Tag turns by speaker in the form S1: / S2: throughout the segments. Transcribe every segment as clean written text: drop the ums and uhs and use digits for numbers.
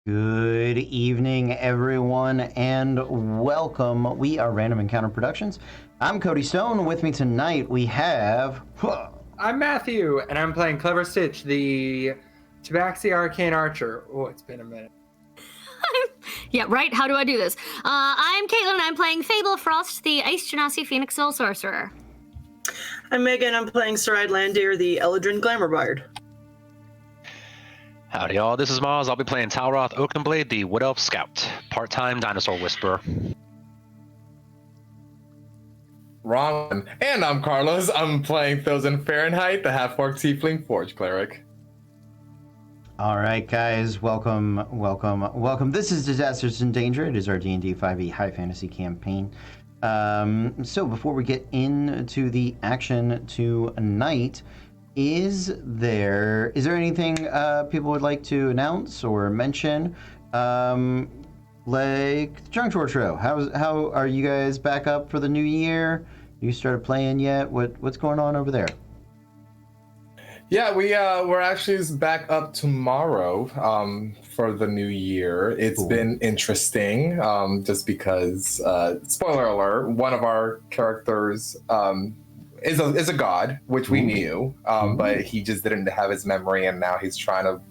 S1: Good evening, everyone, and welcome. We are Random Encounter Productions. I'm Cody Stone. With me tonight, we have...
S2: I'm Matthew, and I'm playing Clever Stitch, the Tabaxi Arcane Archer. Oh, it's been a minute.
S3: Yeah, right? How do I do this? I'm Caitlin, and I'm playing Fable Frost, the Ice Genasi Phoenix Soul Sorcerer.
S4: I'm Megan, I'm playing Saride Landir, the Eladrin Glamour Bard.
S5: Howdy y'all, this is Maz. I'll be playing Talroth Oakenblade, the Wood Elf Scout, part-time dinosaur whisperer.
S6: Wrong one. And I'm Carlos. I'm playing Thousand Fahrenheit, the half-orc tiefling forge cleric.
S1: All right, guys, welcome. This is Disasters in Danger. It is our D&D5E high fantasy campaign. So before we get into the action tonight, is there anything people would like to announce or mention? Like the Junk Drawer Show. How are you guys back up for the new year? You started playing yet? What's going on over there?
S6: Yeah, we're actually back up tomorrow for the new year. It's
S1: Cool.
S6: been interesting, just because spoiler alert, one of our characters is a god, which we knew, but he just didn't have his memory, and now he's trying to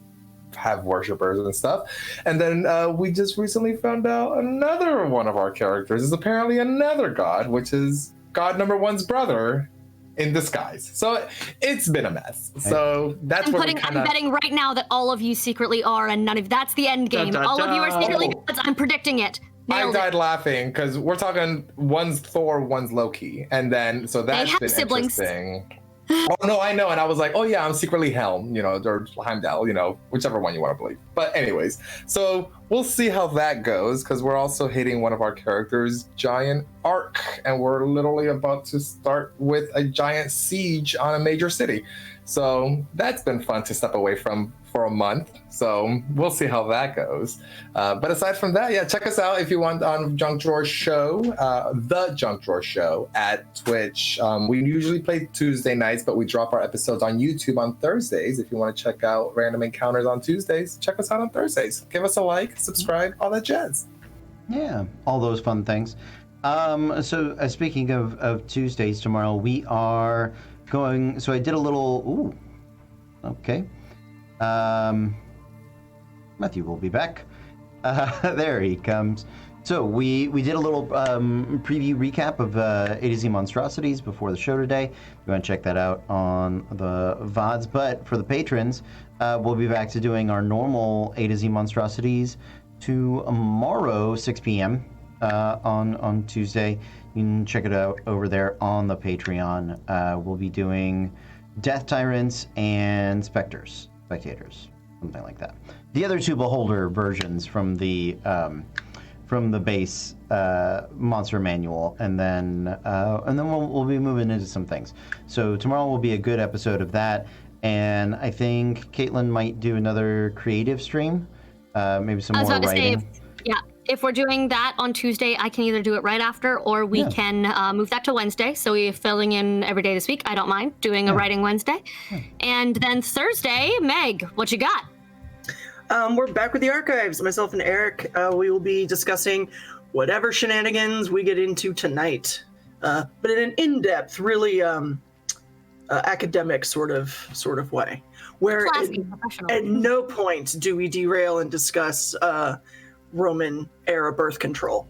S6: have worshippers and stuff. And then we just recently found out another one of our characters is apparently another god, which is God number one's brother in disguise. So it's been a mess. So that's what
S3: I'm betting right now that all of you secretly are, and none of that's the end game.
S2: Dun, dun,
S3: all of you are
S2: dun.
S3: secretly gods. I'm predicting it.
S6: I
S3: Nailed
S6: died
S3: it.
S6: laughing because we're talking one's Thor, one's Loki, and then so that's
S3: have
S6: been
S3: siblings.
S6: interesting. Oh no, I know, and I was like, oh yeah, I'm secretly Helm, or Heimdall, whichever one you want to believe. But anyways, so we'll see how that goes because we're also hitting one of our characters' giant arc, and we're literally about to start with a giant siege on a major city. So that's been fun to step away from for a month. So we'll see how that goes. But aside from that, yeah, check us out if you want on Junk Drawer Show, the Junk Drawer Show at Twitch. We usually play Tuesday nights, but we drop our episodes on YouTube on Thursdays. If you want to check out Random Encounters on Tuesdays, check us out on Thursdays. Give us a like, subscribe, all that jazz.
S1: Yeah, all those fun things. So speaking of Tuesdays, tomorrow we are going. So I did a little. Ooh, okay. Matthew will be back. There he comes. So we did a little preview recap of A to Z Monstrosities before the show today. If you want to check that out on the VODs. But for the patrons, we'll be back to doing our normal A to Z Monstrosities tomorrow, 6 p.m. On Tuesday. You can check it out over there on the Patreon. We'll be doing Death Tyrants and Spectators, something like that. The other two Beholder versions from the base monster manual, and then we'll be moving into some things. So tomorrow will be a good episode of that, and I think Caitlin might do another creative stream, maybe some more writing.
S3: Yeah, if we're doing that on Tuesday, I can either do it right after, or we can move that to Wednesday. So we're filling in every day this week. I don't mind doing a writing Wednesday. And then Thursday, Meg, what you got?
S4: We're back with the archives. Myself and Eric, we will be discussing whatever shenanigans we get into tonight, but in an in-depth, really academic sort of way, where
S3: Classy, professional.
S4: at no point do we derail and discuss Roman era birth control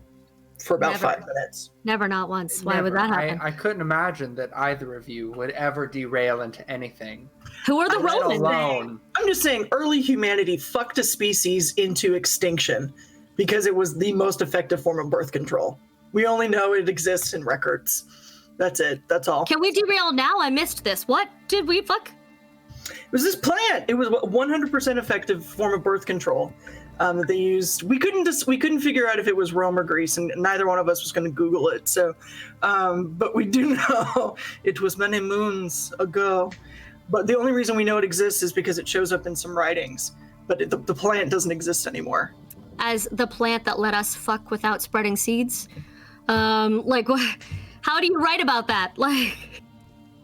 S4: for about
S3: Never.
S4: 5 minutes.
S3: Never, not once. Why would
S2: Never.
S3: that happen?
S2: I couldn't imagine that either of you would ever derail into anything.
S3: Who are the
S2: Let
S3: Romans?
S2: alone.
S4: I'm just saying, early humanity fucked a species into extinction because it was the most effective form of birth control. We only know it exists in records. That's it. That's all.
S3: Can we derail now? I missed this. What did we fuck?
S4: It was this plant. It was a 100% effective form of birth control that they used. We couldn't figure out if it was Rome or Greece, and neither one of us was going to Google it. So, but we do know it was many moons ago. But the only reason we know it exists is because it shows up in some writings. But the plant doesn't exist anymore.
S3: As the plant that let us fuck without spreading seeds? Like, how do you write about that? Like,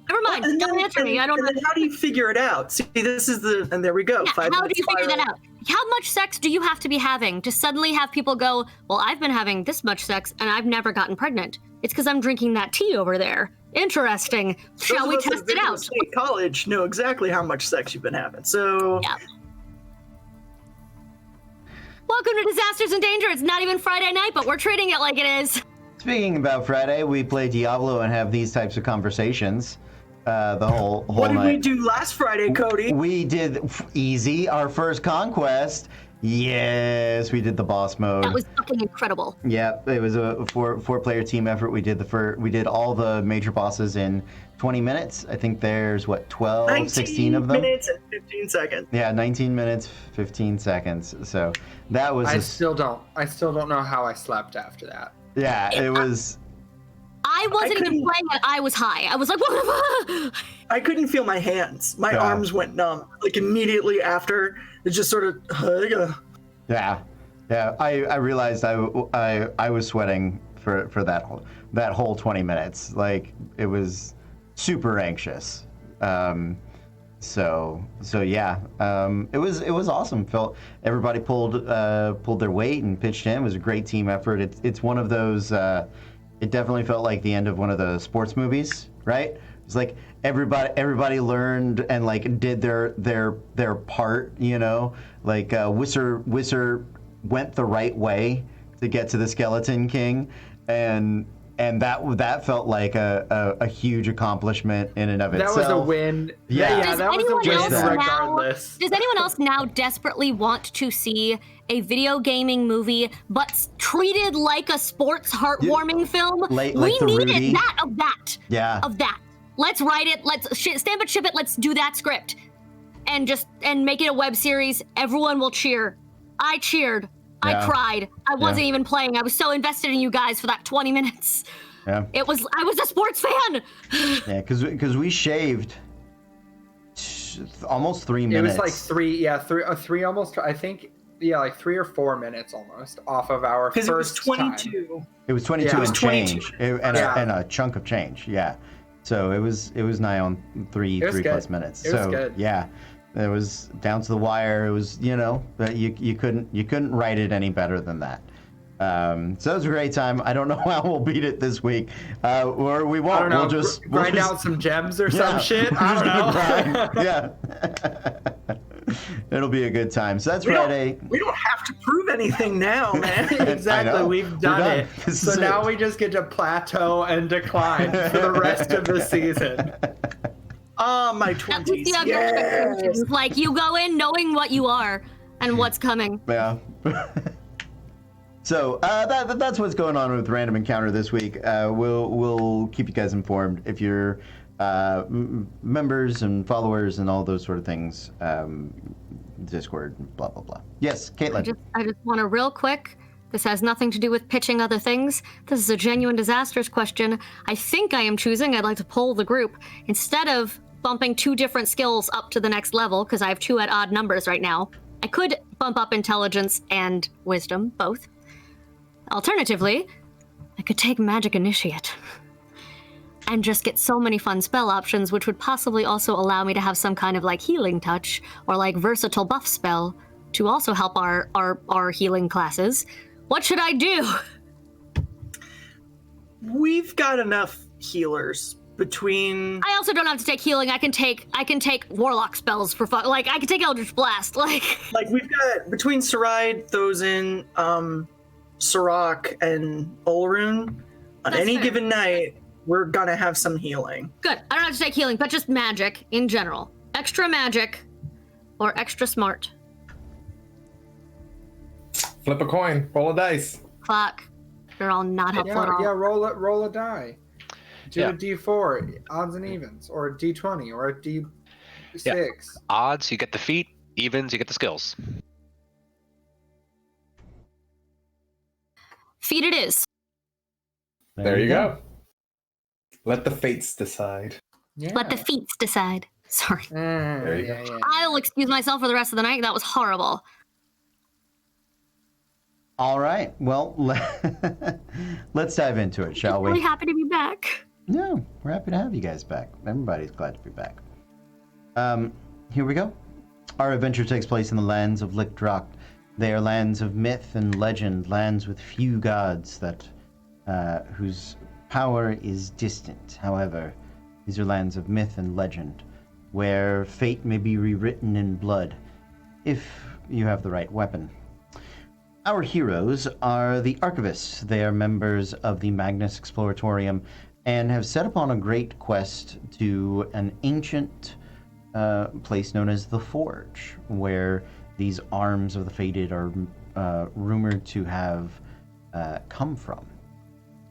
S3: never mind. Don't answer me. I don't know.
S4: And then how do you figure it out? See, this is and there we go.
S3: Yeah, how do you figure that out? how much sex do you have to be having to suddenly have people go, well, I've been having this much sex and I've never gotten pregnant. It's because I'm drinking that tea over there. Interesting. Shall we test it out?
S4: State college know exactly how much sex you've been having. So
S3: Yeah. Welcome to Disasters and Danger. It's not even Friday night, but we're treating it like it is.
S1: Speaking about Friday, we play Diablo and have these types of conversations the whole
S4: what did
S1: night.
S4: we do last Friday, Cody?
S1: We did easy, our first conquest. Yes, we did the boss mode.
S3: That was fucking incredible.
S1: Yeah, it was a four-player team effort. We did all the major bosses in 20 minutes. I think there's 12, 16 of them.
S4: 19 minutes and 15 seconds.
S1: Yeah, 19 minutes, 15 seconds. So that was
S2: I still don't know how I slept after that.
S1: yeah, it was.
S3: I wasn't even playing it. I was high. I was like,
S4: I couldn't feel my hands. My arms went numb. Like immediately after, it just sort of.
S1: Yeah. I realized I was sweating for that whole 20 minutes. Like it was super anxious. So yeah. It was awesome. Felt everybody pulled their weight and pitched in. It was a great team effort. It's one of those. It definitely felt like the end of one of the sports movies, right? It's like everybody learned and like did their part, you know. Like Whistler went the right way to get to the Skeleton King, and that felt like a huge accomplishment in and of itself.
S2: That was a win.
S1: Yeah.
S2: That was a win regardless.
S3: Does anyone else now desperately want to see a video gaming movie, but treated like a sports heartwarming film?
S1: Like
S3: we
S1: the
S3: needed
S1: Rudy.
S3: that.
S1: Yeah.
S3: Of that. Let's write it. Let's stamp it, ship it. Let's do that script, and make it a web series. Everyone will cheer. I cheered.
S1: Yeah.
S3: I cried. I wasn't even playing. I was so invested in you guys for that 20 minutes.
S1: Yeah.
S3: I was a sports fan.
S1: Yeah, because we shaved almost 3 minutes.
S2: It was like three almost. I think like 3 or 4 minutes almost off of our first.
S4: Because it was 22.
S2: Time.
S1: It was 22
S2: Yeah.
S1: and
S2: It was
S1: change,
S4: 22.
S1: and a chunk of change. Yeah, so it was nigh on three
S2: good.
S1: plus minutes.
S2: It was
S1: So
S2: good.
S1: yeah, it was down to the wire. It was but you couldn't write it any better than that. So it was a great time. I don't know how we'll beat it this week, or we won't.
S2: I don't know.
S1: We'll just
S2: grind out some gems or some shit.
S1: we're
S2: I
S1: just
S2: don't
S1: gonna
S2: know.
S1: grind. Yeah. It'll be a good time. So that's Friday.
S4: We don't have to prove anything now, man.
S1: I
S2: Exactly,
S1: know.
S2: we've done it.
S1: This
S2: So
S1: is
S2: now
S1: it.
S2: we just get to plateau and decline for the rest of the season.
S4: My
S3: At
S4: 20s.
S3: least you have your
S4: Yes.
S3: expectations. Like you go in knowing what you are and what's coming.
S1: Yeah. So that's what's going on with Random Encounter this week. We'll keep you guys informed if you're members and followers and all those sort of things. Discord, blah blah blah. Yes, Caitlin.
S3: I just want to real quick. This has nothing to do with pitching other things. This is a genuine disasters question. I think I am choosing. I'd like to poll the group instead of bumping 2 different skills up to the next level because I have 2 at odd numbers right now. I could bump up intelligence and wisdom, both. Alternatively, I could take Magic Initiate and just get so many fun spell options, which would possibly also allow me to have some kind of like healing touch or like versatile buff spell to also help our healing classes. What should I do?
S4: We've got enough healers between.
S3: I also don't have to take healing. I can take warlock spells for fun. Like I can take Eldritch Blast. Like
S4: We've got between Saride, Thozin, Sirach, and Olrun. On
S3: That's
S4: any
S3: fair.
S4: given night, we're gonna have some healing.
S3: good. I don't have to take healing, but just magic in general. Extra magic or extra smart.
S6: Flip a coin, roll a dice.
S3: Fuck. They're all not helpful at all.
S2: Yeah, roll a die. Do
S5: Yeah.
S2: a D4, odds and evens, or a D20, or a D6.
S5: Yeah. Odds, you get the feat. Evens, you get the skills.
S3: Feat it is.
S6: There you go. Let the fates decide.
S2: Yeah.
S3: Let the feats decide. Sorry.
S6: There you go.
S2: Yeah.
S3: I'll excuse myself for the rest of the night. That was horrible.
S1: All right. Well, let's dive into it, shall
S3: Really
S1: we?
S3: happy to be back.
S1: No, we're happy to have you guys back. Everybody's glad to be back. Here we go. Our adventure takes place in the lands of Lickdrock. They are lands of myth and legend, lands with few gods that whose power is distant. However, these are lands of myth and legend, where fate may be rewritten in blood, if you have the right weapon. Our heroes are the Archivists. They are members of the Magnus Exploratorium and have set upon a great quest to an ancient place known as the Forge, where these arms of the fated are rumored to have come from.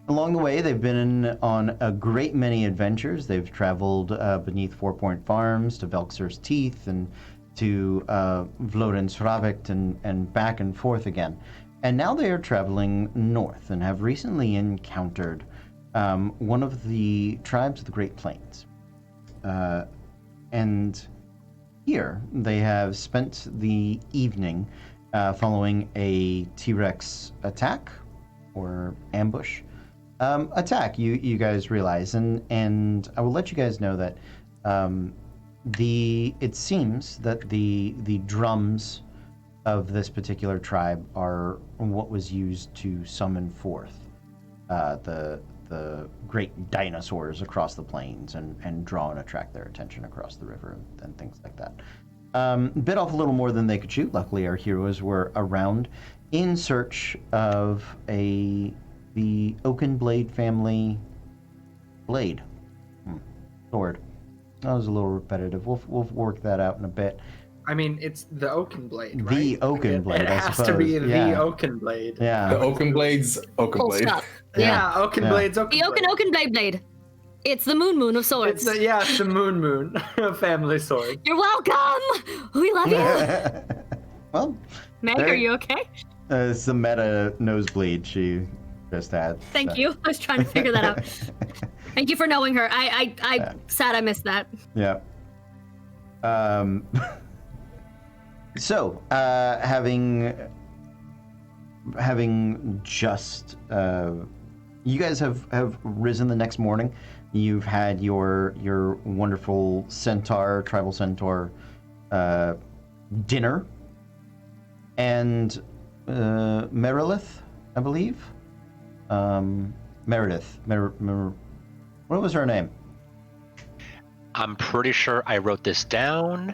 S1: Along the way, they've been on a great many adventures. They've traveled beneath 4 Point Farms to Velxer's Teeth and to Vlodens Ravikt and back and forth again. And now they are traveling north and have recently encountered one of the tribes of the Great Plains. And here they have spent the evening following a T-Rex attack or ambush. Attack, you guys realize, and I will let you guys know that it seems that the drums of this particular tribe are what was used to summon forth the great dinosaurs across the plains and draw and attract their attention across the river and things like that. Bit off a little more than they could shoot. Luckily, our heroes were around in search of the Oaken Blade family blade. Sword. That was a little repetitive. We'll work that out in a bit.
S2: I mean, it's the Oaken Blade, right?
S1: The Oaken Blade,
S2: It
S1: I
S2: has
S1: suppose.
S2: to be
S1: Yeah.
S2: the Oaken Blade.
S1: Yeah.
S6: The Oaken Blade's Oaken
S3: Full
S6: Blade.
S3: stop.
S2: Yeah, Oaken
S1: Yeah.
S2: Blade's Oaken
S3: The Oaken Blade. It's the Moon of Swords.
S2: It's the Moon family sword.
S3: You're welcome. We love you.
S1: Well,
S3: Meg,
S1: there-
S3: are you okay?
S1: it's the meta nosebleed she just had.
S3: Thank
S1: so.
S3: you. I was trying to figure that out. Thank you for knowing her. I sad I missed that.
S1: Yeah. So, having just, you guys have risen the next morning. You've had your wonderful tribal centaur, dinner, and Merilith, I believe. Meredith. What was her name?
S5: I'm pretty sure I wrote this down.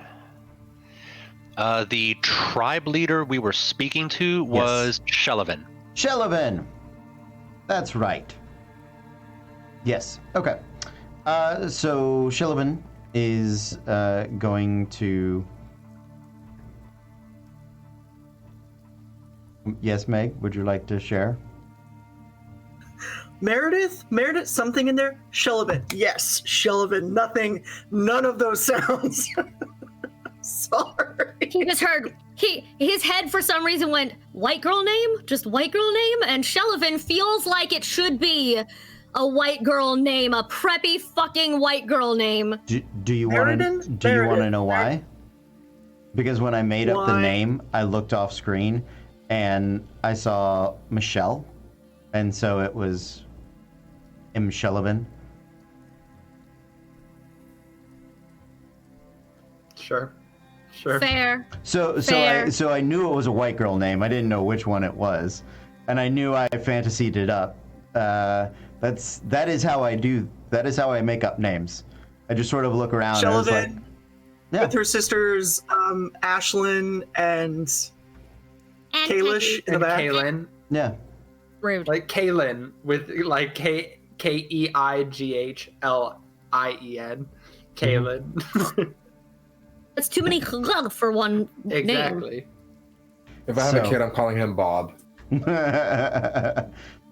S5: The tribe leader we were speaking to was Shellivan.
S1: Shellivan. That's right. Yes. Okay. So Shellivan is going to. Yes, Meg. Would you like to share?
S4: Meredith, something in there? Shellivan. Yes, Shellivan. Nothing. None of those sounds. Sorry.
S3: He just heard his head for some reason went white girl name, just white girl name, and Shellivan feels like it should be a white girl name, a preppy fucking white girl name.
S1: Do you want to?
S4: Meredith?
S1: Do you want to
S4: Meredith.
S1: know why? Because when I made up the
S4: Why?
S1: name, I looked off screen and I saw Michelle, and so it was M. Shellivan.
S2: Sure.
S3: Fair.
S1: So
S3: Fair.
S1: I knew it was a white girl name. I didn't know which one it was, and I knew I fantasied it up. That is how I do. That is how I make up names. I just sort of look around. And I was like,
S4: Shellivan
S1: yeah.
S4: with her sisters, Ashlyn and
S3: And
S4: Kalish in the
S2: And
S4: back.
S2: Kaylin.
S1: Yeah.
S3: Rude.
S2: Like Kaylin with like Keighlien. Kaylin.
S3: That's too many for one name.
S2: Exactly.
S6: If I have a
S1: So-
S6: kid, I'm calling him Bob.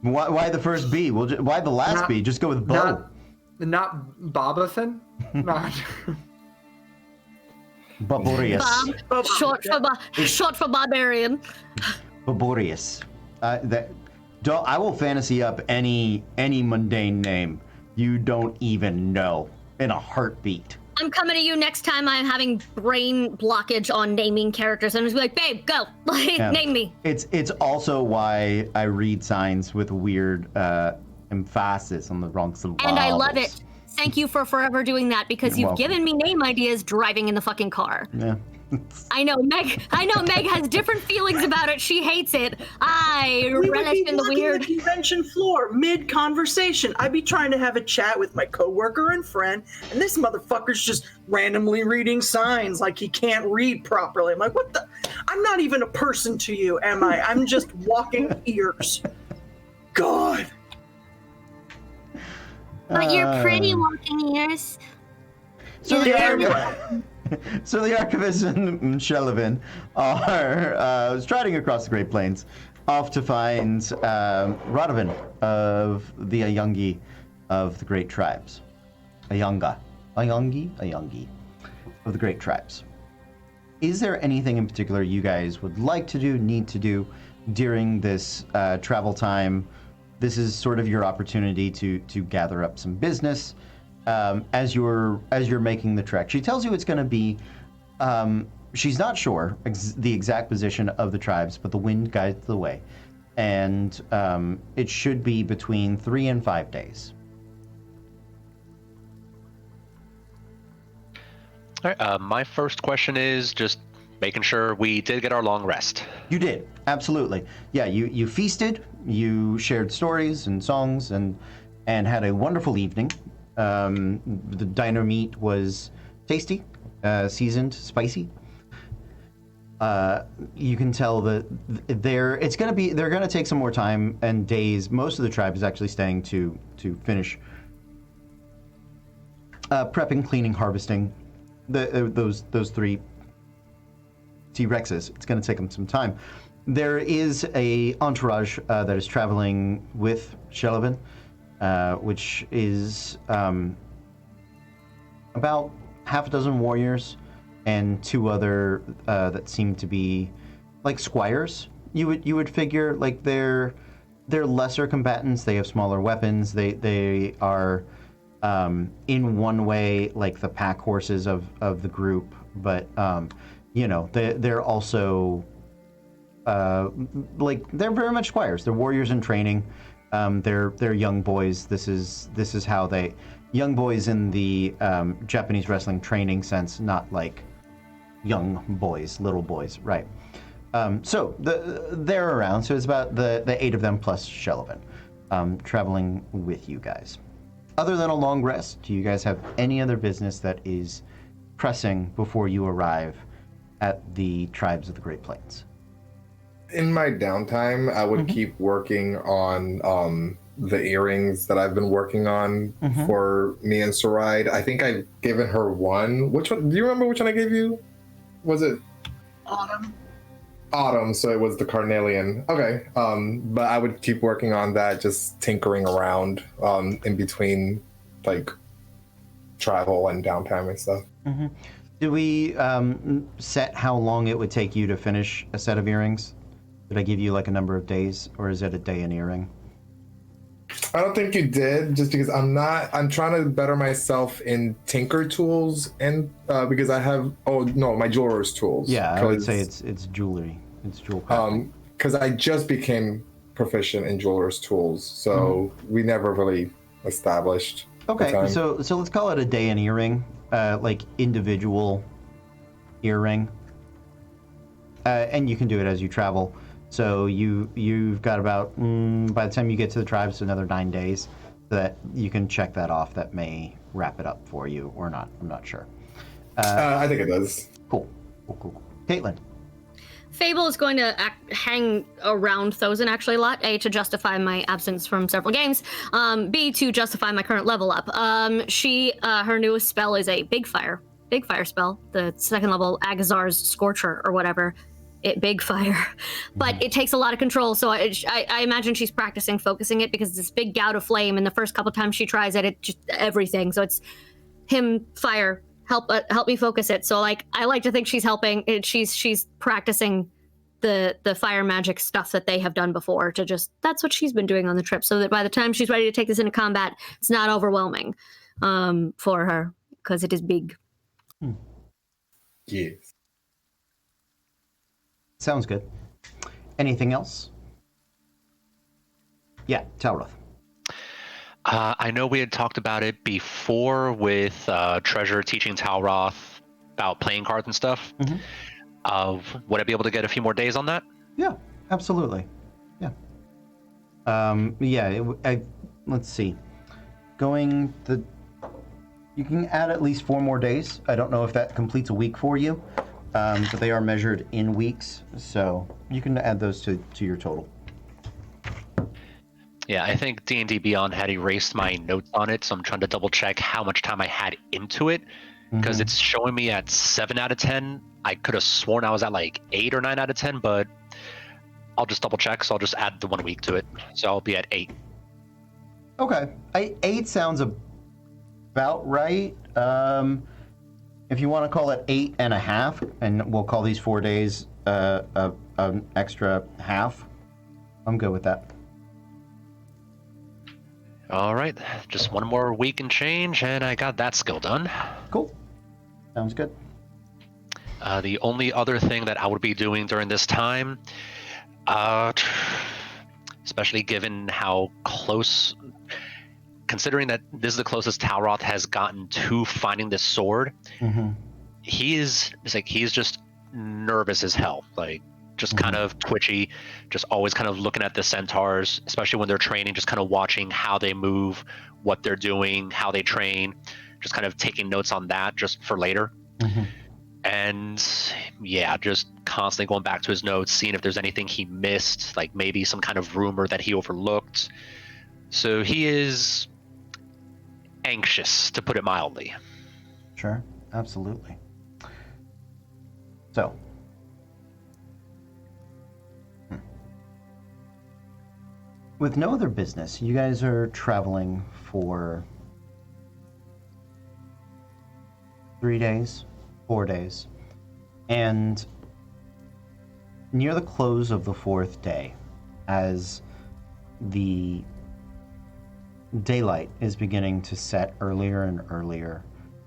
S1: Why the first B? Why the last
S2: Not-
S1: B? Just go with Bo.
S2: Not Bobathan? Not.
S1: Baborius.
S3: Bob, short for barbarian.
S1: Baborius. I will fantasy up any mundane name you don't even know in a heartbeat.
S3: I'm coming to you next time I'm having brain blockage on naming characters. I'm just be like, babe, go. Like,
S1: Yeah.
S3: name me.
S1: It's also why I read signs with weird emphasis on the wrong syllables.
S3: And I love it. Thank you for forever doing that because
S1: You're
S3: you've
S1: welcome.
S3: given me name ideas driving in the fucking car.
S1: Yeah.
S3: I know Meg has different feelings about it. She hates it. I
S4: We would
S3: relish
S4: be
S3: in the
S4: walking
S3: weird.
S4: the convention floor mid-conversation. I'd be trying to have a chat with my coworker and friend, and this motherfucker's just randomly reading signs like he can't read properly. I'm like, what the? I'm not even a person to you, am I? I'm just walking ears. God.
S3: But you're pretty walking ears.
S1: So
S3: You're
S1: the, so the Archivist and Shelvin are striding across the Great Plains, off to find Radovan of the Ayungi of the Great Tribes. Ayungi of the Great Tribes. Is there anything in particular you guys would like to do, need to do during this travel time? This is sort of your opportunity to gather up some business as you're making the trek. She tells you it's going to be. She's not sure the exact position of the tribes, but the wind guides the way, and it should be between 3 and 5 days.
S5: All right, my first question is just making sure we did get our long rest.
S1: You did, absolutely. Yeah, you feasted, you shared stories and songs, and had a wonderful evening. The dino meat was tasty, seasoned, spicy. You can tell that they're going to take some more time and days. Most of the tribe is actually staying to finish prepping, cleaning, harvesting those 3 T-Rexes. It's going to take them some time. There is a entourage that is traveling with Shelvin, which is about half a dozen warriors and 2 other that seem to be like squires. You would figure, like they're lesser combatants. They have smaller weapons. They are in one way like the pack horses of the group, but they're also they're very much squires. They're warriors in training. They're young boys. This is how they young boys in the Japanese wrestling training sense, not like young boys, little boys, right? So they're around. So it's about the 8 of them plus Shelvin traveling with you guys. Other than a long rest, do you guys have any other business that is pressing before you arrive at the tribes of the Great Plains?
S6: In my downtime, I would keep working on the earrings that I've been working on for me and Saride. I think I've given her one. Which one? Do you remember which one I gave you? Was it Autumn? So it was the carnelian. Okay. But I would keep working on that, just tinkering around in between like travel and downtime and stuff.
S1: Do we set how long it would take you to finish a set of earrings? Did I give you like a number of days, or is it a day an earring?
S6: I don't think you did, just because I'm trying to better myself in tinker tools, and because I have my jeweler's tools.
S1: Yeah, I would say it's jewelry. It's jewel crafting.
S6: Because I just became proficient in jeweler's tools, so we never really established.
S1: Okay, so let's call it a day an earring, like individual earring, and you can do it as you travel. So you've got about by the time you get to the tribes, another 9 days, so that you can check that off. That may wrap it up for you or not. I'm not sure.
S6: I think it does.
S1: Cool. Caitlin.
S3: Fable is going to hang around Thozen actually a lot. A, to justify my absence from several games. B, to justify my current level up. Her newest spell is a big fire spell. The 2nd level Agazar's Scorcher or whatever. Big fire, but it takes a lot of control. So I imagine she's practicing focusing it, because this big gout of flame, and the first couple times she tries it just everything. So it's him, fire, help me focus it. So like I like to think she's helping. She's practicing the fire magic stuff that they have done before. That's what she's been doing on the trip, so that by the time she's ready to take this into combat, it's not overwhelming for her, because it is big.
S6: Yes.
S1: Sounds good. Anything else? Yeah, Talroth.
S5: I know we had talked about it before with Treasure teaching Talroth about playing cards and stuff.
S1: Mhm.
S5: Would I be able to get a few more days on that?
S1: Yeah, absolutely. Yeah. Let's see. You can add at least 4 more days. I don't know if that completes a week for you, but they are measured in weeks, so you can add those to your total.
S5: Yeah, I think D&D Beyond had erased my notes on it, so I'm trying to double check how much time I had into it, because it's showing me at 7 out of 10. I could have sworn I was at like 8 or 9 out of 10, but I'll just double check, so I'll just add the 1 week to it. So I'll be at 8.
S1: Okay. 8 sounds about right. If you want to call it 8.5, and we'll call these 4 days an extra half, I'm good with that.
S5: All right, just 1 more week and change, and I got that skill done.
S1: Cool. Sounds good.
S5: The only other thing that I would be doing during this time, especially given how close, considering that this is the closest Talroth has gotten to finding this sword, he's just nervous as hell. Like, just kind of twitchy, just always kind of looking at the centaurs, especially when they're training, just kind of watching how they move, what they're doing, how they train, just kind of taking notes on that just for later. And yeah, just constantly going back to his notes, seeing if there's anything he missed, like maybe some kind of rumor that he overlooked. So he is anxious, to put it mildly.
S1: Sure, absolutely. So, with no other business, you guys are traveling for 3 days, 4 days, and near the close of the 4th day, as the daylight is beginning to set earlier and earlier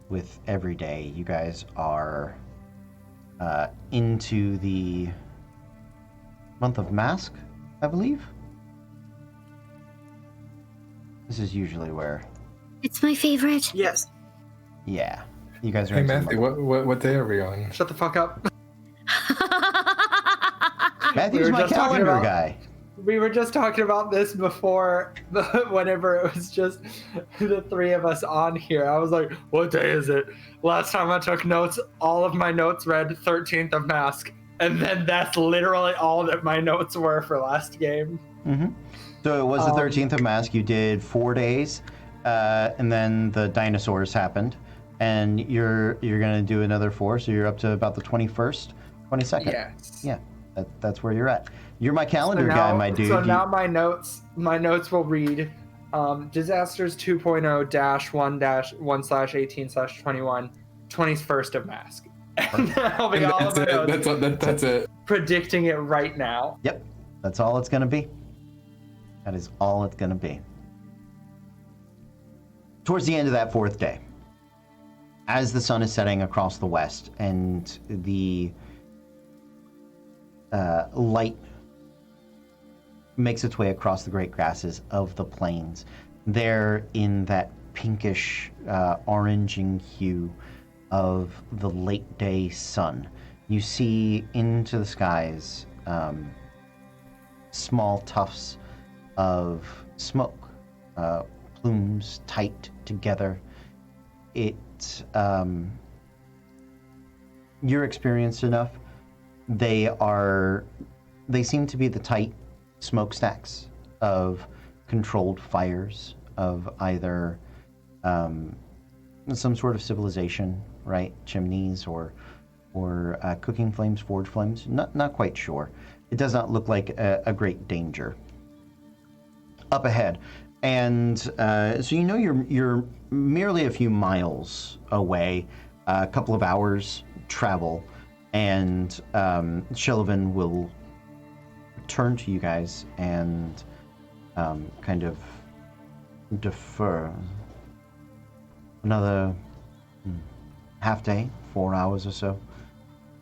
S1: with every day, you guys are into the month of Mask, I believe. This is usually where...
S3: It's my favorite.
S4: Yes.
S1: Yeah. You guys are
S6: Hey
S1: into the
S6: Matthew,
S1: month.
S6: what day are we on?
S2: Shut the fuck up.
S1: Matthew's
S2: We were
S1: my
S2: just talking
S1: calendar
S2: about-
S1: guy.
S2: We were just talking about this before, whenever it was just the 3 of us on here. I was like, what day is it? Last time I took notes, all of my notes read 13th of Mask. And then that's literally all that my notes were for last game.
S1: So it was the 13th of Mask. You did 4 days, and then the Dinosaurs happened, and you're gonna do another 4, so you're up to about the 21st, 22nd.
S2: Yes.
S1: Yeah, that's where you're at. You're my calendar guy, my dude.
S2: So now my notes will read Disasters 2.0-1-1/18/21, 21st of Mask. And that'll be all of my notes.
S6: That's it.
S2: Predicting it right now.
S1: Yep, that's all it's gonna be. That is all it's gonna be. Towards the end of that 4th day, as the sun is setting across the west and the light makes its way across the great grasses of the plains, there in that pinkish oranging hue of the late day sun, you see into the skies small tufts of smoke, plumes tight together. You're experienced enough. They seem to be the tight smokestacks of controlled fires of either some sort of civilization, right? Chimneys or cooking flames, forge flames. Not quite sure. It does not look like a great danger up ahead. And so you know you're merely a few miles away, a couple of hours travel, and Shelvin will turn to you guys and kind of defer another half day, 4 hours or so.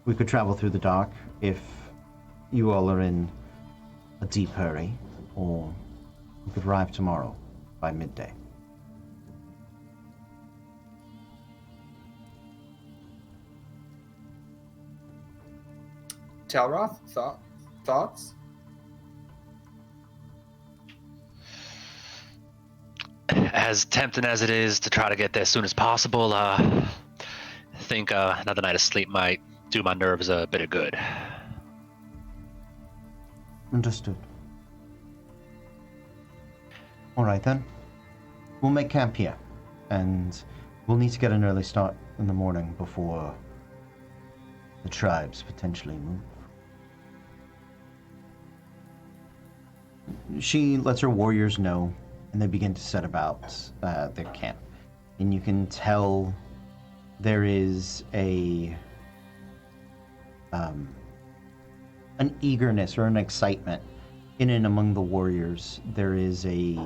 S1: We could travel through the dark if you all are in a deep hurry, or we could arrive tomorrow by midday.
S2: Talroth, thoughts?
S5: As tempting as it is to try to get there as soon as possible, I think another night of sleep might do my nerves a bit of good.
S1: Understood. All right then. We'll make camp here, and we'll need to get an early start in the morning before the tribes potentially move. She lets her warriors know, and they begin to set about their camp. And you can tell there is an eagerness or an excitement in and among the warriors. There is a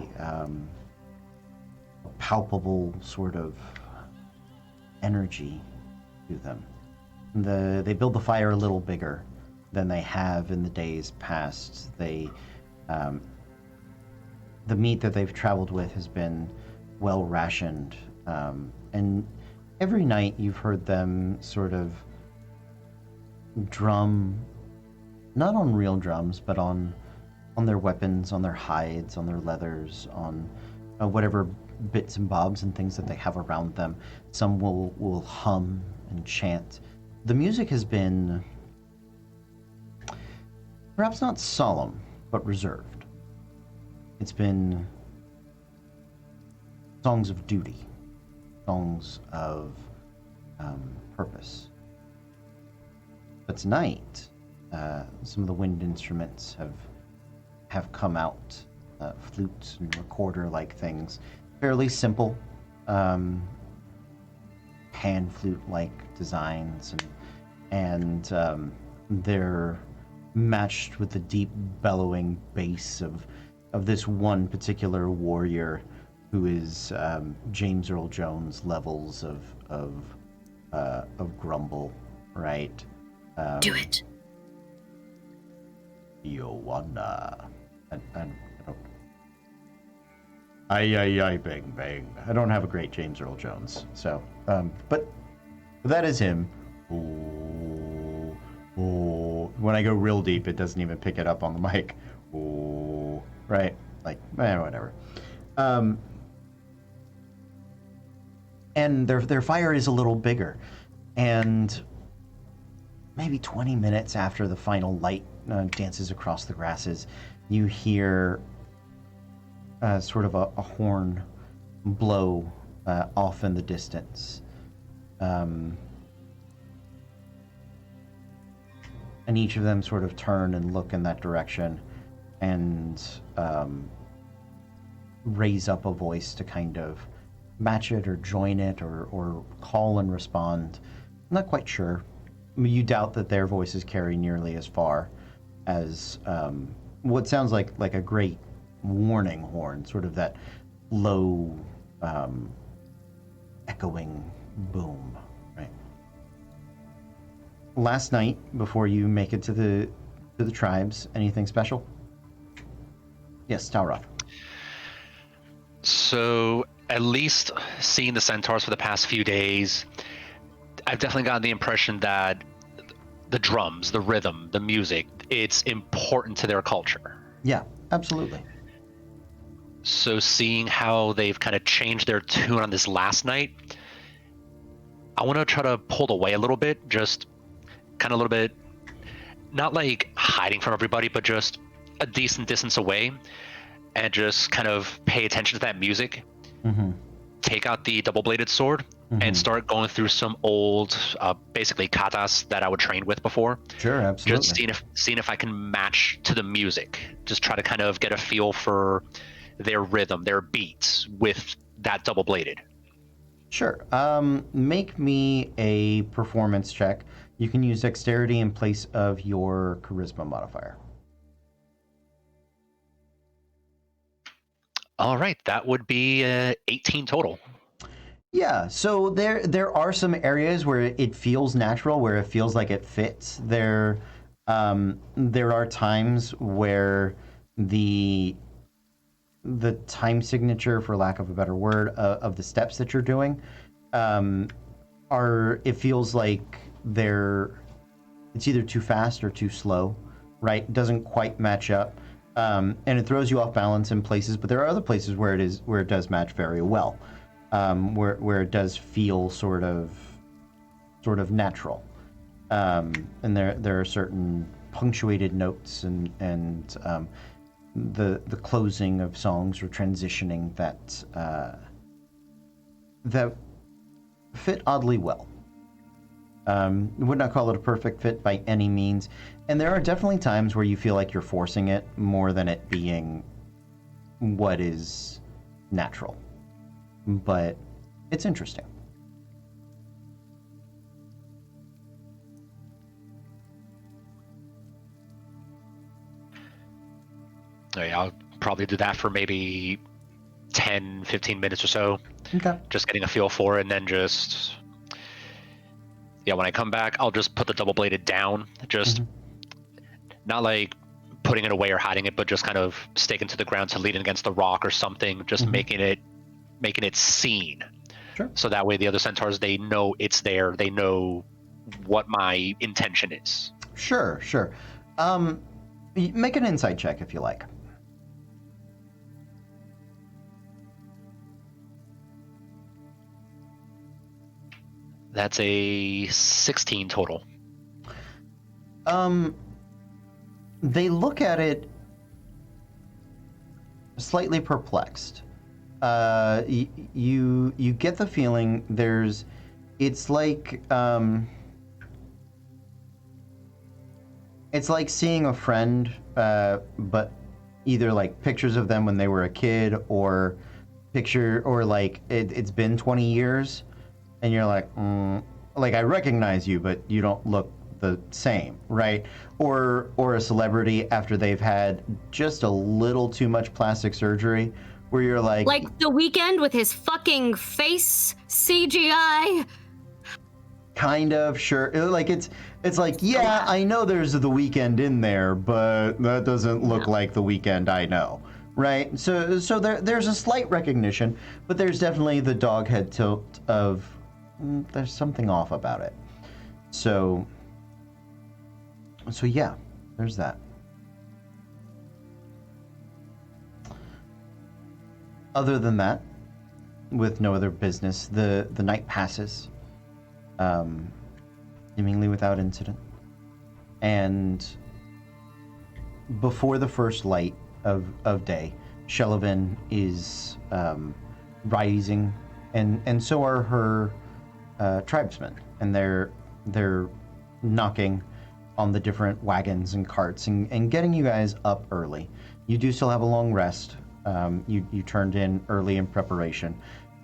S1: palpable sort of energy to them. They build the fire a little bigger than they have in the days past. The meat that they've traveled with has been well rationed, and every night you've heard them sort of drum, not on real drums, but on their weapons, on their hides, on their leathers, on whatever bits and bobs and things that they have around them. Some will hum and chant. The music has been perhaps not solemn, but reserved. It's been songs of duty, songs of purpose. But tonight, some of the wind instruments have come out, flutes and recorder-like things, fairly simple, pan flute-like designs, and they're matched with the deep bellowing bass of this one particular warrior who is James Earl Jones levels of grumble, right?
S3: Do it.
S1: Yoanna. I don't. Aye, bang, bang. I don't have a great James Earl Jones, so, but that is him. Ooh, ooh. When I go real deep, it doesn't even pick it up on the mic. Ooh, right? Like, whatever. And their fire is a little bigger, and maybe 20 minutes after the final light dances across the grasses, you hear sort of a horn blow off in the distance. And each of them sort of turn and look in that direction and raise up a voice to kind of match it or join it or call and respond. I'm not quite sure. You doubt that their voices carry nearly as far as what sounds like a great warning horn, sort of that low echoing boom, right? Last night, before you make it to the tribes, anything special? Yes, Talroth.
S5: So, at least seeing the centaurs for the past few days, I've definitely gotten the impression that the drums, the rhythm, the music, it's important to their culture.
S1: Yeah, absolutely.
S5: So seeing how they've kind of changed their tune on this last night, I want to try to pull away a little bit, just kind of a little bit, not like hiding from everybody, but just a decent distance away, and just kind of pay attention to that music.
S1: Mm-hmm.
S5: Take out the double-bladed sword and start going through some old, basically katas that I would train with before.
S1: Sure, absolutely.
S5: Just seeing if I can match to the music. Just try to kind of get a feel for their rhythm, their beats with that double-bladed.
S1: Sure. Make me a performance check. You can use dexterity in place of your charisma modifier.
S5: All right, that would be 18 total.
S1: Yeah, so there are some areas where it feels natural, where it feels like it fits. There are times where the time signature, for lack of a better word, of the steps that you're doing, it feels like they're it's either too fast or too slow, right? It doesn't quite match up, and it throws you off balance in places. But there are other places where it does match very well, where it does feel sort of natural, and there are certain punctuated notes and the closing of songs or transitioning that fit oddly well. Would not call it a perfect fit by any means, and there are definitely times where you feel like you're forcing it more than it being what is natural, but it's interesting.
S5: Yeah, I'll probably do that for maybe 10, 15 minutes or so.
S1: Okay.
S5: Just getting a feel for it, and then just... Yeah, when I come back, I'll just put the double-bladed down. Just not like putting it away or hiding it, but just kind of staking to the ground to lean against the rock or something, just making it seen.
S1: Sure.
S5: So that way the other centaurs, they know it's there. They know what my intention is.
S1: Sure. Make an insight check if you like.
S5: That's a 16 total.
S1: They look at it slightly perplexed. You get the feeling it's like seeing a friend, but either like pictures of them when they were a kid, or like it's been 20 years. And you're like, I recognize you, but you don't look the same, right? Or a celebrity after they've had just a little too much plastic surgery, where you're like
S3: The Weeknd with his fucking face CGI.
S1: Kind of, sure. Like it's like, yeah, I know there's the Weeknd in there, but that doesn't look like the Weeknd I know, right? So there's a slight recognition, but there's definitely the dog head tilt of there's something off about it. So yeah, there's that. Other than that, with no other business, the night passes, seemingly without incident. And before the first light of day, Shellivan is rising, and so are her tribesmen, and they're knocking on the different wagons and carts and getting you guys up early. You do still have a long rest. You turned in early in preparation,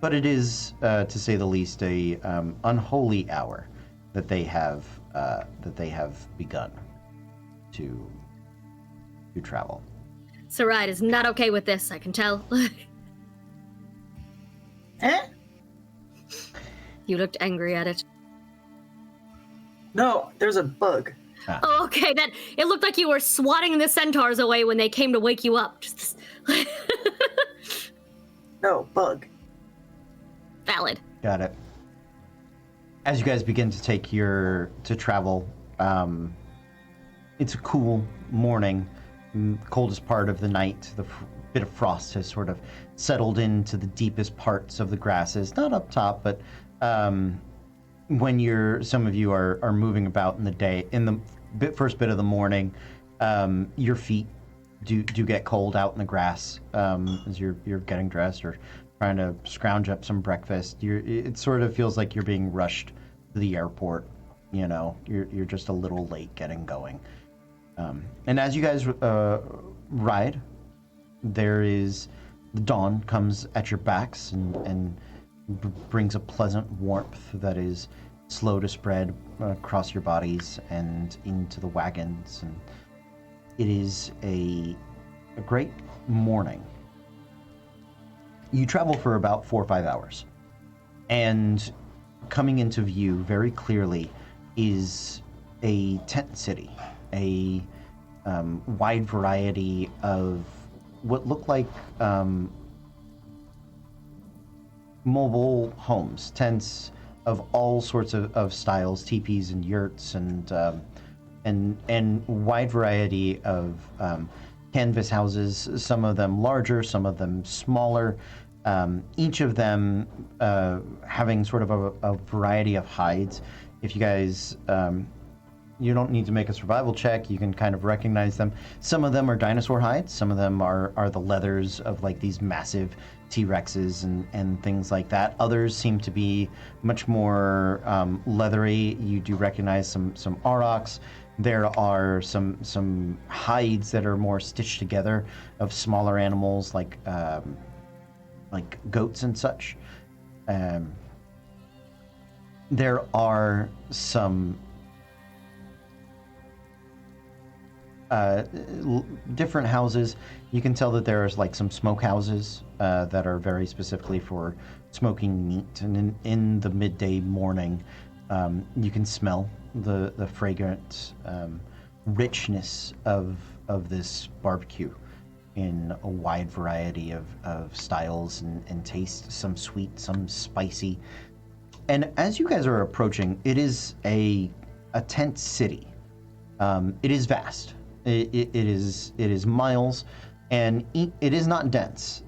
S1: but it is, to say the least, a unholy hour that they have begun to travel.
S3: Sarai is not okay with this, I can tell.
S4: Eh?
S3: You looked angry at it.
S4: No, there's a bug.
S3: Oh, okay. That it looked like you were swatting the centaurs away when they came to wake you up. Just
S4: No, bug.
S3: Valid.
S1: Got it. As you guys begin to travel, it's a cool morning, coldest part of the night. The bit of frost has sort of settled into the deepest parts of the grasses, not up top, but when some of you are moving about in the day, in the first bit of the morning, your feet do get cold out in the grass as you're getting dressed or trying to scrounge up some breakfast. It sort of feels like you're being rushed to the airport. You know, you're just a little late getting going. And as you guys ride, the dawn comes at your backs and brings a pleasant warmth that is slow to spread across your bodies and into the wagons, and it is a great morning. You travel for about 4 or 5 hours, and coming into view very clearly is a tent city, a wide variety of what look like mobile homes, tents of all sorts of styles, teepees and yurts and and wide variety of canvas houses, some of them larger, some of them smaller, each of them having sort of a variety of hides. If you guys, you don't need to make a survival check, you can kind of recognize them. Some of them are dinosaur hides, some of them are the leathers of like these massive T-Rexes and things like that. Others seem to be much more leathery. You do recognize some aurochs. There are some hides that are more stitched together of smaller animals like goats and such. There are some different houses. You can tell that there's like some smoke houses that are very specifically for smoking meat, and in the midday morning you can smell the fragrant richness of this barbecue in a wide variety of styles and tastes, some sweet, some spicy. And as you guys are approaching, it is a tent city. It is vast. It is miles, and it is not dense.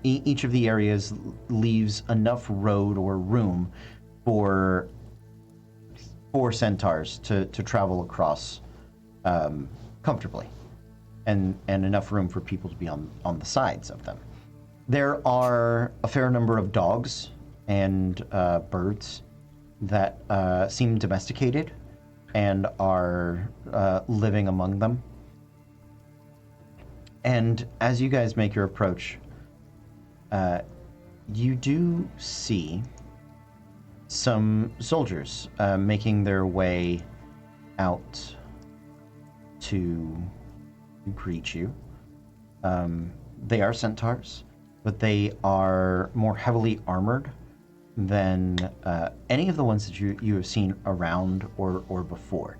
S1: Each of the areas leaves enough road or room for centaurs to travel across comfortably, and enough room for people to be on the sides of them. There are a fair number of dogs and birds that seem domesticated and are living among them. And as you guys make your approach, you do see some soldiers making their way out to greet you. They are centaurs, but they are more heavily armored than any of the ones that you have seen around or before.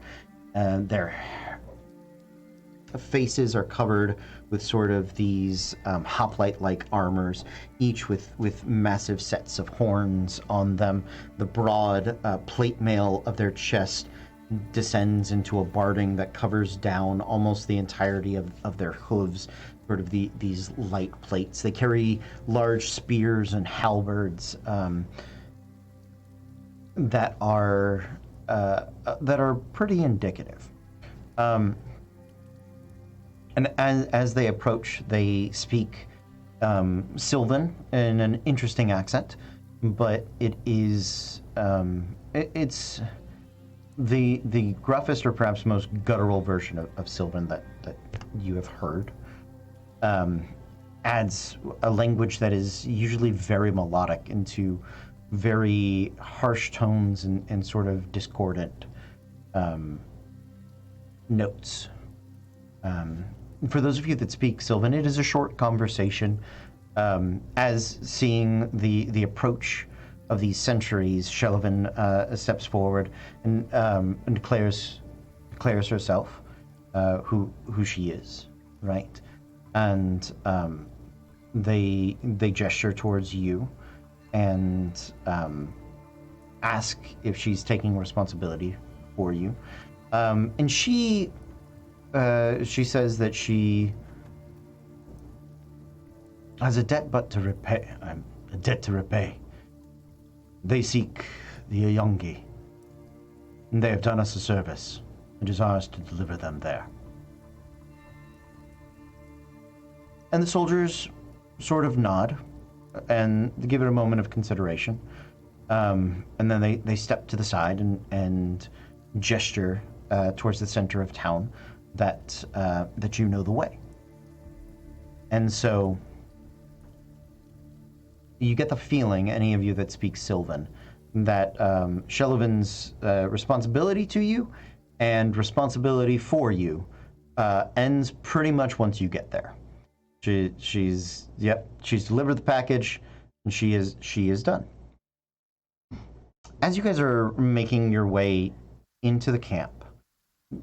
S1: Their faces are covered with sort of these hoplite-like armors, each with massive sets of horns on them. The broad plate mail of their chest descends into a barding that covers down almost the entirety of their hooves, sort of these light plates. They carry large spears and halberds that are pretty indicative. And as they approach, they speak Sylvan in an interesting accent, but it's the gruffest or perhaps most guttural version of Sylvan that you have heard. Adds a language that is usually very melodic into very harsh tones and sort of discordant notes. For those of you that speak Sylvan, it is a short conversation. As seeing the approach of these centuries, Shelvin steps forward and declares herself, who she is, right? And they gesture towards you and ask if she's taking responsibility for you. And she says that she has a debt to repay. A debt to repay. They seek the Ayongi, and they have done us a service. It is ours to deliver them there. And the soldiers sort of nod and give it a moment of consideration. And then they step to the side and gesture towards the center of town that you know the way. And so you get the feeling, any of you that speak Sylvan, that Shelvin's responsibility to you and responsibility for you ends pretty much once you get there. She's delivered the package, and she is done. As you guys are making your way into the camp,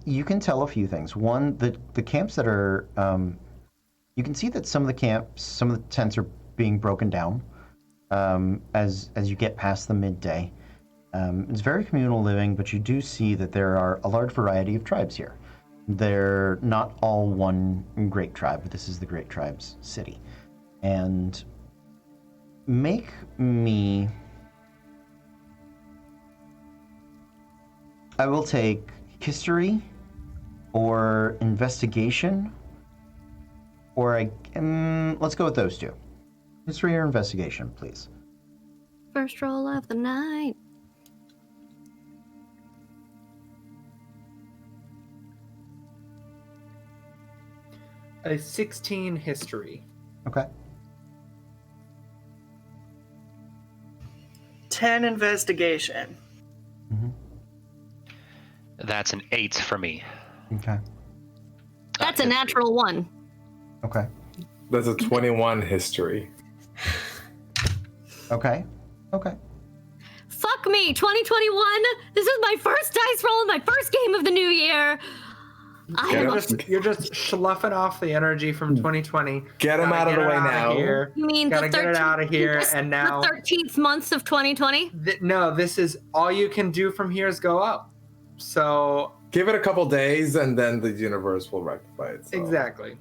S1: you can tell a few things. One, the camps that are, you can see that some of the tents are being broken down as you get past the midday. It's very communal living, but you do see that there are a large variety of tribes here. They're not all one great tribe, but this is the Great Tribes City. And make me... I will take history or investigation, or let's go with those two. History or investigation, please.
S3: First roll of the night.
S2: A 16 history.
S1: Okay.
S4: 10 investigation.
S5: That's an 8 for me.
S1: Okay.
S3: That's a natural 1.
S1: Okay.
S6: That's a 21 history.
S1: Okay. Okay.
S3: Fuck me, 2021. This is my first dice roll in my first game of the new year.
S2: You're just sloughing off the energy from 2020.
S6: Get him out of the way now.
S3: You mean
S2: Gotta get it out of here, and now
S3: the 13th months of 2020?
S2: No, this is all you can do from here is go up. So
S6: Give it a couple days, and then the universe will rectify itself.
S2: exactly.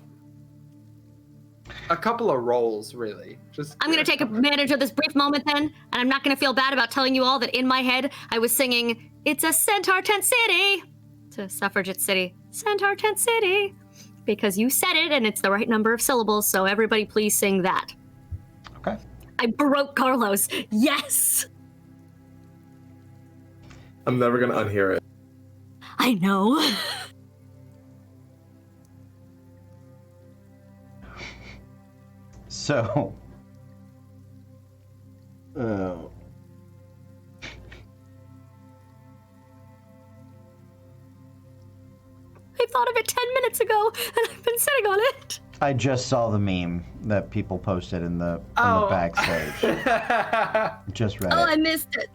S2: A couple of rolls, really.
S3: I'm going to take advantage of this brief moment then, and I'm not going to feel bad about telling you all that in my head I was singing, "It's a Centaur Tent City," to Suffragette City. Centaur Tent City. Because you said it, and it's the right number of syllables, so everybody please sing that.
S1: Okay.
S3: I broke Carlos. Yes!
S6: I'm never going to unhear it.
S3: I know.
S1: So,
S3: I thought of it 10 minutes ago, and I've been sitting on it.
S1: I just saw the meme that people posted in the backstage. Just read it.
S3: I missed it.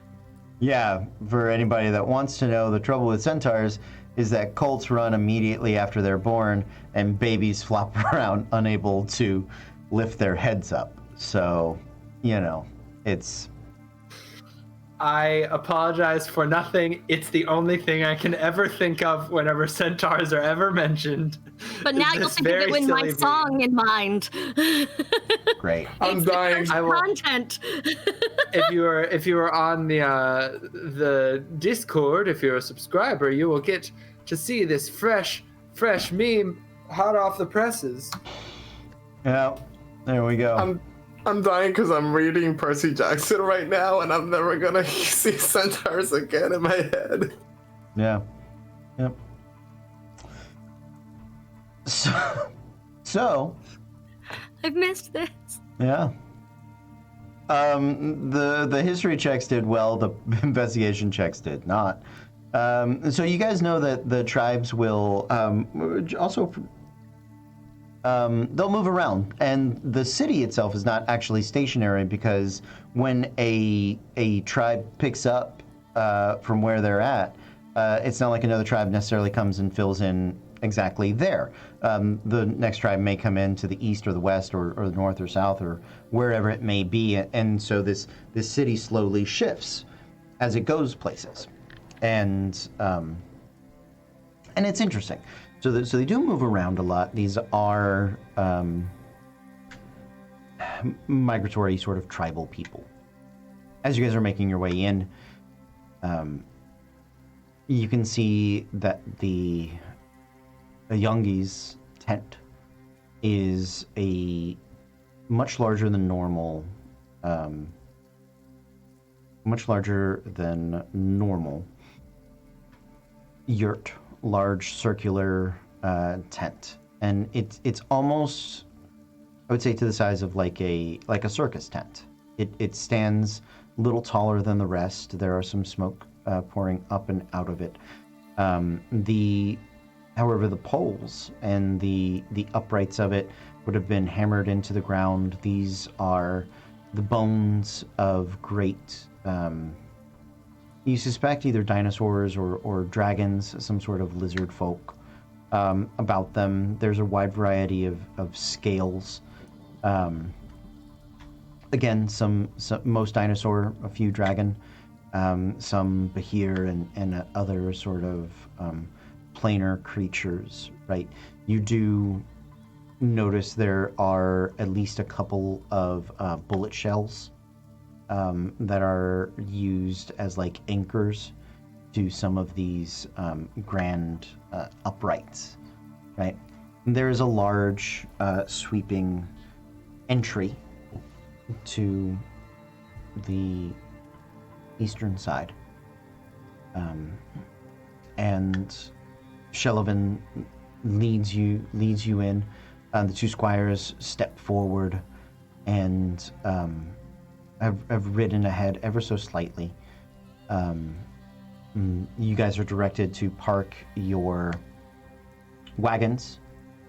S1: Yeah, for anybody that wants to know, the trouble with centaurs is that colts run immediately after they're born, and babies flop around unable to lift their heads up. So, you know, it's...
S2: I apologize for nothing. It's the only thing I can ever think of whenever centaurs are ever mentioned.
S3: But now you'll think of it with my song in mind.
S1: Great.
S6: I'm dying.
S3: Content.
S2: If you were on the Discord, if you're a subscriber, you will get to see this fresh meme hot off the presses.
S1: Yeah, there we go.
S6: I'm dying because I'm reading Percy Jackson right now, and I'm never gonna see centaurs again in my head.
S1: Yeah. Yep. So.
S3: I've missed this.
S1: Yeah. The history checks did well. The investigation checks did not. So you guys know that the tribes will also. They'll move around, and the city itself is not actually stationary, because when a tribe picks up from where they're at, it's not like another tribe necessarily comes and fills in exactly there. The next tribe may come in to the east or the west or the north or south or wherever it may be, and so this city slowly shifts as it goes places, and it's interesting. So they do move around a lot. These are migratory sort of tribal people. As you guys are making your way in, you can see that the Youngi's tent is a much larger than normal yurt. Large circular tent, and it's almost, I would say, to the size of like a circus tent. It stands a little taller than the rest. There are some smoke pouring up and out of it. However, the poles and the uprights of it would have been hammered into the ground. These are the bones of great. You suspect either dinosaurs or dragons, some sort of lizard folk about them. There's a wide variety of scales. Again, some most dinosaur, a few dragon. some Bahir and other sort of planar creatures, right? You do notice there are at least a couple of bullet shells that are used as like anchors to some of these grand uprights, right? And there is a large sweeping entry to the eastern side, and Shelovan leads you in. The two squires step forward and have ridden ahead ever so slightly. You guys are directed to park your wagons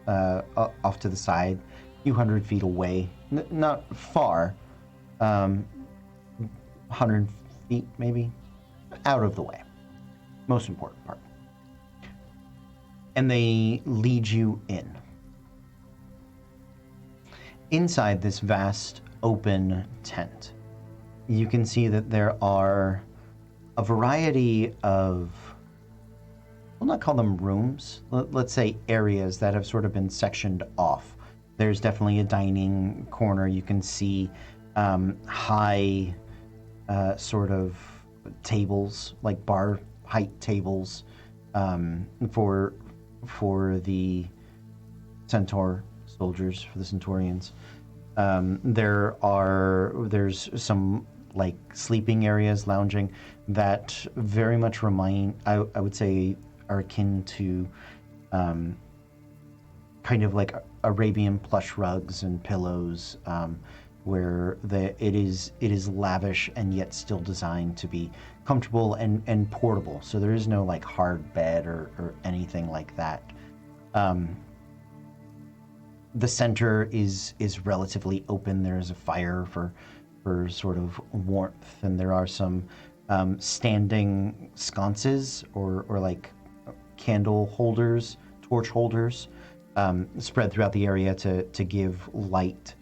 S1: off to the side, a few hundred feet away, not far, 100 feet maybe, out of the way. Most important part. And they lead you in. Inside this vast open tent, you can see that there are a variety of, we'll not call them rooms, let's say areas that have sort of been sectioned off. There's definitely a dining corner. You can see high sort of tables, like bar height tables, for the centaur soldiers, for the centurions. There's some like sleeping areas, lounging, that very much remind, I would say, are akin to kind of like Arabian plush rugs and pillows, where it is lavish and yet still designed to be comfortable and portable. So there is no like hard bed or anything like that. The center is relatively open. There is a fire for sort of warmth, and there are some standing sconces or like candle holders, torch holders, spread throughout the area to give light.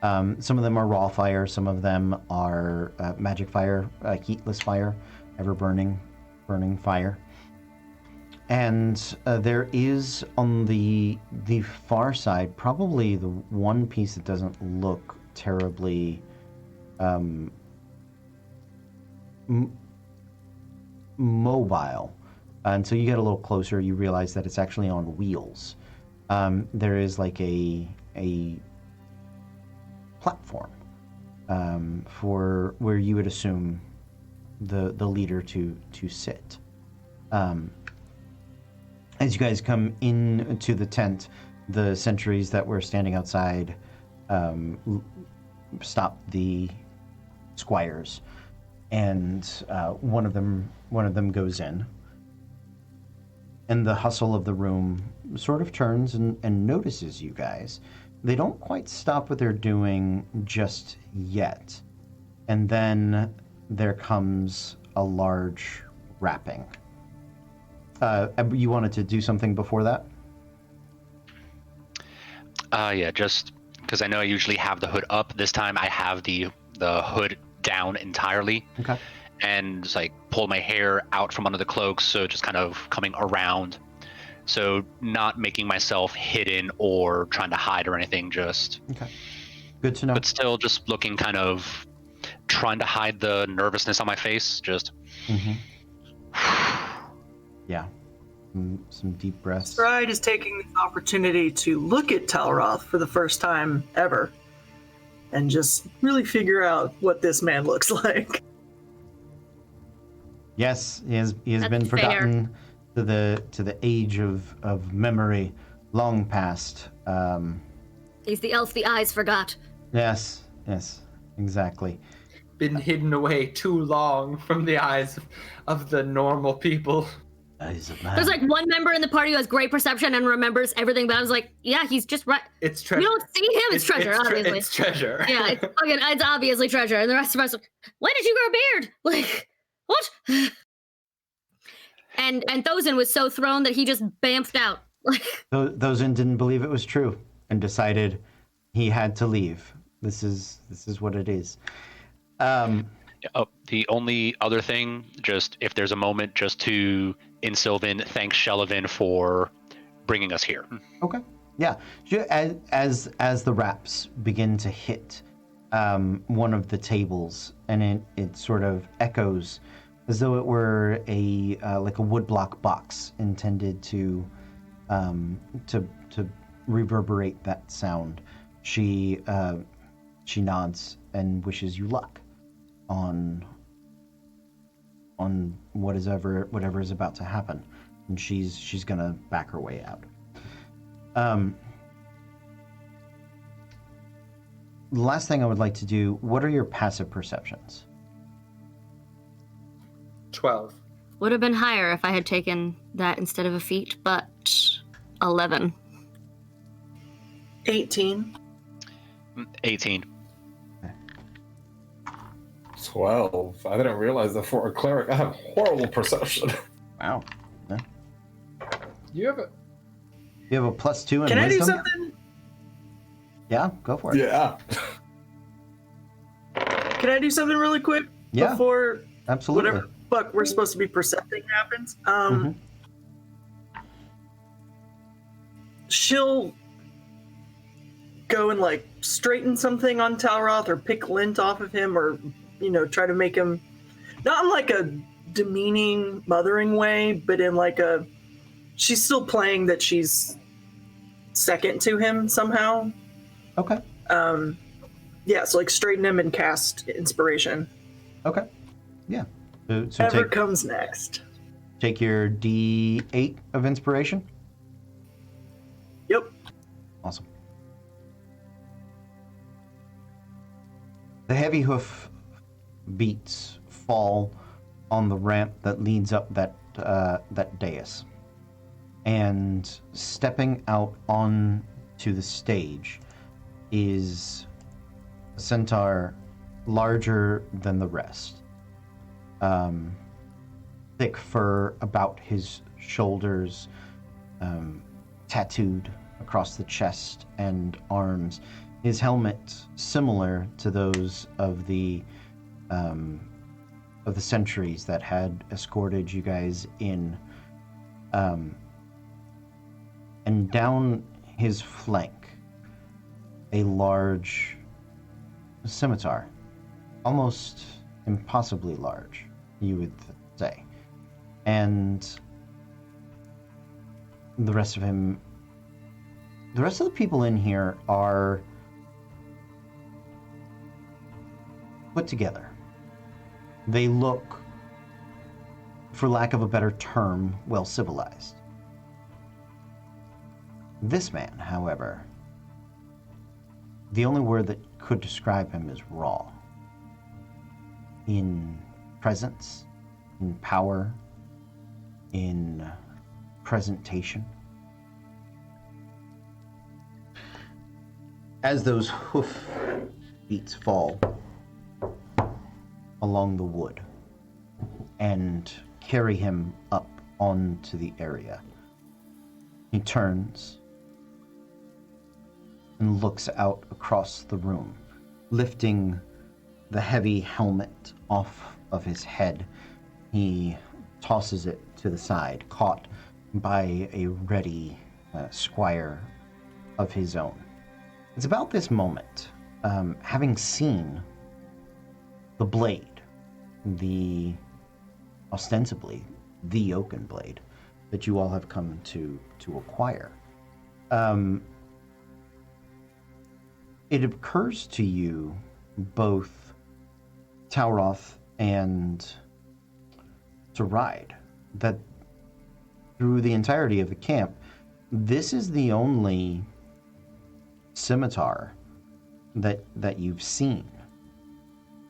S1: Some of them are raw fire, some of them are magic fire, heatless fire, ever burning fire. And there is on the far side, probably the one piece that doesn't look terribly mobile. Until you get a little closer, you realize that it's actually on wheels. There is like a platform for where you would assume the leader to sit. As you guys come into the tent, the sentries that were standing outside stop the squires, and one of them goes in. And the hustle of the room sort of turns and notices you guys. They don't quite stop what they're doing just yet. And then there comes a large rapping. You wanted to do something before that?
S5: Yeah, just because I know I usually have the hood up. This time I have the hood down entirely.
S1: Okay.
S5: And just like pull my hair out from under the cloak, so just kind of coming around. So not making myself hidden or trying to hide or anything, just...
S1: Okay. Good to know.
S5: But still just looking kind of... trying to hide the nervousness on my face, just...
S1: Mm-hmm. Yeah. Some deep breaths.
S4: Stride is taking this opportunity to look at Talroth for the first time ever and just really figure out what this man looks like.
S1: Yes, he has
S3: That's
S1: been
S3: fair.
S1: forgotten to the age of memory, long past.
S3: He's the elf the eyes forgot.
S1: Yes, exactly.
S2: Been hidden away too long from the eyes of the normal people.
S1: Eyes of man.
S3: There's like one member in the party who has great perception and remembers everything, but I was like, yeah, he's just right.
S2: It's treasure.
S3: We don't see him. It's treasure, obviously.
S2: It's treasure.
S3: Yeah, it's obviously treasure. And the rest of us, when did you grow a beard? Like, what? And Thozen was so thrown that he just bamfed out. Like,
S1: Thozen didn't believe it was true and decided he had to leave. This is what it is.
S5: Oh, the only other thing, just if there's a moment, just to in Sylvan thank Shelavin for bringing us here.
S1: Okay. Yeah. As the raps begin to hit one of the tables, and it sort of echoes as though it were a like a woodblock box intended to reverberate that sound. She nods and wishes you luck on whatever is about to happen, and she's gonna back her way out. The last thing I would like to do, what are your passive perceptions?
S2: 12.
S3: Would have been higher if I had taken that instead of a feat, but 11.
S4: 18.
S5: 18.
S6: 12. I didn't realize that for a cleric, I have horrible perception.
S1: Wow. Yeah.
S2: You have a
S1: You have a +2 in
S4: Can I do
S1: wisdom?
S4: something?
S1: Yeah, go for it.
S6: Yeah.
S4: Can I do something really quick?
S1: Yeah,
S4: Before
S1: absolutely.
S4: whatever fuck we're supposed to be percepting happens? She'll go and like straighten something on Talroth or pick lint off of him, or try to make him not in like a demeaning mothering way, but in like a she's still playing that she's second to him somehow.
S1: Okay.
S4: Yeah, so like straighten him and cast inspiration.
S1: Okay. Yeah. So
S4: Whatever comes next.
S1: take your D8 of inspiration.
S4: Yep.
S1: Awesome. The heavy hoof beats fall on the ramp that leads up that dais. And stepping out onto the stage is a centaur larger than the rest. Thick fur about his shoulders, tattooed across the chest and arms. His helmet similar to those of the sentries that had escorted you guys in. And down his flank, a large scimitar, almost impossibly large, you would say. And the rest of the people in here are put together. They look, for lack of a better term, well civilized. This man, however, the only word that could describe him is raw. In presence, in power, in presentation. As those hoof beats fall along the wood and carry him up onto the area, he turns and looks out across the room, lifting the heavy helmet off of his head. He tosses it to the side, caught by a ready squire of his own. It's about this moment, having seen the blade, ostensibly the oaken blade that you all have come to acquire. It occurs to you, both Talroth and to ride, that through the entirety of the camp, this is the only scimitar that you've seen.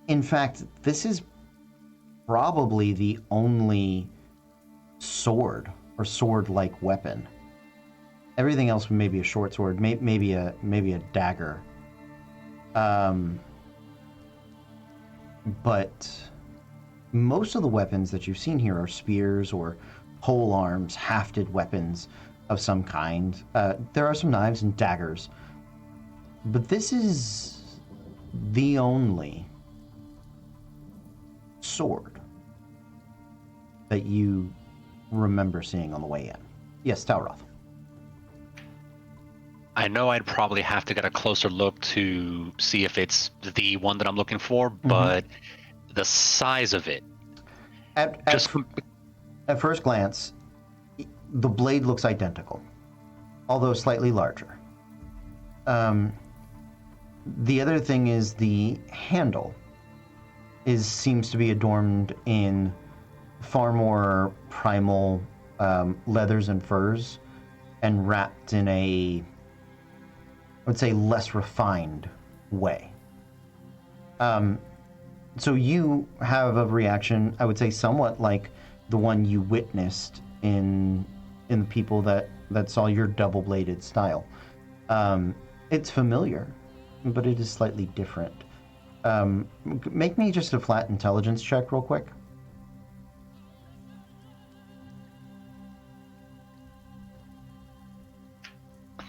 S1: In fact, this is probably the only sword or sword-like weapon. Everything else may be a short sword, maybe a dagger. But most of the weapons that you've seen here are spears or pole arms, hafted weapons of some kind. There are some knives and daggers, but this is the only sword that you remember seeing on the way in. Yes, Talroth.
S5: I know I'd probably have to get a closer look to see if it's the one that I'm looking for, but the size of it.
S1: At first glance, the blade looks identical, although slightly larger. The other thing is the handle seems to be adorned in far more primal leathers and furs, and wrapped in a, I would say, less refined way. So you have a reaction, I would say, somewhat like the one you witnessed in the people that saw your double-bladed style. It's familiar, but it is slightly different. Make me just a flat intelligence check real quick.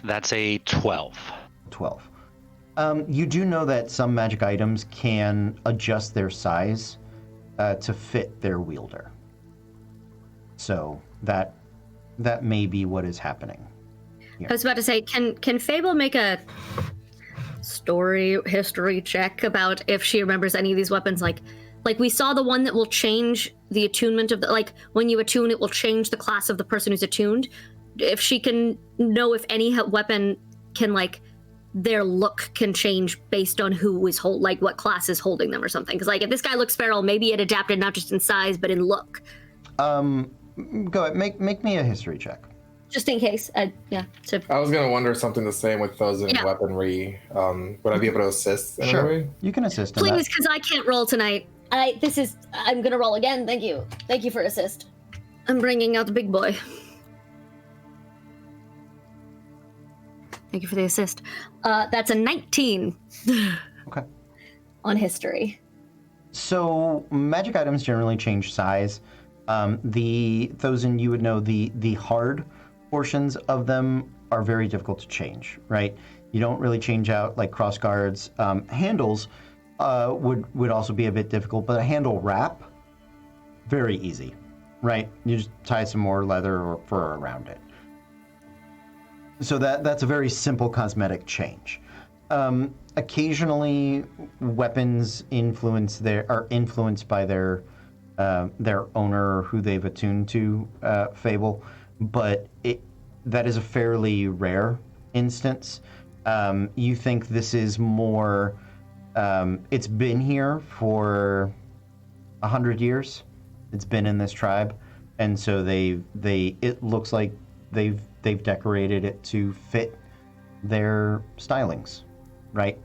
S5: That's a 12.
S1: 12. You do know that some magic items can adjust their size to fit their wielder. So that may be what is happening here.
S3: I was about to say, can Fable make a history check about if she remembers any of these weapons? Like we saw the one that will change the attunement of the, like when you attune, it will change the class of the person who's attuned. If she can know if any weapon can, like, their look can change based on who is what class is holding them or something. Because, like, if this guy looks feral, maybe it adapted not just in size but in look.
S1: Go ahead, make me a history check.
S3: Just in case, I
S6: was gonna wonder something the same with those in weaponry. Would I be able to assist in any way?
S1: You can assist in that.
S3: Please, because I can't roll tonight. I'm gonna roll again. Thank you for assist. I'm bringing out the big boy. Thank you for the assist. That's a 19.
S1: Okay.
S3: On history.
S1: So magic items generally change size. Those in you would know the hard portions of them are very difficult to change, right? You don't really change out like cross guards. Handles would also be a bit difficult, but a handle wrap, very easy, right? You just tie some more leather or fur around it. So that's a very simple cosmetic change. Occasionally, weapons are influenced by their owner, who they've attuned to, Fable, but that is a fairly rare instance. You think this is more? It's been here for 100 years. It's been in this tribe, and so it looks like they've decorated it to fit their stylings, right?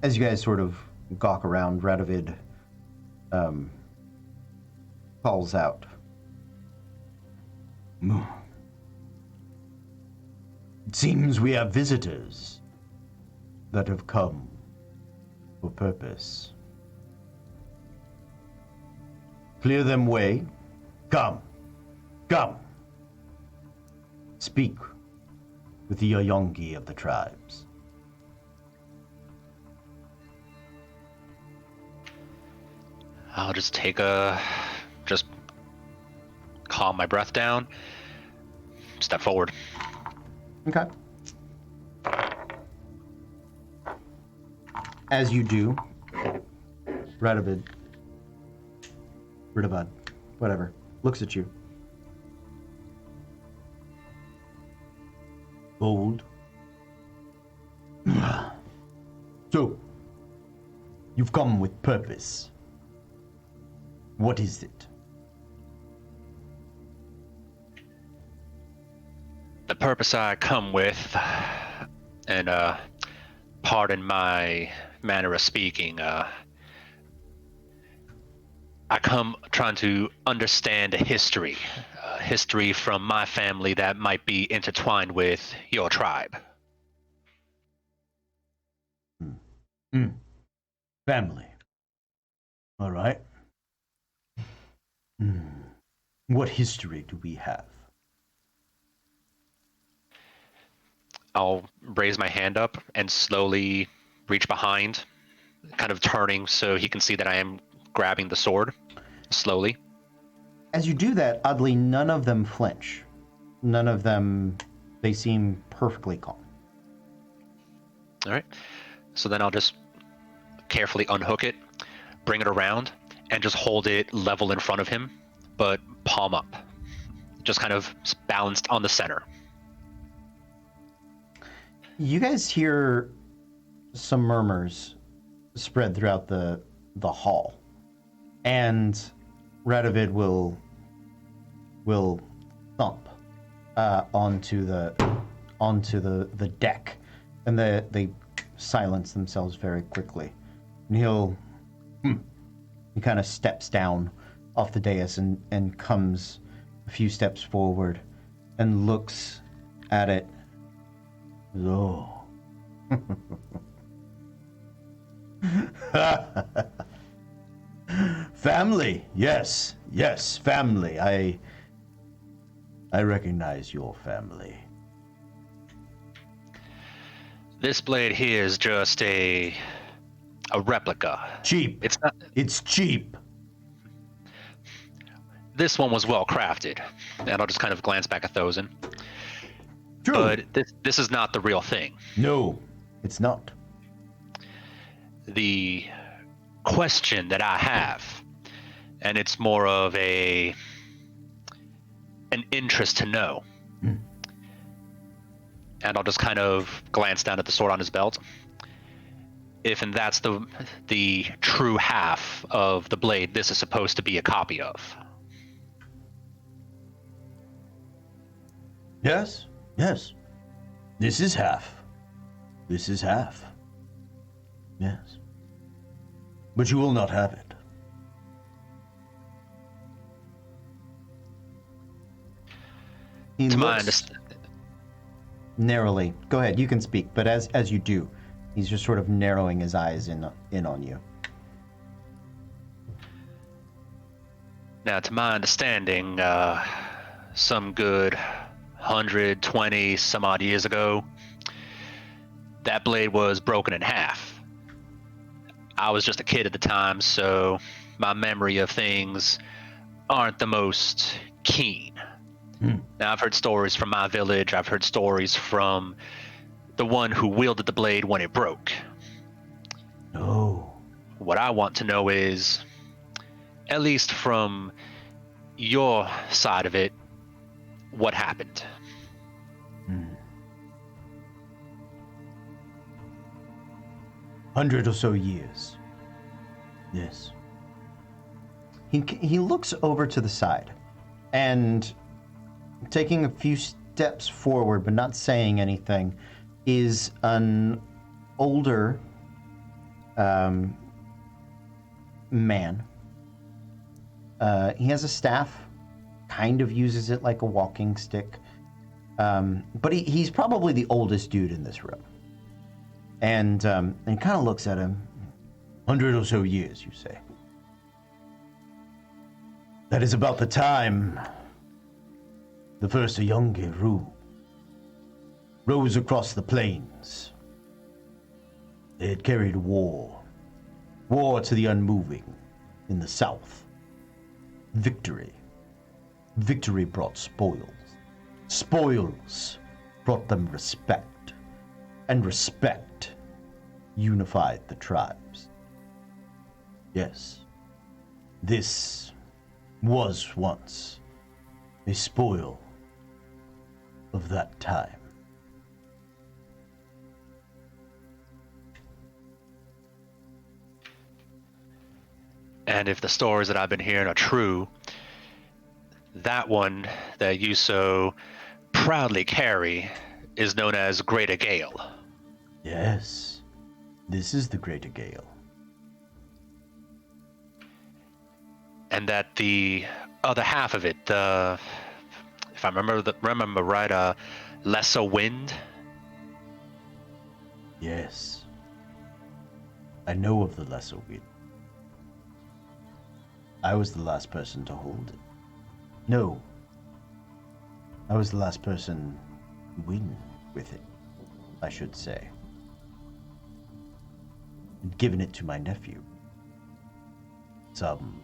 S1: As you guys sort of gawk around, Radovid calls out. It seems we have visitors that have come for purpose. Clear them way. Come. Speak with the Yoyongi of the tribes.
S5: I'll just just calm my breath down, step forward.
S1: Okay. As you do, Radovid, whatever, looks at you. Bold. So, you've come with purpose. What is it?
S5: The purpose I come with, and pardon my manner of speaking, I come trying to understand history from my family that might be intertwined with your tribe.
S1: Family. All right. What history do we have?
S5: I'll raise my hand up and slowly reach behind kind of turning so he can see that I am grabbing the sword slowly.
S1: As you do that, oddly, none of them flinch. None of them, they seem perfectly calm.
S5: All right. So then I'll just carefully unhook it, bring it around, and just hold it level in front of him, but palm up. Just kind of balanced on the center.
S1: You guys hear some murmurs spread throughout the hall, and Radovid will thump onto the deck, and they silence themselves very quickly. And he kind of steps down off the dais and comes a few steps forward and looks at it. Oh. Family, yes, family. I recognize your family.
S5: This blade here is just a replica.
S1: Cheap.
S5: It's not.
S1: It's cheap.
S5: This one was well crafted, and I'll just kind of glance back at Thozen.
S1: True.
S5: But this is not the real thing.
S1: No, it's not.
S5: The question that I have, and it's more of an interest to know. And I'll just kind of glance down at the sword on his belt. And that's the true half of the blade this is supposed to be a copy of.
S1: Yes. This is half. Yes. But you will not have it. He
S5: To my
S1: looks
S5: understanding.
S1: narrowly. Go ahead, you can speak, but as you do, he's just sort of narrowing his eyes in on you.
S5: Now, to my understanding, some good 120 some odd years ago, that blade was broken in half. I was just a kid at the time, so my memory of things aren't the most keen. Now, I've heard stories from my village. I've heard stories from the one who wielded the blade when it broke.
S1: Oh.
S5: What I want to know is, at least from your side of it, what happened?
S1: 100 or so years. Yes. He looks over to the side, and taking a few steps forward, but not saying anything, is an older man. He has a staff, kind of uses it like a walking stick, but he's probably the oldest dude in this room. And kind of looks at him. 100 or so years, you say? That is about the time the first Ayongiru rose across the plains. They had carried war to the unmoving in the south. Victory brought spoils. Spoils brought them respect, and respect unified the tribes. Yes, this was once a spoil of that time.
S5: And if the stories that I've been hearing are true, that one that you so proudly carry is known as Greater Gale.
S1: Yes, this is the Greater Gale.
S5: And that the other half of it, if I remember right, Lesser Wind.
S1: Yes, I know of the Lesser Wind. I was the last person to hold it. No, I was the last person to win with it, I should say. and given it to my nephew. Some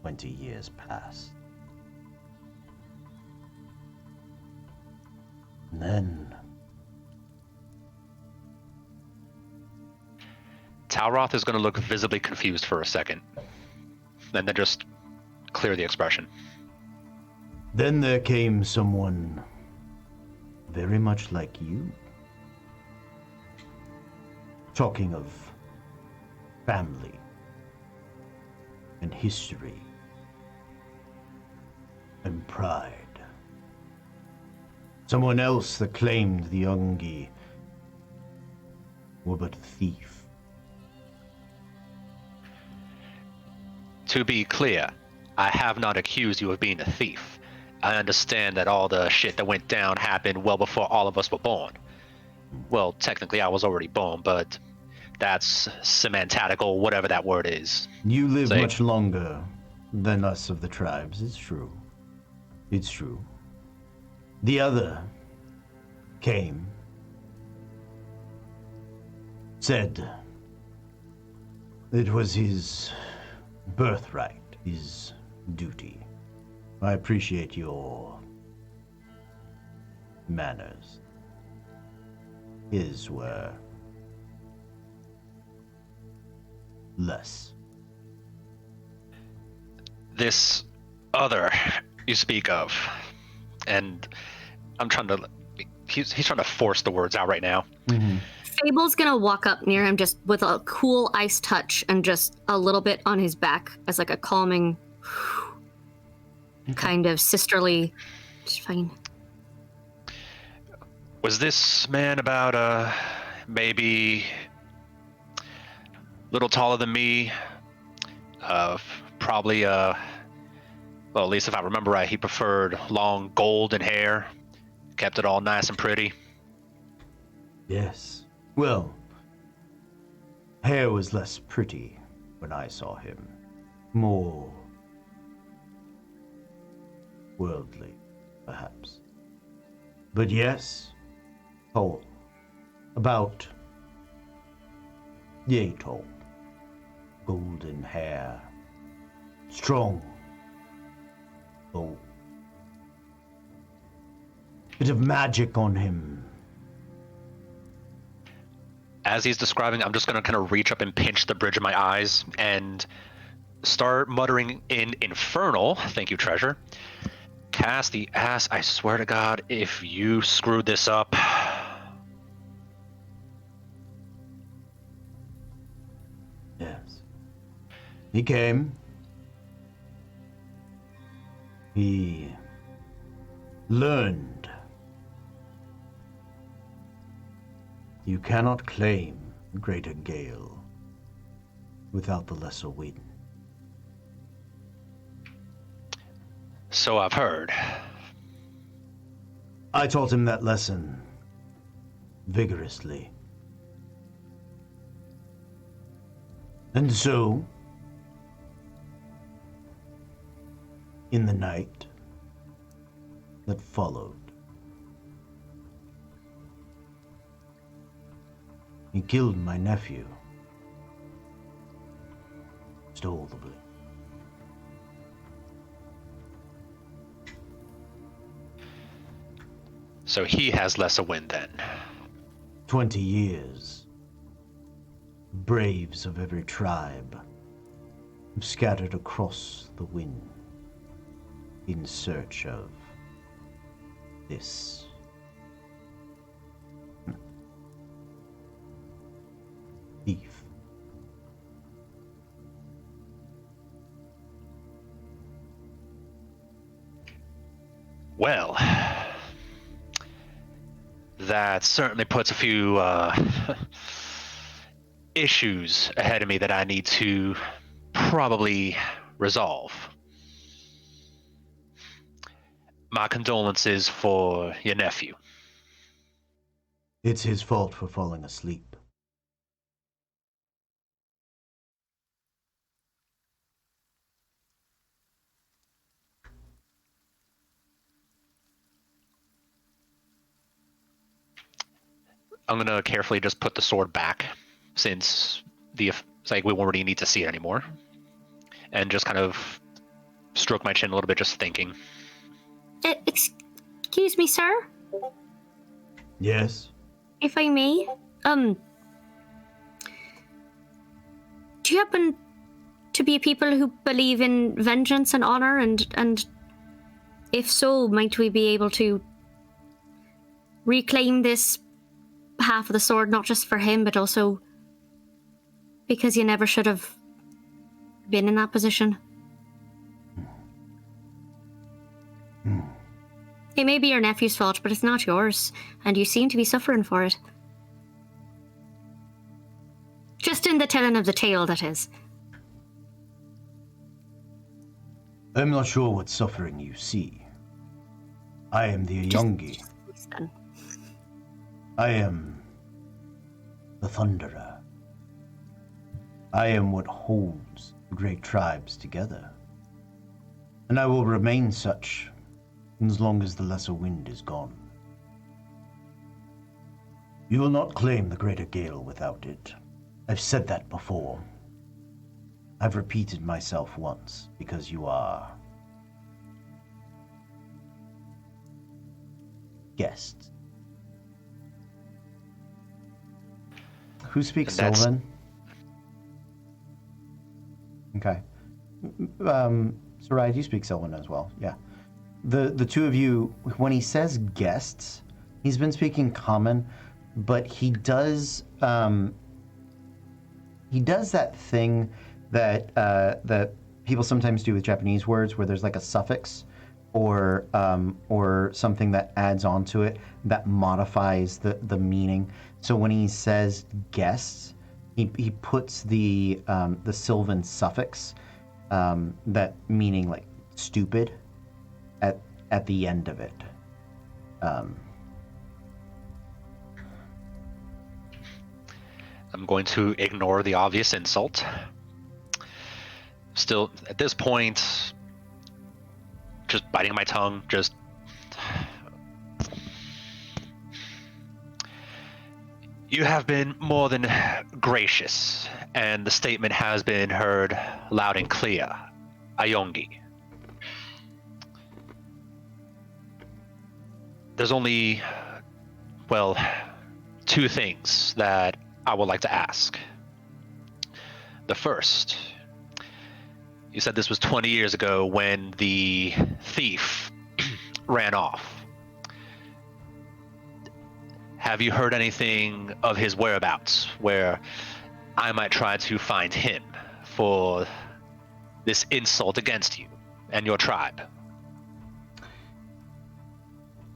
S1: 20 years passed. And then
S5: Talroth is going to look visibly confused for a second, and then just clear the expression.
S1: Then there came someone very much like you. Talking of family and history and pride. Someone else that claimed the Ungi were but a thief.
S5: To be clear, I have not accused you of being a thief. I understand that all the shit that went down happened well before all of us were born. Well, technically I was already born, but that's semantatical, whatever that word is.
S1: You live much longer than us of the tribes, it's true. It's true. The other came, said it was his birthright, his duty. I appreciate your manners. His were less.
S5: This other you speak of, and I'm trying to, he's trying to force the words out right now.
S1: Mm-hmm.
S3: Fable's gonna walk up near him just with a cool ice touch and just a little bit on his back as like a calming, kind of sisterly. It's fine.
S5: Was this man about maybe a little taller than me? Probably well, at least if I remember right, he preferred long golden hair, kept it all nice and pretty.
S1: Yes. Well, hair was less pretty when I saw him. More worldly, perhaps. But yes, tall. About yay tall. Golden hair. Strong. Bold. Bit of magic on him.
S5: As he's describing, I'm just going to kind of reach up and pinch the bridge of my eyes and start muttering in Infernal, thank you, treasure. Cast the ass, I swear to God, if you screwed this up.
S1: Yes. He came. He learned. You cannot claim greater gale without the lesser wind.
S5: So I've heard.
S1: I taught him that lesson vigorously. And so, in the night that followed, he killed my nephew, stole the blade.
S5: So he has less a win then.
S1: 20 years. Braves of every tribe scattered across the wind in search of this. Thief.
S5: Well, that certainly puts a few issues ahead of me that I need to probably resolve. My condolences for your nephew.
S1: It's his fault for falling asleep.
S5: I'm gonna carefully just put the sword back, since it's like we won't really need to see it anymore, and just kind of stroke my chin a little bit, just thinking.
S3: Excuse me, sir?
S1: Yes?
S3: If I may, do you happen to be people who believe in vengeance and honor, and if so, might we be able to reclaim this half of the sword, not just for him, but also because you never should have been in that position? It may be your nephew's fault, but it's not yours, and you seem to be suffering for it. Just in the telling of the tale, that is.
S1: I'm not sure what suffering you see. I am the Ayungi. I am the Thunderer. I am what holds the great tribes together. And I will remain such as long as the lesser wind is gone. You will not claim the greater gale without it. I've said that before. I've repeated myself once, because you are guests. Who speaks Sylvan? Okay. Sarai, you speak Sylvan as well, yeah. The two of you, when he says guests, he's been speaking common, but he does that thing that people sometimes do with Japanese words, where there's like a suffix or something that adds onto it that modifies the meaning. So when he says guests, he puts the Sylvan suffix, that meaning like stupid, at the end of it.
S5: I'm going to ignore the obvious insult. Still, at this point, just biting my tongue, just... You have been more than gracious, and the statement has been heard loud and clear. Ayungi. There's only, well, two things that I would like to ask. The first, you said this was 20 years ago when the thief ran off. Have you heard anything of his whereabouts, where I might try to find him for this insult against you and your tribe?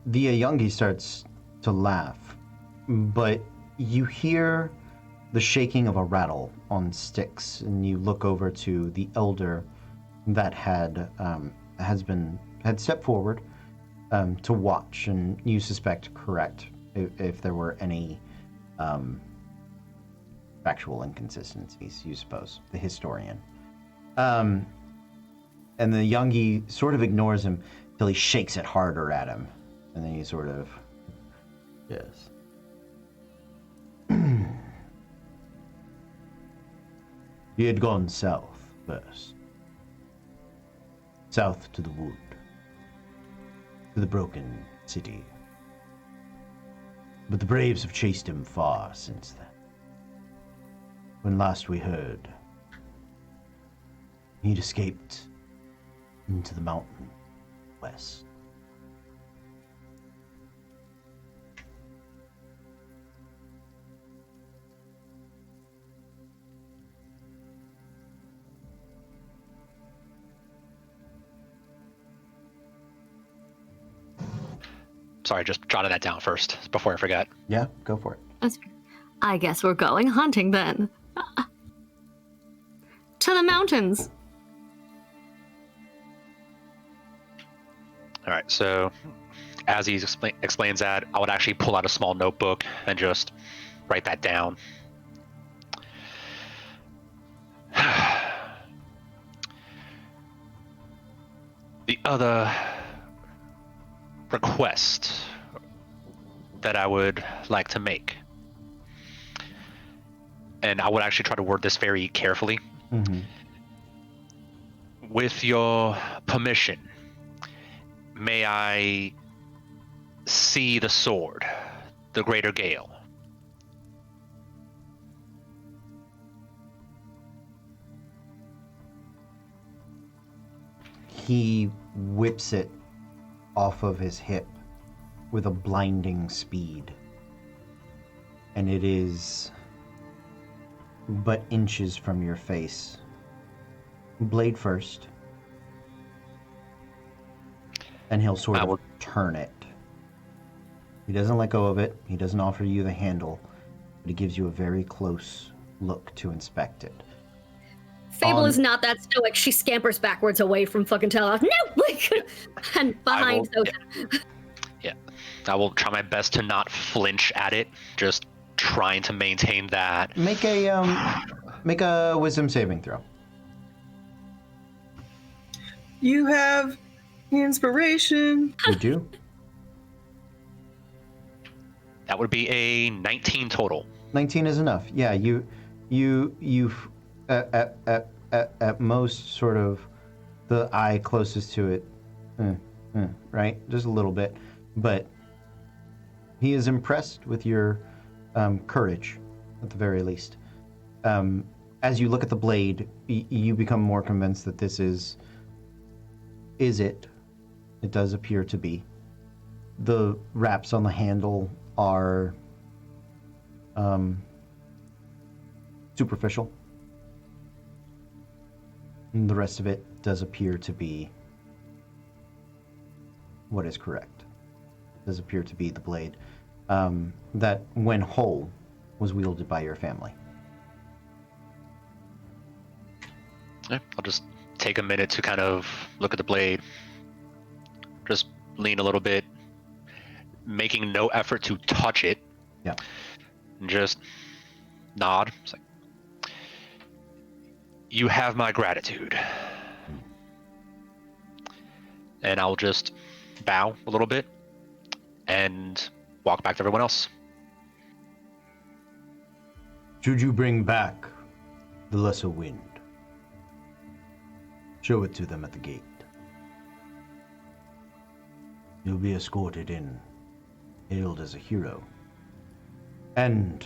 S1: The Ayungi starts to laugh, but you hear the shaking of a rattle on sticks, and you look over to the elder that had stepped forward to watch, and you suspect correct if there were any factual inconsistencies, you suppose, the historian. And the Ayungi sort of ignores him till he shakes it harder at him. And then he sort of, yes. He had gone south first. South to the wood. To the broken city. But the braves have chased him far since then. When last we heard, he'd escaped into the mountain west.
S5: Sorry, just jotted that down first before I forget.
S1: Yeah, go for it.
S3: I guess we're going hunting then. To the mountains.
S5: All right, so as he explains that, I would actually pull out a small notebook and just write that down. The other request that I would like to make. and I would actually try to word this very carefully.
S1: Mm-hmm.
S5: With your permission, may I see the sword, the Greater Gale?
S1: He whips it off of his hip with a blinding speed. And it is but inches from your face. Blade first. And he'll sort of turn it. He doesn't let go of it. He doesn't offer you the handle. But he gives you a very close look to inspect it.
S3: Fable is not that stoic. She scampers backwards away from fucking Telos. No! And behind Zotan.
S5: Yeah. I will try my best to not flinch at it. Just trying to maintain that.
S1: Make a wisdom saving throw.
S4: You have inspiration.
S1: You do?
S5: That would be a 19 total.
S1: 19 is enough. Yeah, you at most sort of the eye closest to it, right? Just a little bit, but he is impressed with your courage, at the very least. As you look at the blade, you become more convinced that this is it. It does appear to be. The wraps on the handle are superficial. And the rest of it does appear to be what is correct. It does appear to be the blade that, when whole, was wielded by your family.
S5: Yeah, I'll just take a minute to kind of look at the blade. Just lean a little bit, making no effort to touch it.
S1: Yeah.
S5: And just nod. It's like, you have my gratitude. And I'll just bow a little bit and walk back to everyone else.
S1: Should you bring back the lesser wind, show it to them at the gate. You'll be escorted in, hailed as a hero. And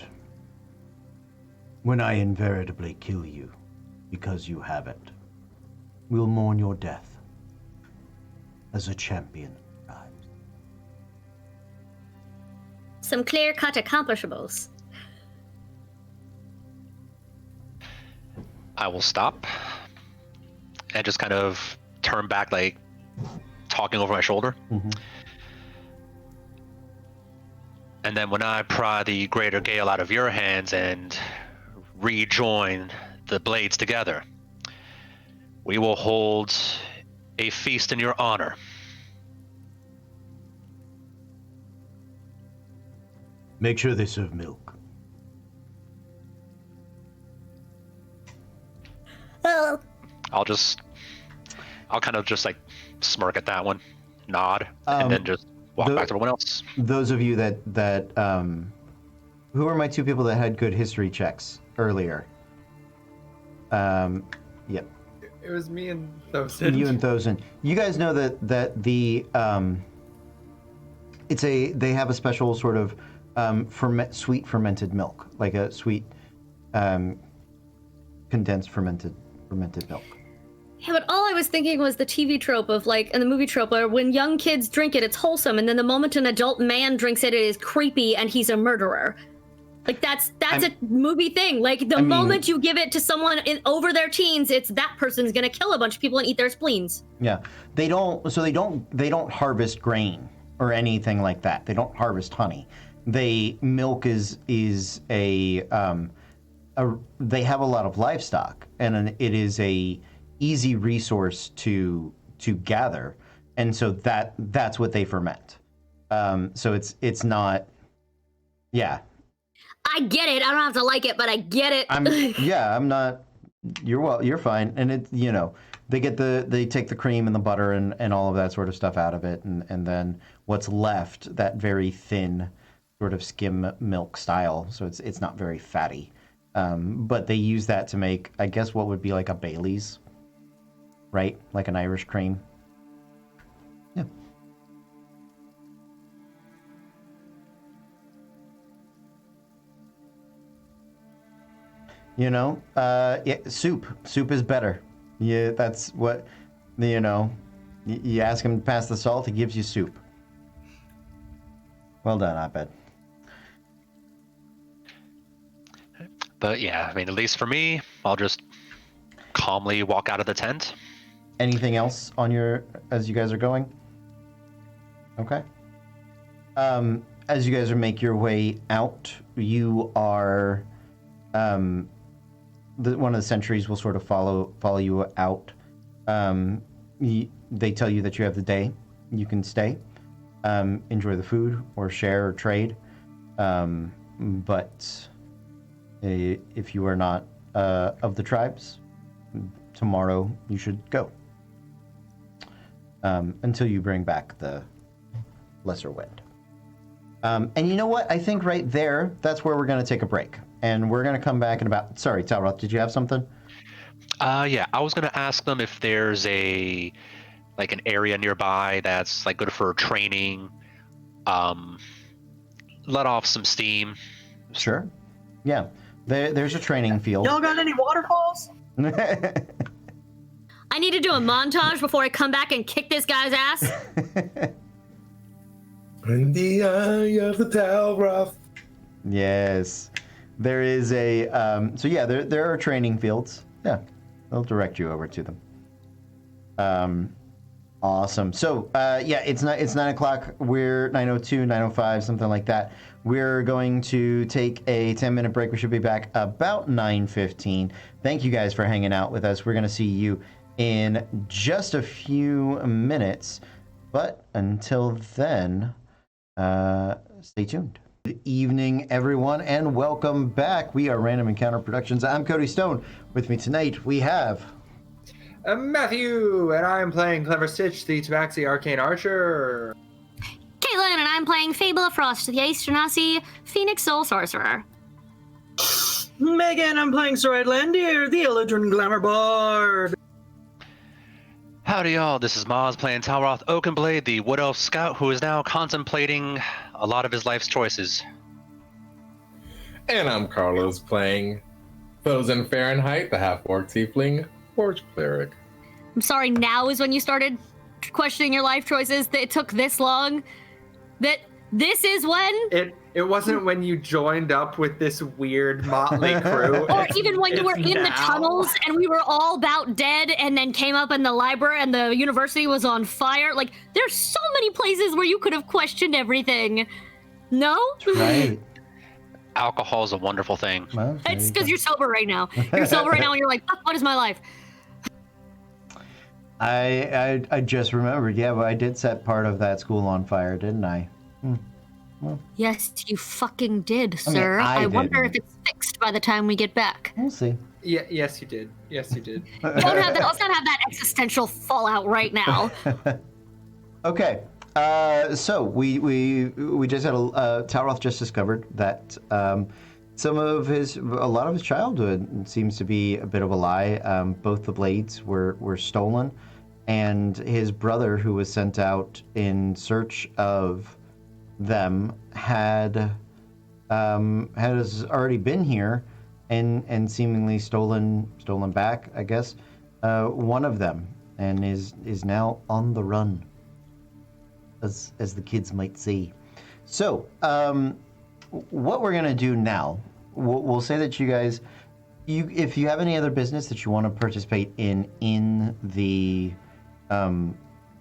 S1: when I invariably kill you, because you have it, we'll mourn your death as a champion arrives.
S3: Some clear-cut accomplishables.
S5: I will stop and just kind of turn back, like talking over my shoulder.
S1: Mm-hmm.
S5: And then when I pry the Greater Gale out of your hands and rejoin the blades together, we will hold a feast in your honor.
S1: Make sure they serve milk.
S3: Oh.
S5: I'll kind of just like smirk at that one, nod, and then just walk back to everyone else.
S1: Those of you that who are my two people that had good history checks earlier? Yep.
S2: It was me and Thosin.
S1: You and Thosin. You guys know that the they have a special sort of sweet fermented milk, like a sweet condensed fermented milk.
S3: Yeah, but all I was thinking was the TV trope of, like, and the movie trope where when young kids drink it, it's wholesome, and then the moment an adult man drinks it, it is creepy and he's a murderer. Like, that's a movie thing. Like, the moment you give it to someone over their teens, it's that person's gonna kill a bunch of people and eat their spleens.
S1: Yeah, they don't harvest grain or anything like that. They don't harvest honey. Milk is they have a lot of livestock, and it is a easy resource to gather, and so that's what they ferment. So it's not, yeah.
S3: I get it. I don't have to like it, but I get it.
S1: I'm not. You're fine, and they take the cream and the butter and all of that sort of stuff out of it, and then what's left, that very thin sort of skim milk style, so it's not very fatty. But they use that to make, I guess, what would be like a Bailey's, right? Like an Irish cream. Yeah. You know, yeah, soup. Soup is better. Yeah, that's what, you know, you ask him to pass the salt, he gives you soup. Well done, Abed.
S5: But yeah, I mean, at least for me, I'll just calmly walk out of the tent.
S1: Anything else on your, as you guys are going? Okay. As you guys make your way out, you are, one of the sentries will sort of follow you out. They tell you that you have the day. You can stay, enjoy the food, or share or trade. But if you are not of the tribes, tomorrow you should go. Until you bring back the lesser wind. And you know what? I think right there, that's where we're going to take a break. And we're going to come back in about... Sorry, Talroth, did you have something?
S5: Yeah, I was going to ask them if there's an area nearby that's like good for training, let off some steam.
S1: Sure. Yeah. There's a training field.
S4: Y'all got any waterfalls?
S3: I need to do a montage before I come back and kick this guy's ass.
S6: In the eye of the Talroth.
S1: Yes. There is a... so yeah, there are training fields. Yeah. They'll direct you over to them. Awesome. So, yeah, it's 9 o'clock. We're 9:02, 9:05, something like that. We're going to take a 10-minute break. We should be back about 9:15. Thank you guys for hanging out with us. We're going to see you in just a few minutes. But until then, stay tuned. Good evening, everyone, and welcome back. We are Random Encounter Productions. I'm Cody Stone. With me tonight, we have...
S2: Matthew, and I'm playing Clever Stitch, the Tabaxi Arcane Archer.
S3: Caitlin, and I'm playing Fable of Frost, the Ace Genasi Phoenix Soul Sorcerer.
S4: Megan, I'm playing Soride Landier, the Eladrin Glamour Bard.
S5: Howdy, y'all. This is Maz playing Talroth Oakenblade, the Wood Elf Scout, who is now contemplating a lot of his life's choices.
S6: And I'm Carlos playing Frozen Fahrenheit, the half-orc tiefling Forge Cleric.
S3: I'm sorry, now is when you started questioning your life choices, that it took this long? That this is when?
S2: It wasn't when you joined up with this weird motley crew.
S3: Or even when you were in the
S2: now.
S3: tunnels and we were all about dead and then came up in the library and the university was on fire. Like, there's so many places where you could have questioned everything. No?
S1: Right.
S5: Alcohol is a wonderful thing.
S1: Well,
S3: It's because you're sober right now. You're sober right now and you're like, what is my life?
S1: I just remembered. Yeah, but I did set part of that school on fire, didn't I? Well,
S3: Yes, you fucking did, sir.
S1: I
S3: I wonder if
S1: didn't.
S3: it's fixed by the time we get back.
S1: we'll see.
S2: Yeah, yes, you did. Yes, you did.
S3: Let's not have that existential fallout right now.
S1: Okay. So we just had Talroth just discovered that a lot of his childhood seems to be a bit of a lie. Both the blades were stolen, and his brother, who was sent out in search of them, has already been here and seemingly stolen back, I guess, one of them, and is now on the run, as the kids might say. So, what we're gonna do now, we'll say that you guys, if you have any other business that you want to participate in the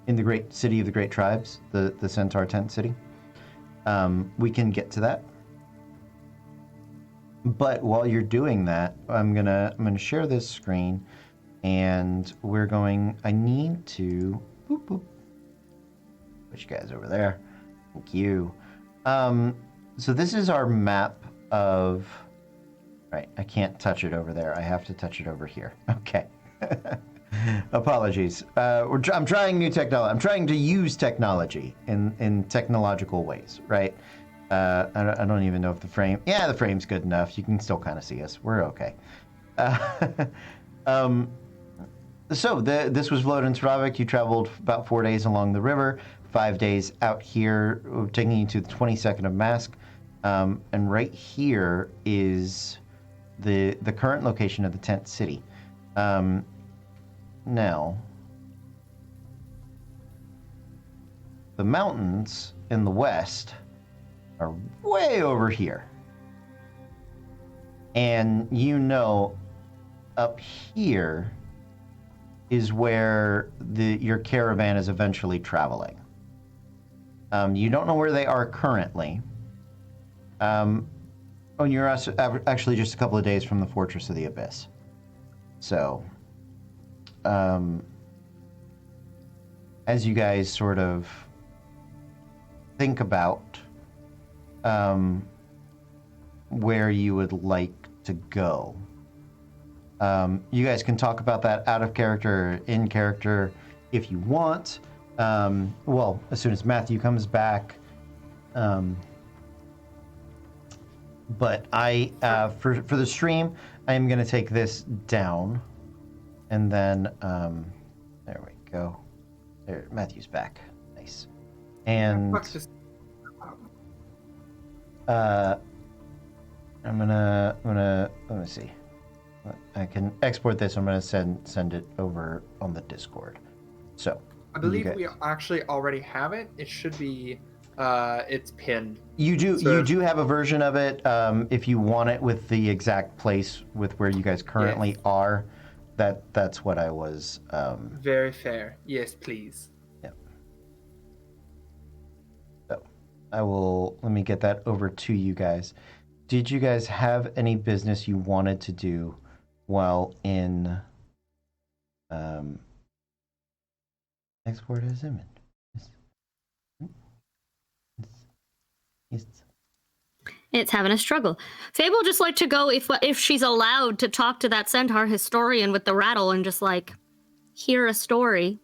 S1: great city of the great tribes, the Centaur Tent City, we can get to that. But while you're doing that, I'm gonna share this screen, and I need to boop boop. Put you guys over there. Thank you. So this is our map of. Right, I can't touch it over there. I have to touch it over here. Okay. Apologies. I'm trying new technology. I'm trying to use technology in technological ways, right? I don't even know if the frame... Yeah, the frame's good enough. You can still kind of see us. We're okay. So this was Vloden Stravik. You traveled about 4 days along the river, 5 days out here, taking you to the 22nd of Mask. And right here is the current location of the tent city. Now, the mountains in the west are way over here. And you know, up here is where your caravan is eventually traveling. You don't know where they are currently. You're actually just a couple of days from the Fortress of the Abyss. So, as you guys sort of think about where you would like to go, you guys can talk about that out of character or in character if you want. Well, as soon as Matthew comes back. But for the stream, I am going to take this down. And then, there we go. There, Matthew's back. Nice. And I'm gonna, let me see. I can export this. I'm gonna send it over on the Discord. So
S2: I believe we actually already have it. It should be, it's pinned.
S1: You do have a version of it. If you want it with the exact place with where you guys currently are, that's what I was.
S2: Very fair. Yes, please.
S1: Yep. So let me get that over to you guys. Did you guys have any business you wanted to do while in export as image? Yes.
S3: It's having a struggle. Fable would just like to go, if she's allowed, to talk to that centaur historian with the rattle and just like hear a story,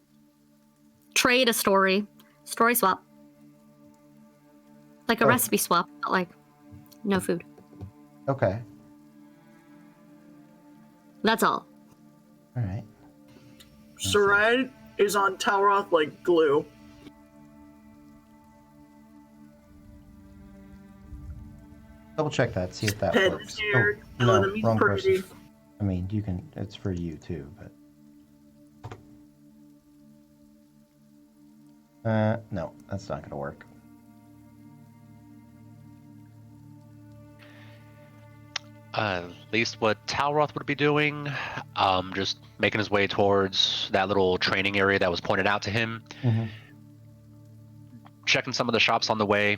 S3: trade a story swap, like a recipe swap, but like no food.
S1: Okay.
S3: That's all.
S1: All right.
S4: Sarai is on Talroth like glue.
S1: Double check that, see if that
S4: Head
S1: works.
S4: scared.
S1: Oh, no,
S4: Enemy's
S1: wrong
S4: pretty.
S1: person. I mean, you can. It's for you too, but. No, that's not going to work.
S5: At least what Talroth would be doing, just making his way towards that little training area that was pointed out to him.
S1: Mm-hmm.
S5: Checking some of the shops on the way.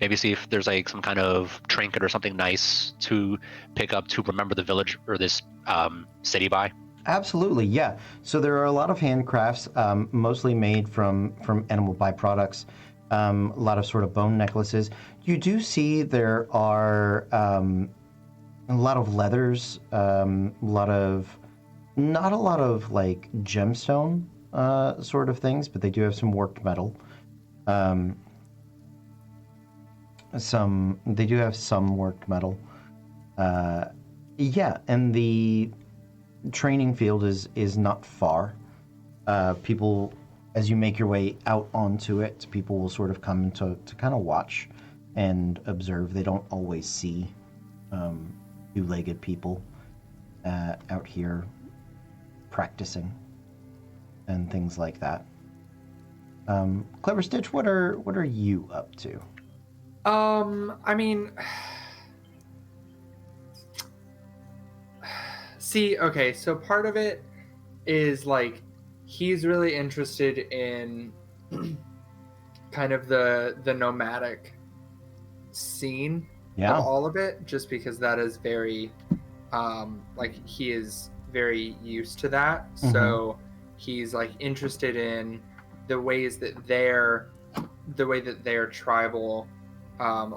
S5: Maybe see if there's like some kind of trinket or something nice to pick up to remember the village or this city by.
S1: Absolutely, yeah. So there are a lot of handcrafts, mostly made from animal byproducts. A lot of sort of bone necklaces. You do see there are a lot of leathers, not a lot of like gemstone sort of things, but they do have some worked metal. They do have some worked metal. Yeah, and the training field is not far. People, as you make your way out onto it, people will sort of come to kind of watch and observe. They don't always see two-legged people out here practicing and things like that. Clever Stitch, what are you up to?
S2: I mean, see, okay, so part of it is like he's really interested in kind of the nomadic scene of all of it, just because that is very like he is very used to that. Mm-hmm. So he's like interested in the ways that their tribal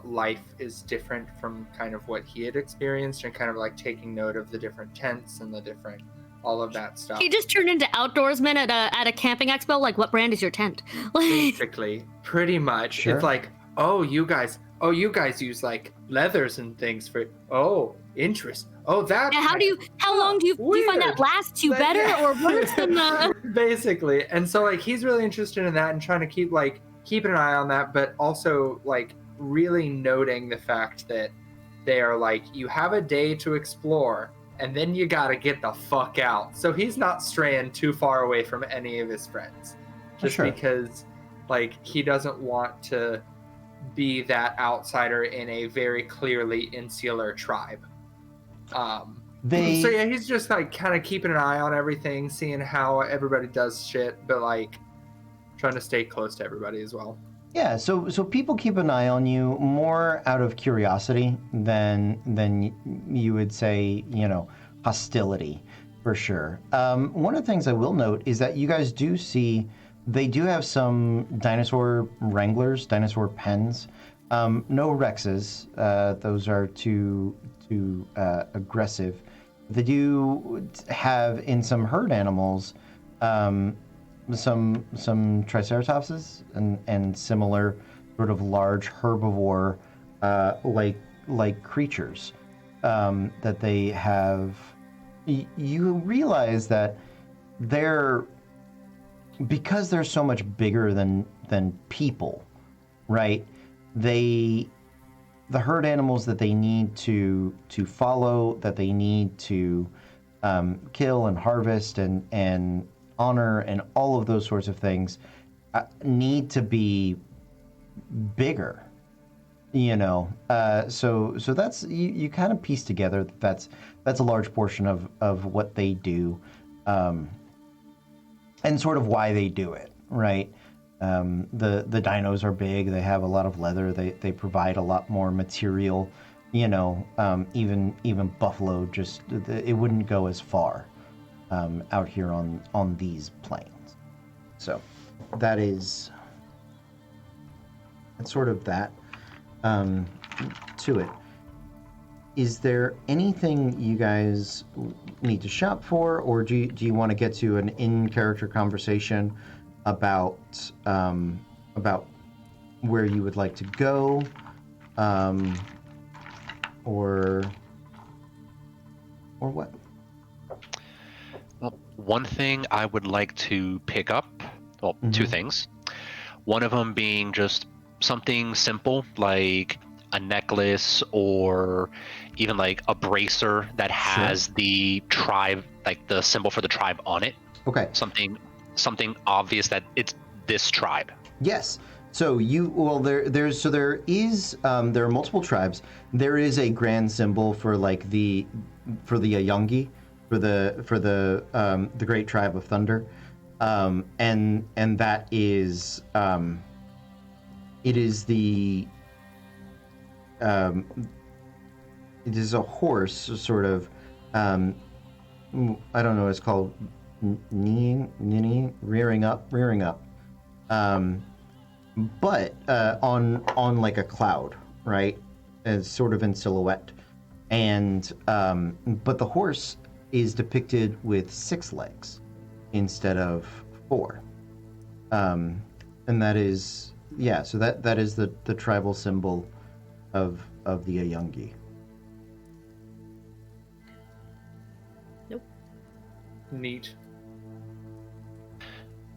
S2: life is different from kind of what he had experienced, and kind of like taking note of the different tents and the different all of that stuff.
S3: He just turned into outdoorsman at a camping expo. Like, what brand is your tent?
S2: Basically, pretty much. Sure. It's like, oh, you guys, oh, you guys use like leathers and things for. Oh, interest. Oh, that.
S3: Yeah, how long do you find that
S2: Weird.
S3: lasts you
S2: But
S3: better
S2: yeah.
S3: or worse than the?
S2: Basically, and so like he's really interested in that and trying to keep an eye on that, but also like really noting the fact that they are like, you have a day to explore and then you gotta get the fuck out. So he's not straying too far away from any of his friends, just
S1: Sure.
S2: because like he doesn't want to be that outsider in a very clearly insular tribe. So yeah, he's just like kind of keeping an eye on everything, seeing how everybody does shit, but like trying to stay close to everybody as well.
S1: Yeah, so people keep an eye on you more out of curiosity than you would say, hostility, for sure. One of the things I will note is that you guys do see they do have some dinosaur wranglers, dinosaur pens. No Rexes; those are too aggressive. They do have in some herd animals. Some triceratopses and similar sort of large herbivore like creatures that they have. You realize that because they're so much bigger than people, right? The herd animals that they need to follow, that they need to kill and harvest and honor and all of those sorts of things need to be bigger, so that's you kind of piece together that's a large portion of what they do, and sort of why they do it, right? The dinos are big, they have a lot of leather, they provide a lot more material, even buffalo it wouldn't go as far out here on these plains. So that's sort of that to it. Is there anything you guys need to shop for, or do you want to get to an in-character conversation about where you would like to go, or what?
S5: Well, one thing I would like to pick up, two things. One of them being just something simple like a necklace or even like a bracer that has the tribe, like the symbol for the tribe on it.
S1: Okay.
S5: Something obvious that it's this tribe.
S1: Yes. So there are multiple tribes. There is a grand symbol for like the Ayungi, for the great tribe of Thunder, and that is it is a horse, sort of. I don't know. It's called rearing up. But on like a cloud, right? It's sort of in silhouette, and but the horse is depicted with 6 legs instead of 4, and that is so that is the tribal symbol of the Ayungi.
S2: Neat.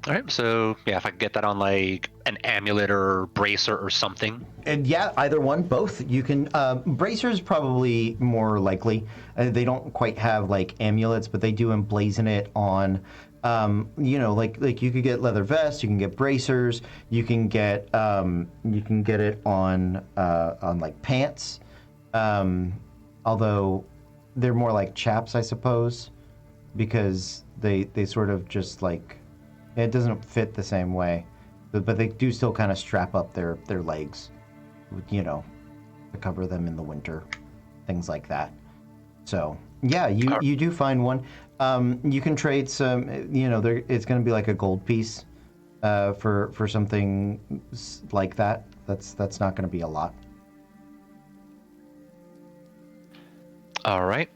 S5: All right, so yeah, if I could get that on like an amulet or bracer or something.
S1: And yeah, either one, both. You can. Bracers probably more likely. They don't quite have like amulets, but they do emblazon it on. Like you could get leather vests, you can get bracers, you can get it on like pants. Although they're more like chaps, I suppose, because they sort of just like. It doesn't fit the same way, but they do still kind of strap up their legs, to cover them in the winter, things like that. So yeah, you do find one. You can trade some. It's going to be like a gold piece for something like that. That's not going to be a lot.
S5: All right,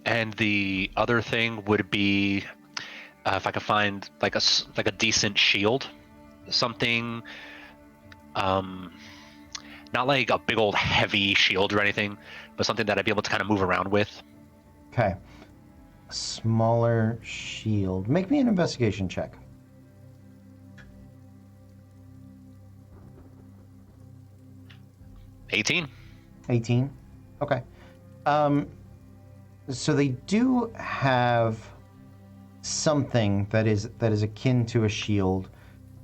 S5: and the other thing would be. If I could find like a decent shield, something not like a big old heavy shield or anything, but something that I'd be able to kind of move around with.
S1: Okay. Smaller shield. Make me an investigation check.
S5: 18.
S1: 18. Okay. So they do have something that is akin to a shield.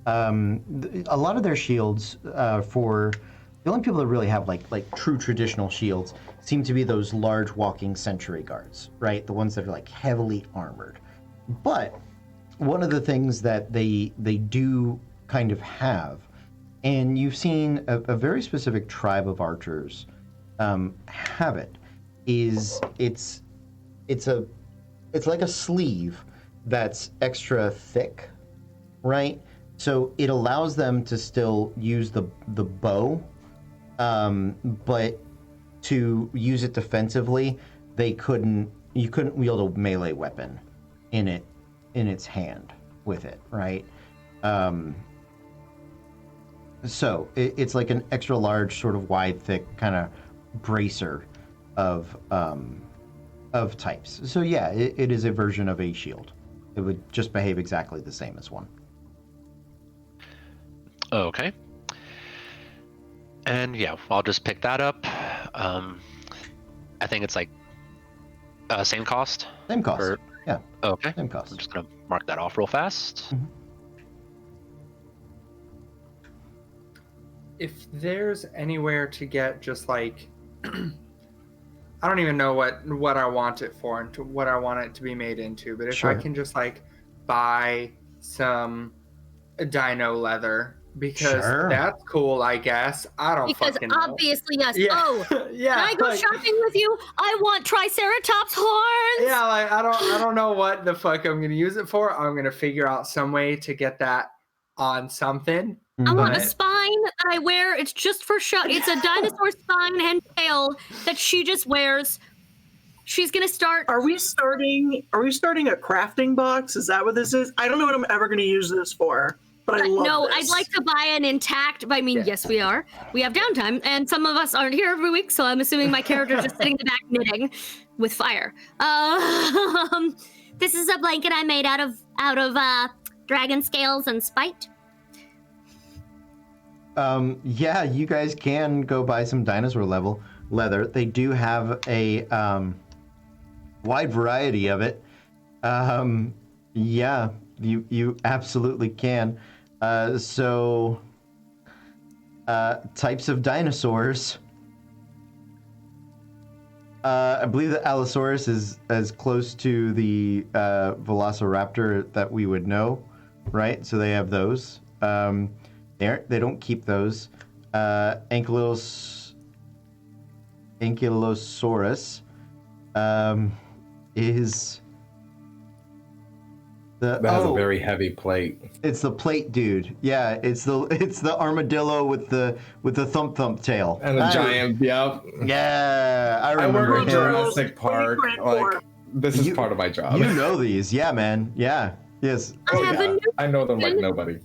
S1: A lot of their shields, for the only people that really have like true traditional shields, seem to be those large walking sentry guards, right? The ones that are like heavily armored. But one of the things that they do kind of have, and you've seen a very specific tribe of archers have it, is it's like a sleeve that's extra thick, right? So it allows them to still use the bow, but to use it defensively, you couldn't wield a melee weapon in its hand with it, right? So it's like an extra large, sort of wide, thick kind of bracer of types. So yeah, it is a version of a shield. It would just behave exactly the same as one.
S5: Okay. And yeah, I'll just pick that up. I think it's like same cost.
S1: Same cost. Yeah.
S5: Okay.
S1: Same cost.
S5: I'm just gonna mark that off real fast.
S1: Mm-hmm.
S2: If there's anywhere to get just like, I don't even know what I want it for and to what I want it to be made into, but if
S1: Sure.
S2: I can just like buy some dino leather, because
S1: Sure.
S2: that's cool, I guess. I don't
S3: Because
S2: fucking know.
S3: obviously, yes.
S2: Yeah.
S3: Oh,
S2: Yeah.
S3: can I go
S2: like-
S3: shopping with you? I want Triceratops horns.
S2: Yeah, like I don't know what the fuck I'm gonna use it for. I'm gonna figure out some way to get that on something.
S3: I want a
S2: But-
S3: spine that I wear. It's just for show. It's a dinosaur spine and tail that she just wears. She's gonna start.
S4: Are we starting a crafting box? Is that what this is? I don't know what I'm ever going to use this for, but I love
S3: No,
S4: this.
S3: I'd like to buy an intact. I mean, yes, we are. We have downtime, and some of us aren't here every week, so I'm assuming my character's just sitting in the back knitting with fire. This is a blanket I made out of dragon scales and spite.
S1: Yeah, you guys can go buy some dinosaur leather. They do have a wide variety of it. Yeah, you absolutely can. So types of dinosaurs. I believe that Allosaurus is as close to the Velociraptor that we would know, right? So they have those. They don't keep those. Ankylosaurus is the
S6: That has a very heavy plate.
S1: It's the plate dude. Yeah, it's the armadillo with the thump tail.
S6: And a giant, yep.
S1: Yeah, I
S6: I
S1: remember
S6: work at
S1: him.
S6: Jurassic Park. Like, this is
S1: You-
S6: part of my job.
S1: You know these, yeah, man. Yeah, yes.
S6: I know them like nobody.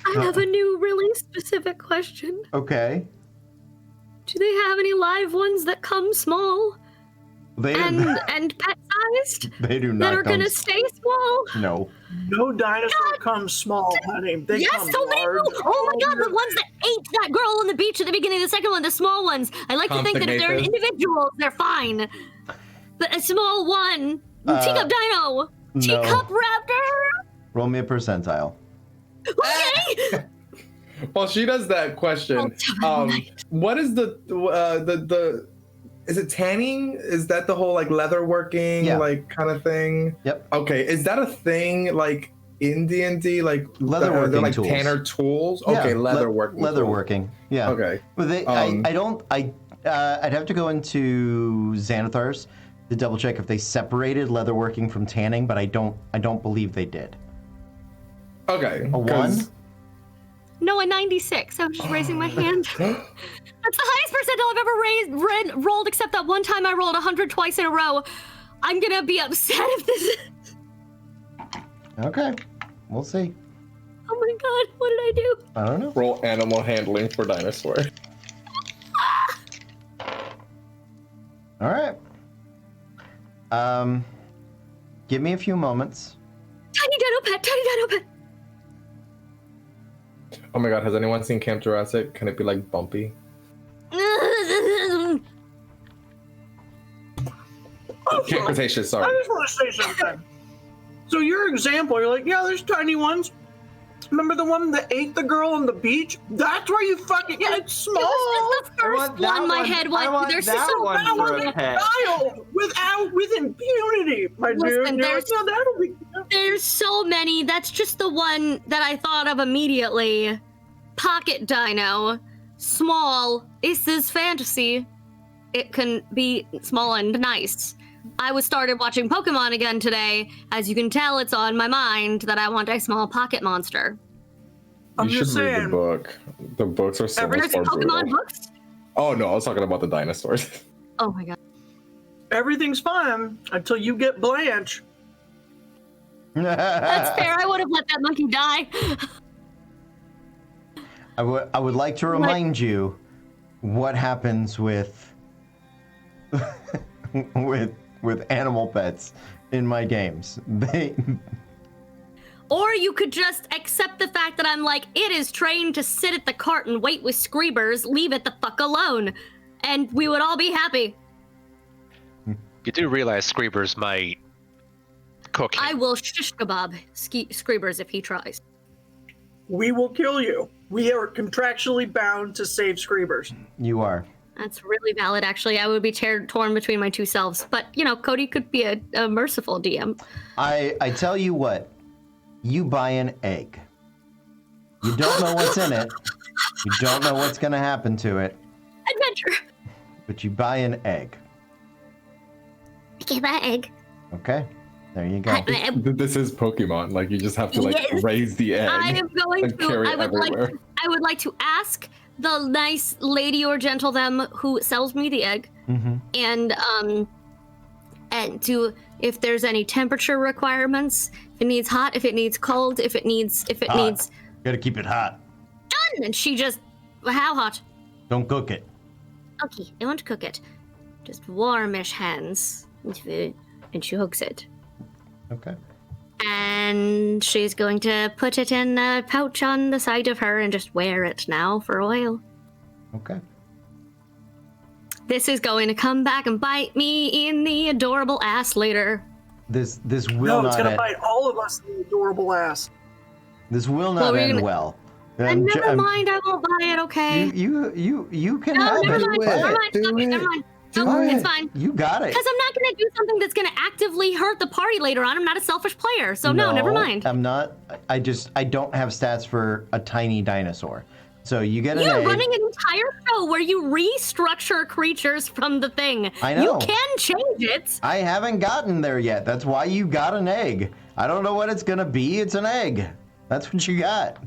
S3: I have a new, really specific question.
S1: Okay.
S3: Do they have any live ones that come small
S1: They
S3: and pet-sized
S1: they do
S3: that
S1: not
S3: are
S1: come.
S3: gonna stay small?
S1: No.
S4: No dinosaur comes small, honey. They
S3: Yes,
S4: come
S3: so many
S4: large.
S3: people. Oh my god, the ones that ate that girl on the beach at the beginning of the second one, the small ones. I like to think that if they're
S6: Compsognathus.
S3: individuals, they're fine. But a small one, teacup dino,
S1: no.
S3: teacup raptor.
S1: Roll me a percentile.
S3: Okay.
S6: Well, she does that question. What is the is it tanning? Is that the whole like leather working like kind of thing?
S1: Yep.
S6: Okay, is that a thing like in D&D? Like
S1: Leatherworking
S6: they're like
S1: tools.
S6: tanner tools?
S1: Yeah,
S6: Okay, leatherworking.
S1: Leatherworking. Yeah.
S6: Okay.
S1: But they, I'd have to go into Xanathar's to double check if they separated leatherworking from tanning, but I don't believe they did.
S6: Okay.
S1: A 1?
S6: 'cause-
S3: No, a 96. I was just raising my hand. That's the highest percentile I've ever rolled, except that one time I rolled 100 twice in a row. I'm gonna be upset if this.
S1: Okay. We'll see.
S3: Oh my god, what did I do?
S1: I don't know.
S6: Roll animal handling for dinosaur.
S1: All right. Give me a few moments.
S3: Tiny dino pet, tiny dino pet.
S6: Oh my god, has anyone seen Camp Jurassic? Can it be like bumpy? Camp Cretaceous, sorry.
S4: I just want to say something. So your example, you're like, yeah, there's tiny ones. Remember the one that ate the girl on the beach? That's where you fucking, yeah, it's small.
S3: It was just the first one my head went. There's just so
S2: one for a pet.
S4: Child with impunity, my
S3: Listen,
S4: dude. You're like, no, that'll be.
S3: There's so many. That's just the one that I thought of immediately. Pocket dino. Small. This is fantasy. It can be small and nice. I started watching Pokemon again today. As you can tell, it's on my mind that I want a small pocket monster.
S4: I'm
S6: You
S4: just
S6: should read the
S4: saying.
S6: book. The books are so much
S3: There's
S6: more
S3: Pokemon
S6: brutal.
S3: books?
S6: Oh no, I was talking about the dinosaurs.
S3: Oh my god.
S4: Everything's fine until you get Blanche.
S3: That's fair. I would have let that monkey die.
S1: I would like to remind you what happens with with animal pets in my games.
S3: Or you could just accept the fact that I'm like, it is trained to sit at the cart and wait with screebers, leave it the fuck alone. And we would all be happy.
S5: You do realize Screebers might cook him.
S3: I will shish kebab screebers if he tries.
S4: We will kill you. We are contractually bound to save Screebers.
S1: You are.
S3: That's really valid, actually. I would be torn between my two selves. But, you know, Cody could be a merciful DM.
S1: I tell you what, you buy an egg. You don't know what's in it. You don't know what's going to happen to it.
S3: Adventure.
S1: But you buy an egg.
S3: Okay, buy an egg.
S1: Okay? There you go.
S6: This is Pokemon. Like you just have to like
S3: Yes.
S6: raise the egg.
S3: I am going
S6: and
S3: to.
S6: carry it everywhere.
S3: I would like to ask the nice lady or gentle them who sells me the egg, and to if there's any temperature requirements, if it needs hot, if it needs cold, if it needs
S1: Gotta keep it hot.
S3: done. And she just, how hot?
S1: Don't cook it.
S3: Okay, I won't cook it. Just warmish hands, and she hooks it.
S1: Okay.
S3: And she's going to put it in a pouch on the side of her and just wear it now for a while.
S1: Okay.
S3: This is going to come back and bite me in the adorable ass later.
S1: This will
S4: No, it's
S1: not
S4: gonna
S1: end,
S4: bite all of us in the adorable ass.
S1: this will
S3: Well,
S1: not
S3: we're
S1: end
S3: gonna-
S1: well.
S3: And never mind, I won't buy it, okay?
S1: You can
S3: No,
S1: have
S3: never
S1: it.
S3: mind,
S1: but-
S3: never mind, stop it, never mind. No,
S1: Fine.
S3: it's fine.
S1: You got it.
S3: Because I'm not going to do something that's going to actively hurt the party later on. I'm not a selfish player, so no, never mind.
S1: I'm not. I don't have stats for a tiny dinosaur. So you get an
S3: You're
S1: egg.
S3: running an entire show where you restructure creatures from the thing.
S1: I know.
S3: You can change it.
S1: I haven't gotten there yet. That's why you got an egg. I don't know what it's gonna be. It's an egg. That's what you got.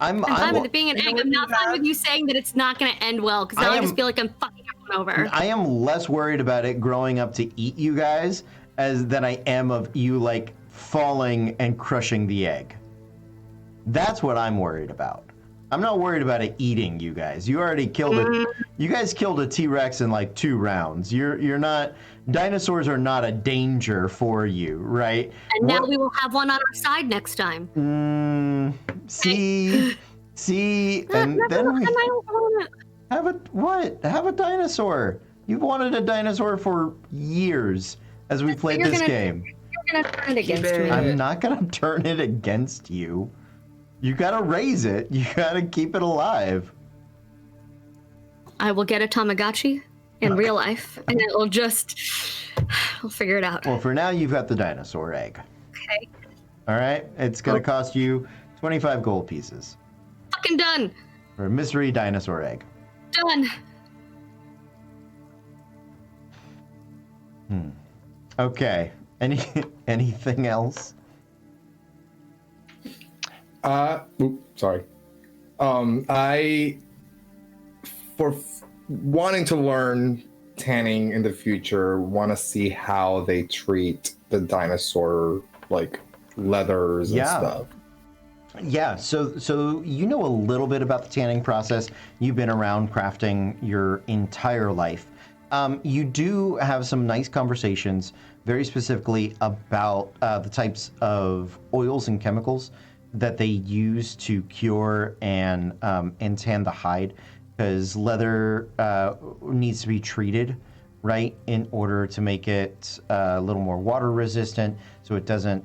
S3: I'm fine with it being an egg. I'm not fine with you saying that it's not going to end well, because now I just feel like I'm fucking everyone over.
S1: I am less worried about it growing up to eat you guys than I am of you like falling and crushing the egg. That's what I'm worried about. I'm not worried about it eating you guys. You already killed it. You guys killed a T-Rex in like 2 rounds. You're not. Dinosaurs are not a danger for you, right?
S3: And now we will have one on our side next time.
S1: See, and then we have a dinosaur. You've wanted a dinosaur for years as we played this game.
S3: You're going to turn it against me.
S1: I'm not gonna turn it against you. You gotta raise it. You gotta keep it alive.
S3: I will get a Tamagotchi in real life, and it will just... We'll figure it out.
S1: Well, for now, you've got the dinosaur egg.
S3: Okay.
S1: All right? It's gonna cost you 25 gold pieces
S3: Fucking done.
S1: for a mystery dinosaur egg.
S3: Done.
S1: Okay. Anything else?
S6: Sorry. Wanting to learn tanning in the future, want to see how they treat the dinosaur like leathers and stuff.
S1: Yeah, so you know a little bit about the tanning process. You've been around crafting your entire life. You do have some nice conversations, very specifically about the types of oils and chemicals that they use to cure and tan the hide, because leather needs to be treated right in order to make it a little more water resistant, so it doesn't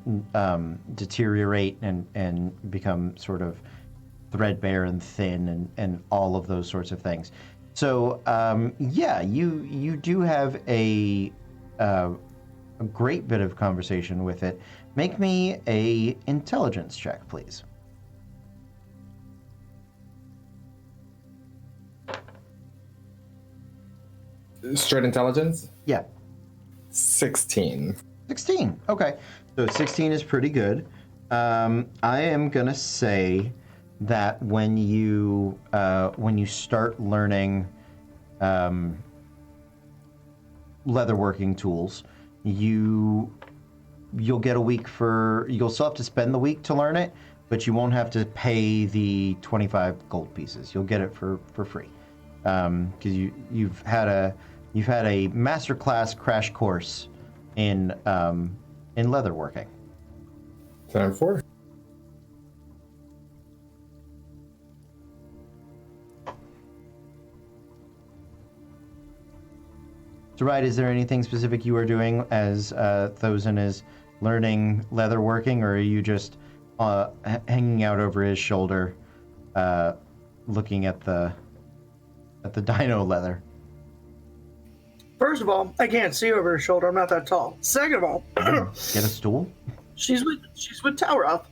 S1: deteriorate and become sort of threadbare and thin and all of those sorts of things. So yeah, you do have a great bit of conversation with it. Make me a intelligence check, please.
S6: Straight intelligence?
S1: Yeah.
S6: 16.
S1: 16. Okay. So 16 is pretty good. I am gonna say that when you start learning leatherworking tools, you'll get a week you'll still have to spend the week to learn it, but you won't have to pay the 25 gold pieces. You'll get it for free, because you've had a masterclass crash course in leatherworking.
S6: Time for.
S1: So, right, is there anything specific you are doing as Thosin is learning leatherworking, or are you just hanging out over his shoulder, looking at the dino leather?
S4: First of all, I can't see over her shoulder. I'm not that tall. Second of all,
S1: Get a stool?
S4: she's with Tauroth.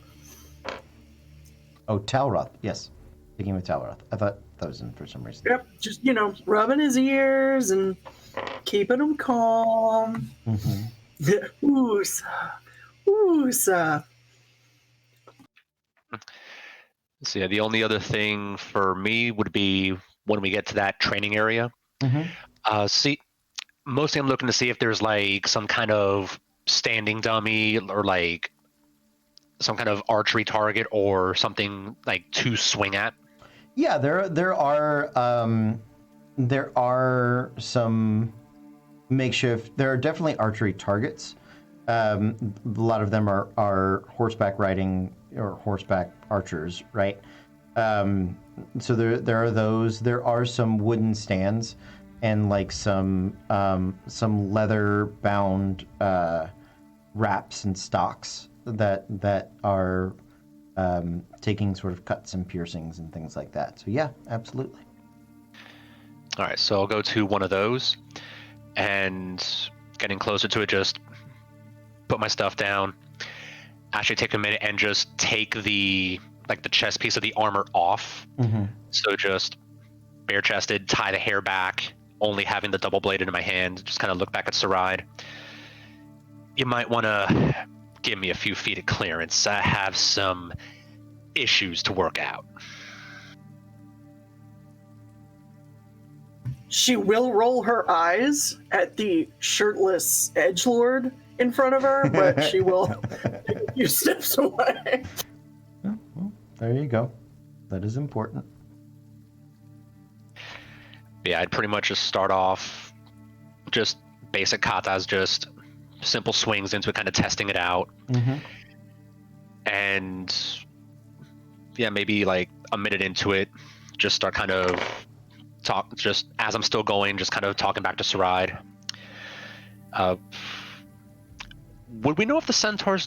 S1: Oh, Talroth, yes. Speaking with Talroth. I thought Thosin for some reason.
S4: Yep, just rubbing his ears and keeping him calm.
S1: Mm-hmm.
S4: Oosa, oosa.
S5: So yeah, the only other thing for me would be when we get to that training area.
S1: Mm-hmm.
S5: Mostly I'm looking to see if there's like some kind of standing dummy or like some kind of archery target or something like to swing at.
S1: Yeah, there are some makeshift. There are definitely archery targets. A lot of them are horseback riding or horseback archers, right? So there are those. There are some wooden stands and like some leather bound wraps and stocks that are taking sort of cuts and piercings and things like that. So yeah, absolutely.
S5: All right, so I'll go to one of those, and getting closer to it, just put my stuff down. Actually, take a minute and just take the chest piece of the armor off.
S1: Mm-hmm.
S5: So just bare-chested, tie the hair back, only having the double bladed in my hand. Just kind of look back at Saride. You might want to give me a few feet of clearance. I have some issues to work out.
S4: She will roll her eyes at the shirtless edgelord in front of her, but she will take a few steps away.
S1: Well, there you go. That is important.
S5: Yeah, I'd pretty much just start off just basic katas, just simple swings into it, kind of testing it out.
S1: Mm-hmm.
S5: And yeah, maybe like a minute into it, just start kind of just as I'm still going, just kind of talking back to Saride. Would we know if the centaurs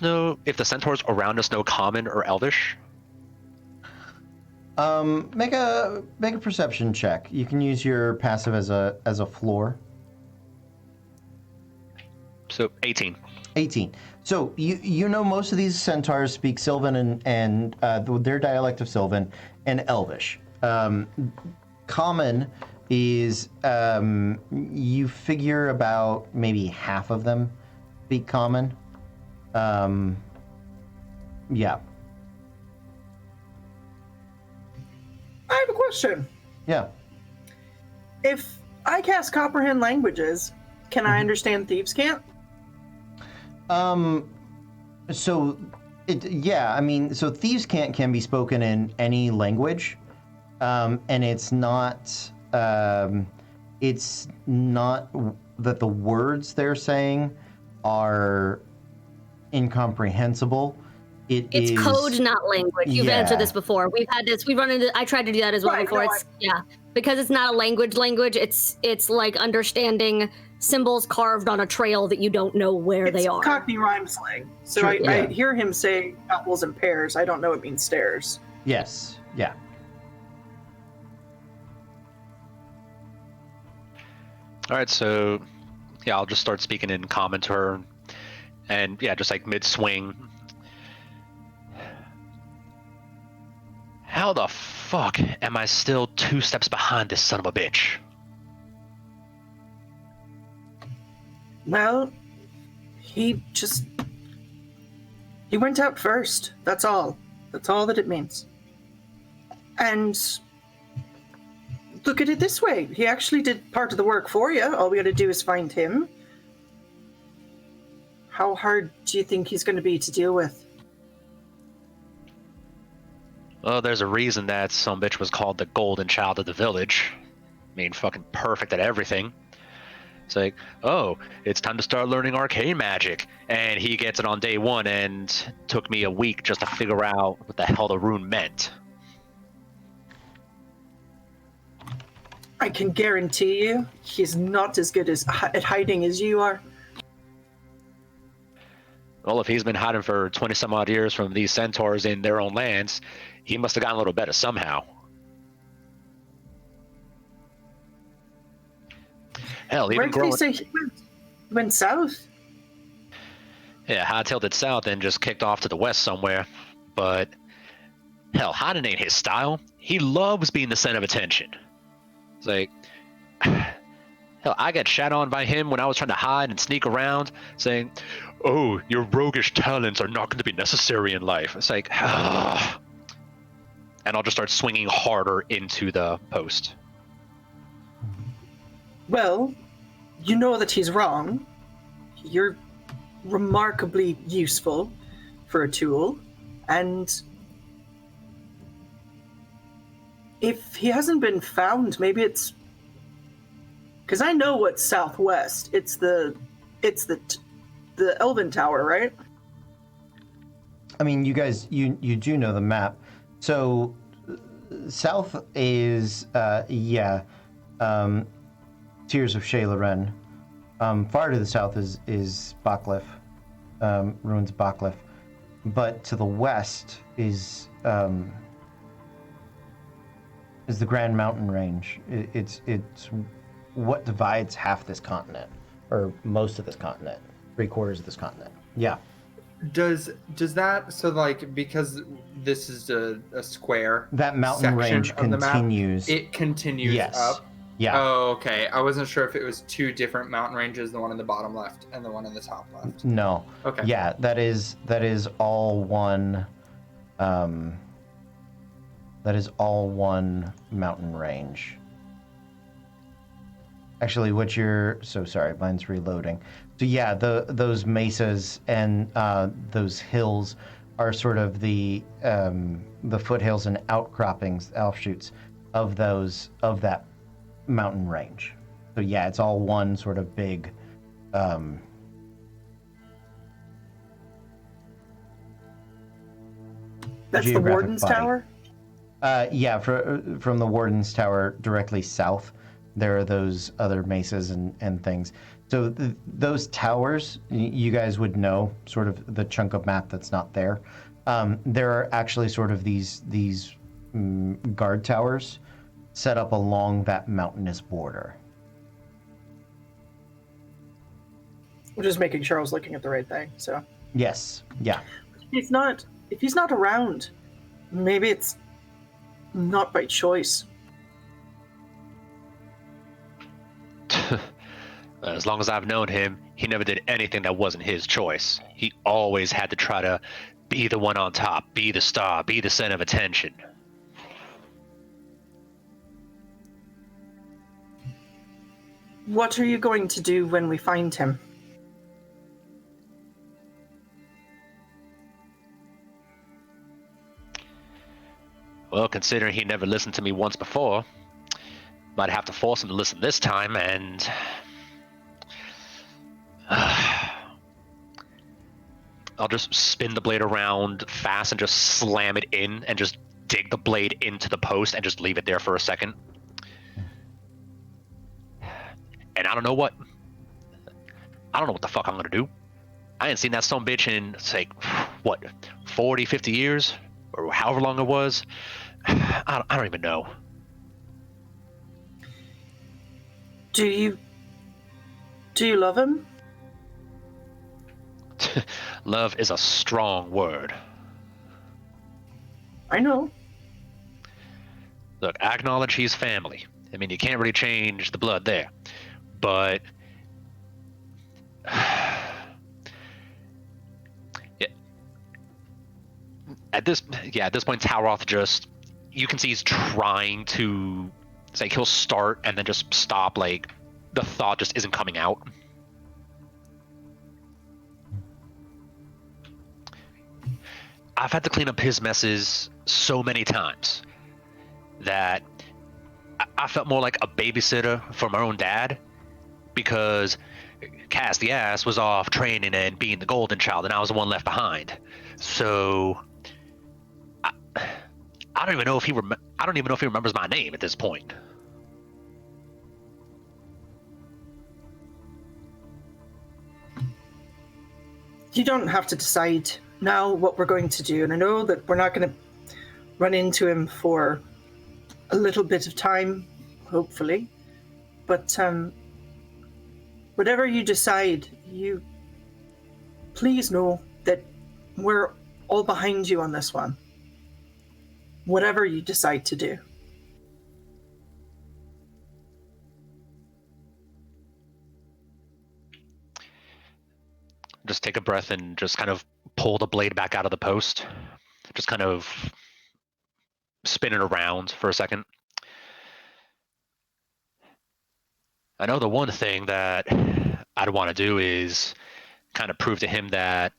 S5: around us know Common or Elvish?
S1: Make a perception check. You can use your passive as a floor.
S5: So 18.
S1: 18. So you know most of these centaurs speak Sylvan and their dialect of Sylvan and Elvish. Common is you figure about maybe half of them speak Common. Yeah.
S4: I have a question.
S1: Yeah.
S4: If I cast comprehend languages, can I understand Thieves' Cant?
S1: So Thieves' Cant can be spoken in any language, and it's not it's not that the words they're saying are incomprehensible.
S3: It's code, not language. You've answered this before. We've had this. We've run into. I tried to do that as well
S4: Right,
S3: before.
S4: no,
S3: Because it's not a language. It's like understanding symbols carved on a trail that you don't know where they are.
S4: It's Cockney rhyme slang. So
S1: Sure,
S4: I hear him say apples and pears. I don't know it means stairs.
S1: Yes. Yeah.
S5: All right, so yeah, I'll just start speaking in common to her, and yeah, just like mid-swing. How the fuck am I still 2 steps behind this son of a bitch?
S4: Well, he went out first. That's all. That's all that it means. And look at it this way. He actually did part of the work for you. All we gotta do is find him. How hard do you think he's gonna be to deal with?
S5: Well, there's a reason that some bitch was called the golden child of the village. I mean, fucking perfect at everything. It's like, oh, it's time to start learning arcane magic. And he gets it on day 1 and took me a week just to figure out what the hell the rune meant.
S4: I can guarantee you, he's not as good at hiding as you are.
S5: Well, if he's been hiding for 20 some odd years from these centaurs in their own lands, he must have gotten a little better somehow. Hell,
S4: Where
S5: even
S4: did he say he went south?
S5: Yeah, hightailed it south and just kicked off to the west somewhere. But hell, hiding ain't his style. He loves being the center of attention. It's like, hell, I got shat on by him when I was trying to hide and sneak around, saying, "Oh, your roguish talents are not going to be necessary in life." It's like, and I'll just start swinging harder into the post.
S4: Well, you know that he's wrong. You're remarkably useful for a tool, and if he hasn't been found, maybe it's because I know what's southwest. It's the Elven Tower, right?
S1: I mean, you guys, you do know the map. So south is Tears of Shayloren. Far to the south is Bacliff, ruins of Bacliff, but to the west is the Grand Mountain Range. It's what divides half this continent, or most of this continent, 3/4 of this continent. Yeah.
S2: Does that, so like, because this is a square,
S1: That mountain range
S2: section of the map,
S1: continues.
S2: it continues
S1: Yes.
S2: up?
S1: Yeah.
S2: Oh, okay. I wasn't sure if it was 2 different mountain ranges, the one in the bottom left and the one in the top left.
S1: No.
S2: Okay.
S1: Yeah, that is all one. That is all one mountain range. Actually, what you're so sorry, mine's reloading. So yeah, those mesas and those hills are sort of the foothills and outcroppings, offshoots of that mountain range. So yeah, it's all one sort of big.
S4: That's the
S1: geographic
S4: Wardens
S1: body.
S4: Tower?
S1: Yeah, from the Wardens Tower directly south, there are those other mesas and things. So those towers, you guys would know, sort of the chunk of map that's not there. There are actually sort of these guard towers set up along that mountainous border.
S4: I'm just making sure I was looking at the right thing, so.
S1: Yes, yeah.
S4: If he's not around, maybe it's not by choice.
S5: As long as I've known him, he never did anything that wasn't his choice. He always had to try to be the one on top, be the star, be the center of attention.
S4: What are you going to do when we find him?
S5: Well, considering he never listened to me once before, Might have to force him to listen this time, and I'll just spin the blade around fast and just slam it in and just dig the blade into the post and just leave it there for a second. And I don't know what the fuck I'm gonna do. I ain't seen that son bitch in, say, what, 40, 50 years? Or however long it was. I don't even know.
S4: Do you love him?
S5: Love is a strong word.
S4: I know.
S5: Look, I acknowledge he's family. I mean, you can't really change the blood there. But at this point, Talroth just, you can see he's trying to, it's like he'll start and then just stop, like the thought just isn't coming out. I've had to clean up his messes so many times that I felt more like a babysitter for my own dad, because Cass the ass was off training and being the golden child, and I was the one left behind. So I don't even know if he remembers my name at this point.
S4: You don't have to decide now what we're going to do, and I know that we're not going to run into him for a little bit of time, hopefully, but whatever you decide, you please know that we're all behind you on this one. Whatever you decide to do.
S5: Just take a breath and just kind of pull the blade back out of the post. Just kind of spin it around for a second. I know the one thing that I'd want to do is kind of prove to him that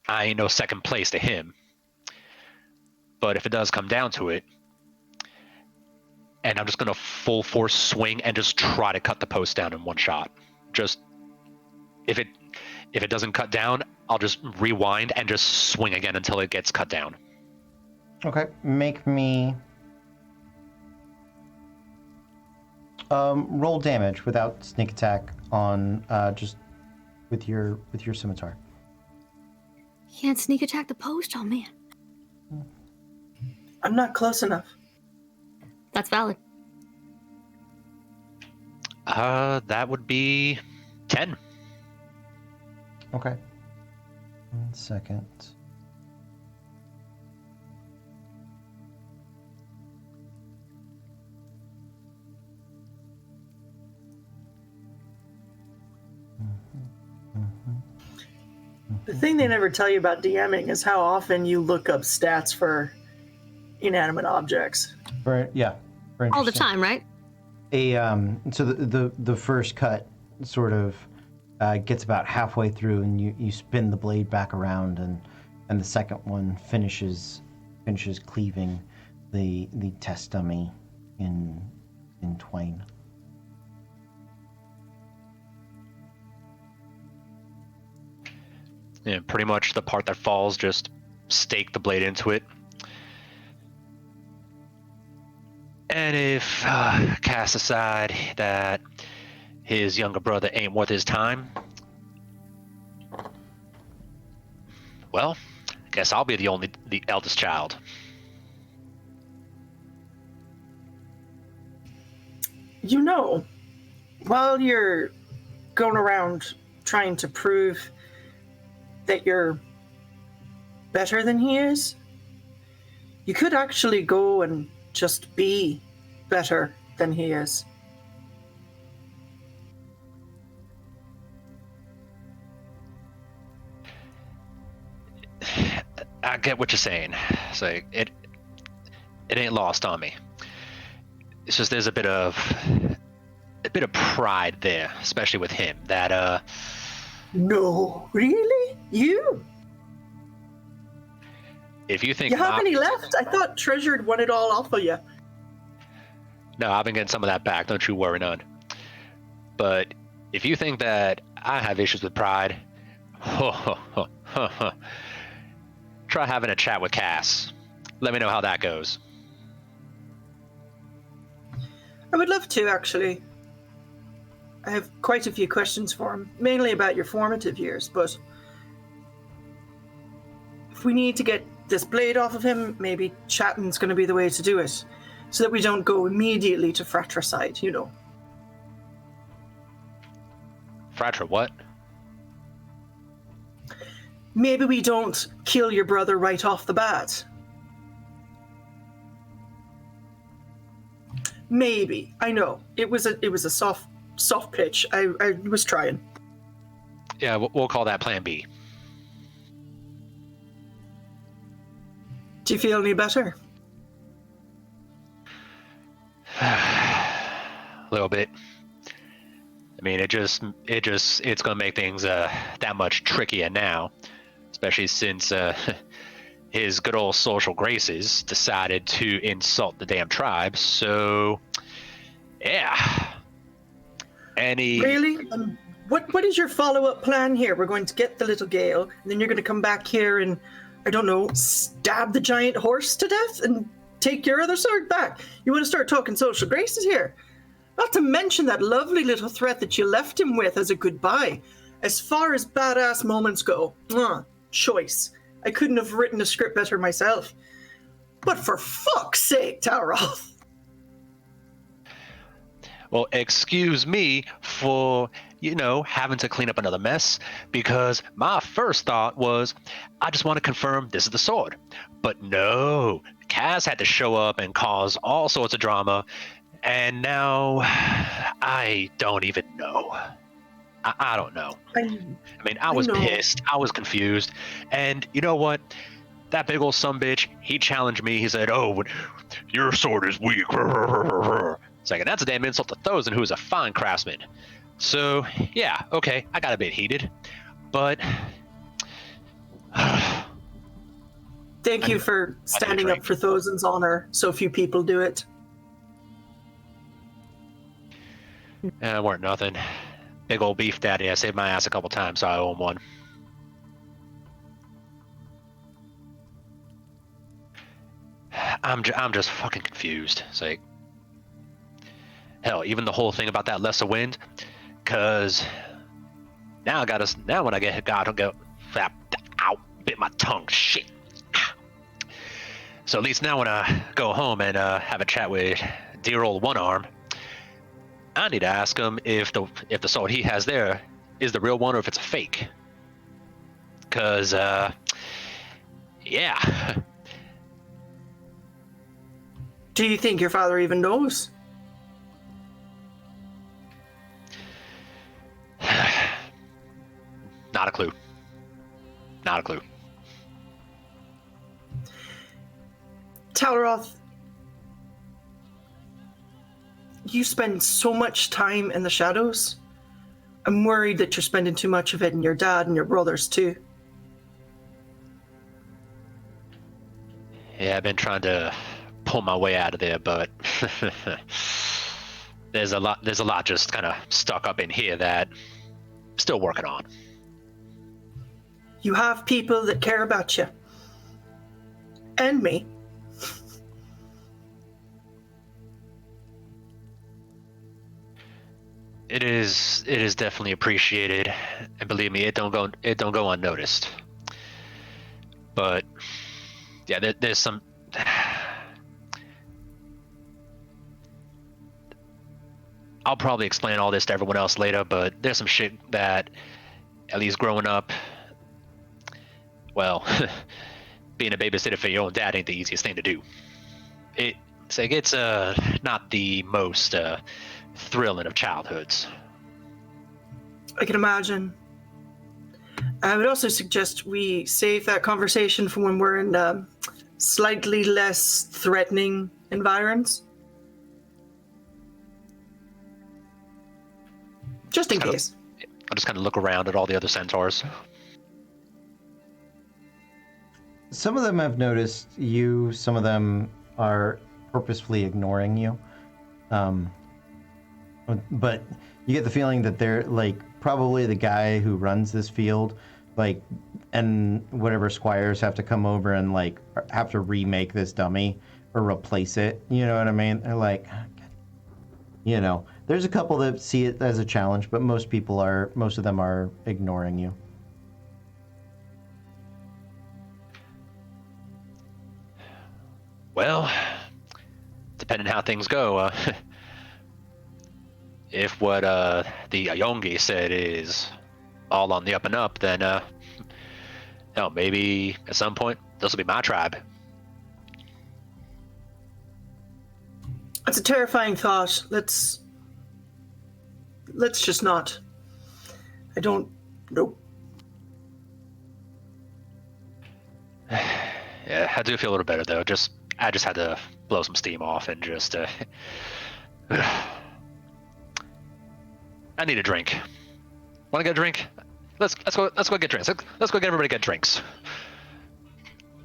S5: I ain't no second place to him. But if it does come down to it, and I'm just going to full force swing and just try to cut the post down in one shot. Just, if it doesn't cut down, I'll just rewind and just swing again until it gets cut down.
S1: Okay, make me roll damage without sneak attack on just with your scimitar.
S3: Can't sneak attack the post? Oh, man.
S4: I'm not close enough.
S3: That's valid.
S5: That would be 10.
S1: Okay. 1 second.
S4: The thing they never tell you about DMing is how often you look up stats for inanimate objects.
S1: Very
S3: All the
S1: interesting.
S3: time, right?
S1: So the first cut sort of gets about halfway through, and you spin the blade back around, and the second one finishes cleaving the test dummy in twain.
S5: Yeah, pretty much the part that falls, just stake the blade into it. And if Cass decide that his younger brother ain't worth his time, well, I guess I'll be the eldest child.
S4: You know, while you're going around trying to prove that you're better than he is, you could actually go and just be better than he is.
S5: I get what you're saying. It's like it ain't lost on me. It's just there's a bit of pride there, especially with him. That
S4: No, really? You?
S5: if you think
S4: You have any left? I thought Treasured won it all off of you.
S5: No, I've been getting some of that back. Don't you worry none. But if you think that I have issues with pride, try having a chat with Cass. Let me know how that goes.
S4: I would love to, actually. I have quite a few questions for him, mainly about your formative years, but if we need to get this blade off of him, maybe chatting's going to be the way to do it, so that we don't go immediately to fratricide, you know.
S5: Fratra, what?
S4: Maybe we don't kill your brother right off the bat. Maybe. I know. It was a soft pitch. I was trying.
S5: Yeah, we'll call that Plan B.
S4: Do you feel any better?
S5: A little bit. I mean, it's gonna make things that much trickier now, especially since his good old social graces decided to insult the damn tribe. So, yeah.
S4: Really? What is your follow-up plan here? We're going to get the little Gale, and then you're going to come back here and, I don't know, stab the giant horse to death and take your other sword back. You want to start talking social graces here? Not to mention that lovely little threat that you left him with as a goodbye. As far as badass moments go, choice. I couldn't have written a script better myself. But for fuck's sake, Tauroth.
S5: Well, excuse me for, having to clean up another mess, because my first thought was, I just want to confirm this is the sword. But no, Cass had to show up and cause all sorts of drama, and now I don't even know. I don't know. I was pissed. I was confused. And you know what? That big old sumbitch, he challenged me. He said, "Oh, your sword is weak." It's like, that's a damn insult to Thosen, who is a fine craftsman. So, yeah, okay, I got a bit heated. But...
S4: Thank you for standing up for Thosen's honor. So few people do it.
S5: It weren't nothing. Big old beef daddy. I saved my ass a couple times, so I owe him one. I'm just fucking confused. It's like, hell, even the whole thing about that lesser wind, because now when I get hit, God, I'll go, ow, bit my tongue, shit. So at least now when I go home and have a chat with dear old One Arm, I need to ask him if the sword he has there is the real one or if it's a fake. Because, yeah.
S4: Do you think your father even knows?
S5: Not a clue. Not a clue.
S4: Tauroth, you spend so much time in the shadows. I'm worried that you're spending too much of it in your dad and your brothers too.
S5: Yeah, I've been trying to pull my way out of there, but there's a lot just kind of stuck up in here that I'm still working on.
S4: You have people that care about you. And me.
S5: It is definitely appreciated, and believe me, it don't go unnoticed. But yeah, there's some. I'll probably explain all this to everyone else later, but there's some shit that, at least growing up, well, being a babysitter for your own dad ain't the easiest thing to do. It's not the most thrilling of childhoods.
S4: I can imagine. I would also suggest we save that conversation for when we're in slightly less threatening environs. Just in case.
S5: I'll just kind of look around at all the other centaurs.
S1: Some of them have noticed you, some of them are purposefully ignoring you. But you get the feeling that they're like probably the guy who runs this field, like, and whatever squires have to come over and like have to remake this dummy or replace it. You know what I mean? They're like, you know, there's a couple that see it as a challenge, but most of them are ignoring you.
S5: Well, depending how things go, if what the Ayongi said is all on the up and up, then maybe at some point this will be my tribe.
S4: That's a terrifying thought. Let's just not. I don't know.
S5: Yeah, I do feel a little better though. I just had to blow some steam off and just. I need a drink. Want to get a drink? Let's go get drinks. Let's go get everybody get drinks.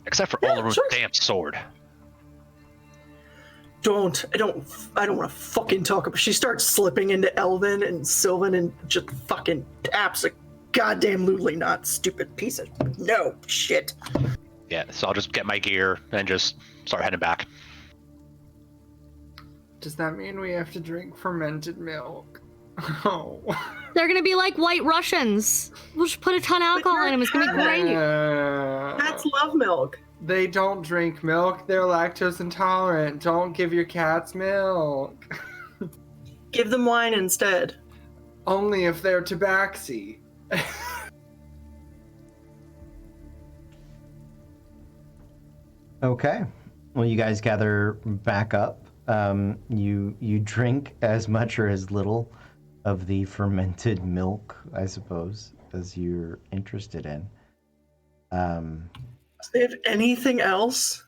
S5: Except for Olaru's
S4: sure.
S5: damn sword.
S4: I don't want to fucking talk about. She starts slipping into Elvin and Sylvan and just fucking taps a goddamn Luley not stupid piece of no shit.
S5: Yeah, so I'll just get my gear and just start heading back.
S2: Does that mean we have to drink fermented milk? Oh.
S3: They're gonna be like White Russians. We'll just put a ton of alcohol in them. It's gonna be great.
S4: Cats love milk.
S2: They don't drink milk. They're lactose intolerant. Don't give your cats milk.
S4: Give them wine instead.
S2: Only if they're tabaxi.
S1: Okay. Well, you guys gather back up. You drink as much or as little of the fermented milk, I suppose, as you're interested in.
S4: Do they have anything else?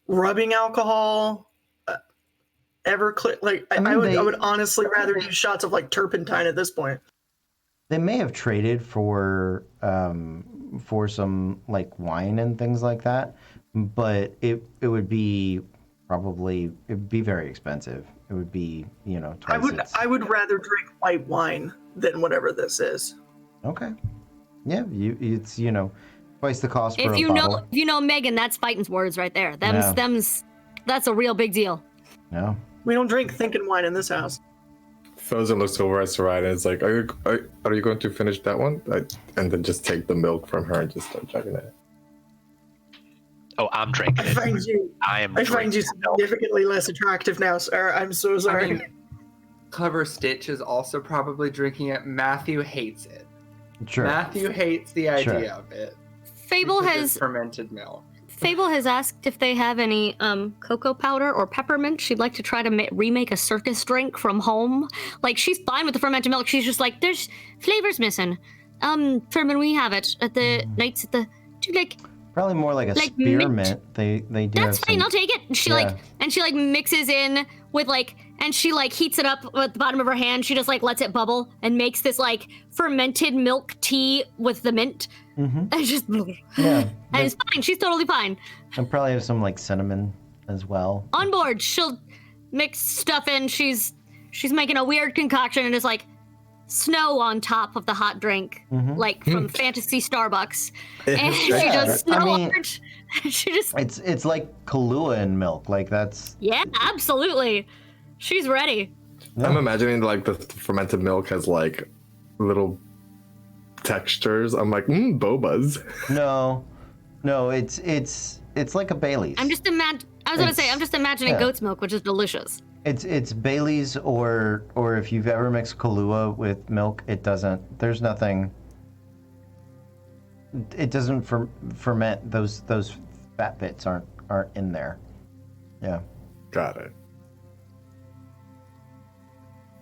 S4: Rubbing alcohol? I would honestly rather use shots of like turpentine at this point.
S1: They may have traded for some like wine and things like that, but it would be very expensive. It would be, twice
S4: I would rather drink white wine than whatever this is.
S1: Okay. Yeah, it's twice the cost for
S3: If
S1: a
S3: you
S1: bottle.
S3: know, if you know Megan, that's fighting's words right there. That's a real big deal.
S1: No.
S4: We don't drink thinking wine in this house.
S6: Frozen looks over at Soraya and is like, are you going to finish that one? And then just take the milk from her and just start chugging it.
S5: Oh, I'm drinking it.
S4: I find you significantly less attractive now, sir. I'm so sorry.
S2: I mean, Clever Stitch is also probably drinking it. Matthew hates it.
S1: Sure.
S2: Matthew hates the idea of it.
S3: Fable
S2: because
S3: has
S2: it's fermented milk.
S3: Fable has asked if they have any cocoa powder or peppermint. She'd like to try to remake a circus drink from home. Like, she's fine with the fermented milk. She's just like, there's flavors missing. For when we have it at the nights at the,
S1: Probably more like a spearmint. They do.
S3: That's fine. I'll take it. She mixes in with and she heats it up at the bottom of her hand. She just lets it bubble and makes this fermented milk tea with the mint.
S1: Mm-hmm.
S3: And just
S1: yeah,
S3: and it's fine. She's totally fine.
S1: And probably have some cinnamon as well.
S3: On board, she'll mix stuff in. She's making a weird concoction and it's snow on top of the hot drink, from Fantasy Starbucks. And she just
S1: It's like Kahlua in milk. That's.
S3: Yeah, absolutely. She's ready.
S6: Yeah. I'm imagining the fermented milk has little textures. I'm like, bobas.
S1: No, it's like a Bailey's.
S3: I'm just imagining goat's milk, which is delicious.
S1: It's Bailey's or if you've ever mixed Kahlua with milk, there's nothing. It doesn't ferment. Those fat bits aren't in there. Yeah.
S6: Got it.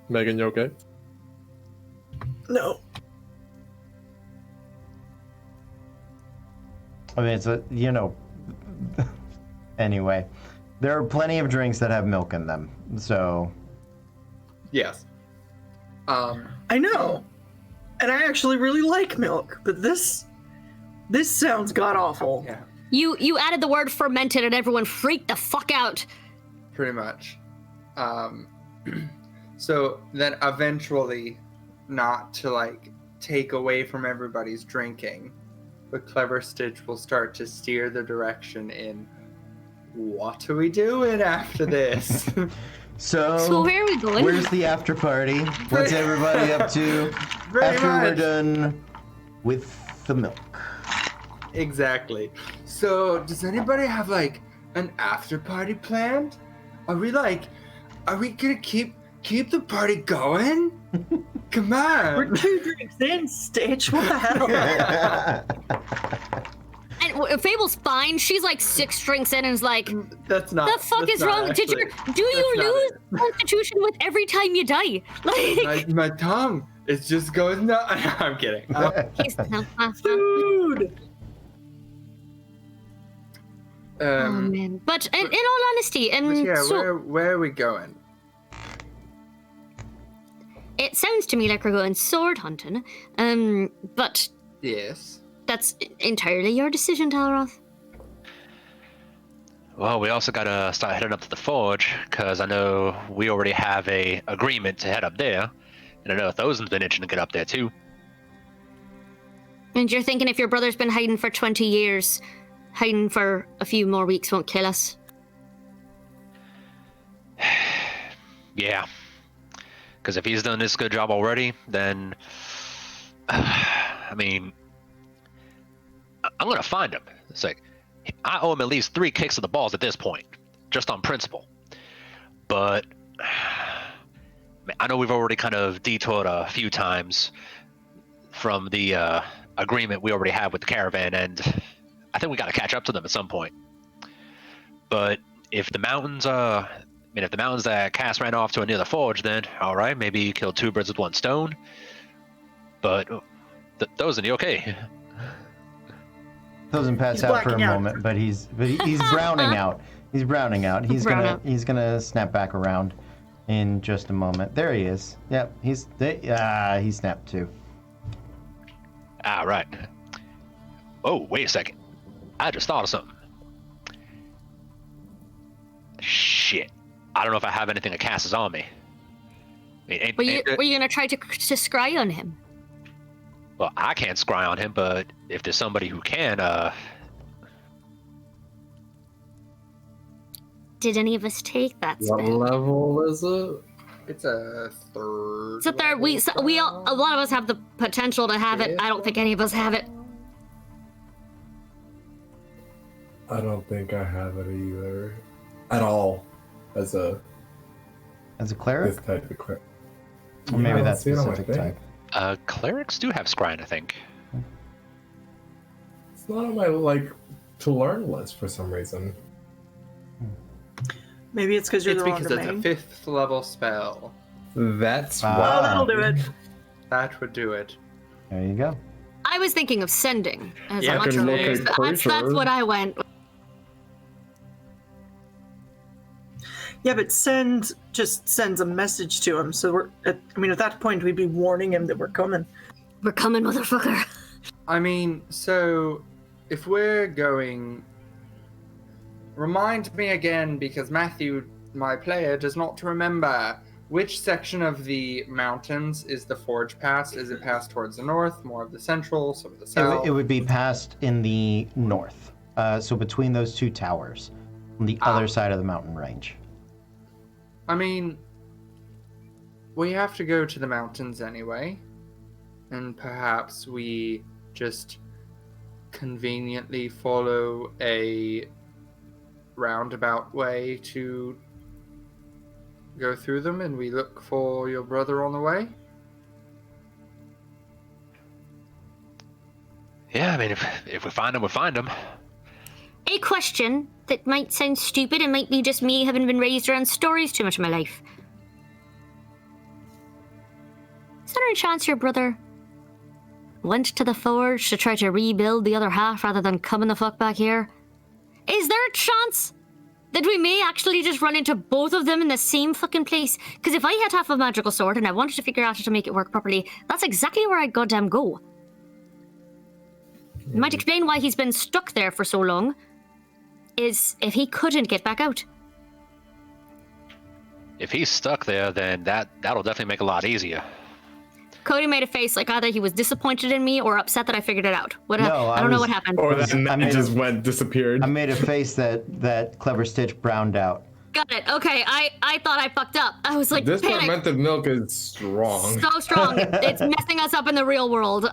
S6: Megan, you okay?
S4: No.
S1: I mean, it's anyway, there are plenty of drinks that have milk in them, so.
S2: Yes.
S4: I know. And I actually really like milk, but this sounds god-awful.
S2: Yeah.
S3: You added the word fermented and everyone freaked the fuck out.
S2: Pretty much. So then eventually, not to like take away from everybody's drinking, but Clever Stitch will start to steer the direction in what are we doing after this?
S3: So where are we going?
S1: Where's the after party? What's everybody up to after we're done with the milk?
S2: Exactly. So does anybody have like an after party planned? Are we gonna keep the party going? Come on.
S4: We're 2 drinks in, Stitch. What the hell?
S3: And Fable's fine. She's like 6 drinks in and is like,
S2: That's not.
S3: the fuck
S2: that's
S3: is
S2: not
S3: wrong?
S2: actually-
S3: Do you
S2: that's not
S3: lose
S2: it.
S3: constitution with every time you die? Like,
S2: my tongue? It just goes no. I'm kidding.
S4: Food.
S3: Oh man! But in all honesty,
S2: But yeah,
S3: so
S2: where are we going?
S3: it sounds to me like we're going sword hunting. But
S2: Yes.
S3: that's entirely your decision, Talroth.
S5: Well, we also gotta start heading up to the forge, because I know we already have a agreement to head up there, and I know Thosen's been itching to get up there too.
S3: And you're thinking if your brother's been hiding for 20 years, hiding for a few more weeks won't kill us?
S5: Yeah, because if he's done this good job already, then I mean, I'm gonna find him. It's like I owe him at least 3 kicks of the balls at this point, just on principle. But I know we've already kind of detoured a few times from the agreement we already have with the caravan, and I think we got to catch up to them at some point. But if the mountains, if the mountains that Cass ran off to near the forge, then all right, maybe you killed 2 birds with 1 stone. But Thosen, you okay?
S1: Doesn't pass
S4: He's
S1: out for a
S4: blacking out.
S1: moment, but he's browning out. He's browning out. He's
S3: Brown
S1: gonna snap back around in just a moment. There he is. Yep, he snapped too.
S5: Ah, right. Oh, wait a second. I just thought of something. Shit. I don't know if I have anything that casts on me. I mean,
S3: Were you gonna try to scry on him?
S5: well, I can't scry on him, but if there's somebody who can,
S3: Did any of us take that
S7: What
S3: spell?
S7: level is it?
S2: It's a third.
S3: It's a third. We all, a lot of us have the potential to have it. I don't think any of us have it.
S7: I don't think I have it either. At all. As a
S1: cleric?
S7: this type of cleric.
S1: Or maybe
S7: Yeah,
S1: that
S7: see it on my
S1: specific
S7: thing.
S1: type.
S5: clerics do have scrying, I think.
S7: It's not on my to learn list for some reason.
S4: Maybe it's because you're
S2: It's
S4: the wrong
S2: because it's a
S4: domain.
S2: 5th level spell.
S7: That's
S1: Ah.
S4: Oh,
S7: why.
S4: that'll do it.
S2: That would do it.
S1: There you go.
S3: I was thinking of sending. As
S2: Yeah,
S3: a
S2: I
S3: much
S2: can
S3: earlier.
S2: look at
S3: That's what I went.
S4: Yeah, but send just sends a message to him. So we're at that point we'd be warning him that we're coming.
S3: We're coming, motherfucker.
S2: I mean, so if we're going, remind me again, because Matthew, my player, does not remember which section of the mountains is the forge past. Is it past towards the north, more of the central, some of the south?
S1: It would be passed in the north. So between those 2 towers, on the other side of the mountain range.
S2: I mean, we have to go to the mountains anyway, and perhaps we just conveniently follow a roundabout way to go through them, and we look for your brother on the way.
S5: Yeah, I mean, if we find him, we find him.
S3: A question that might sound stupid and might be just me having been raised around stories too much in my life. Is there any chance your brother went to the forge to try to rebuild the other half rather than coming the fuck back here? Is there a chance that we may actually just run into both of them in the same fucking place? Because if I had half a magical sword and I wanted to figure out how to make it work properly, that's exactly where I'd goddamn go. It might explain why he's been stuck there for so long, is if he couldn't get back out.
S5: if he's stuck there, then that'll definitely make it a lot easier.
S3: Cody made a face like either he was disappointed in me or upset that I figured it out. What?
S1: No,
S3: I don't know what happened.
S7: Or that net just disappeared.
S1: I made a face that Clever Stitch browned out.
S3: Got it. Okay, I thought I fucked up. I was like,
S7: This
S3: panic.
S7: fermented milk is strong.
S3: So strong. It's messing us up in the real world.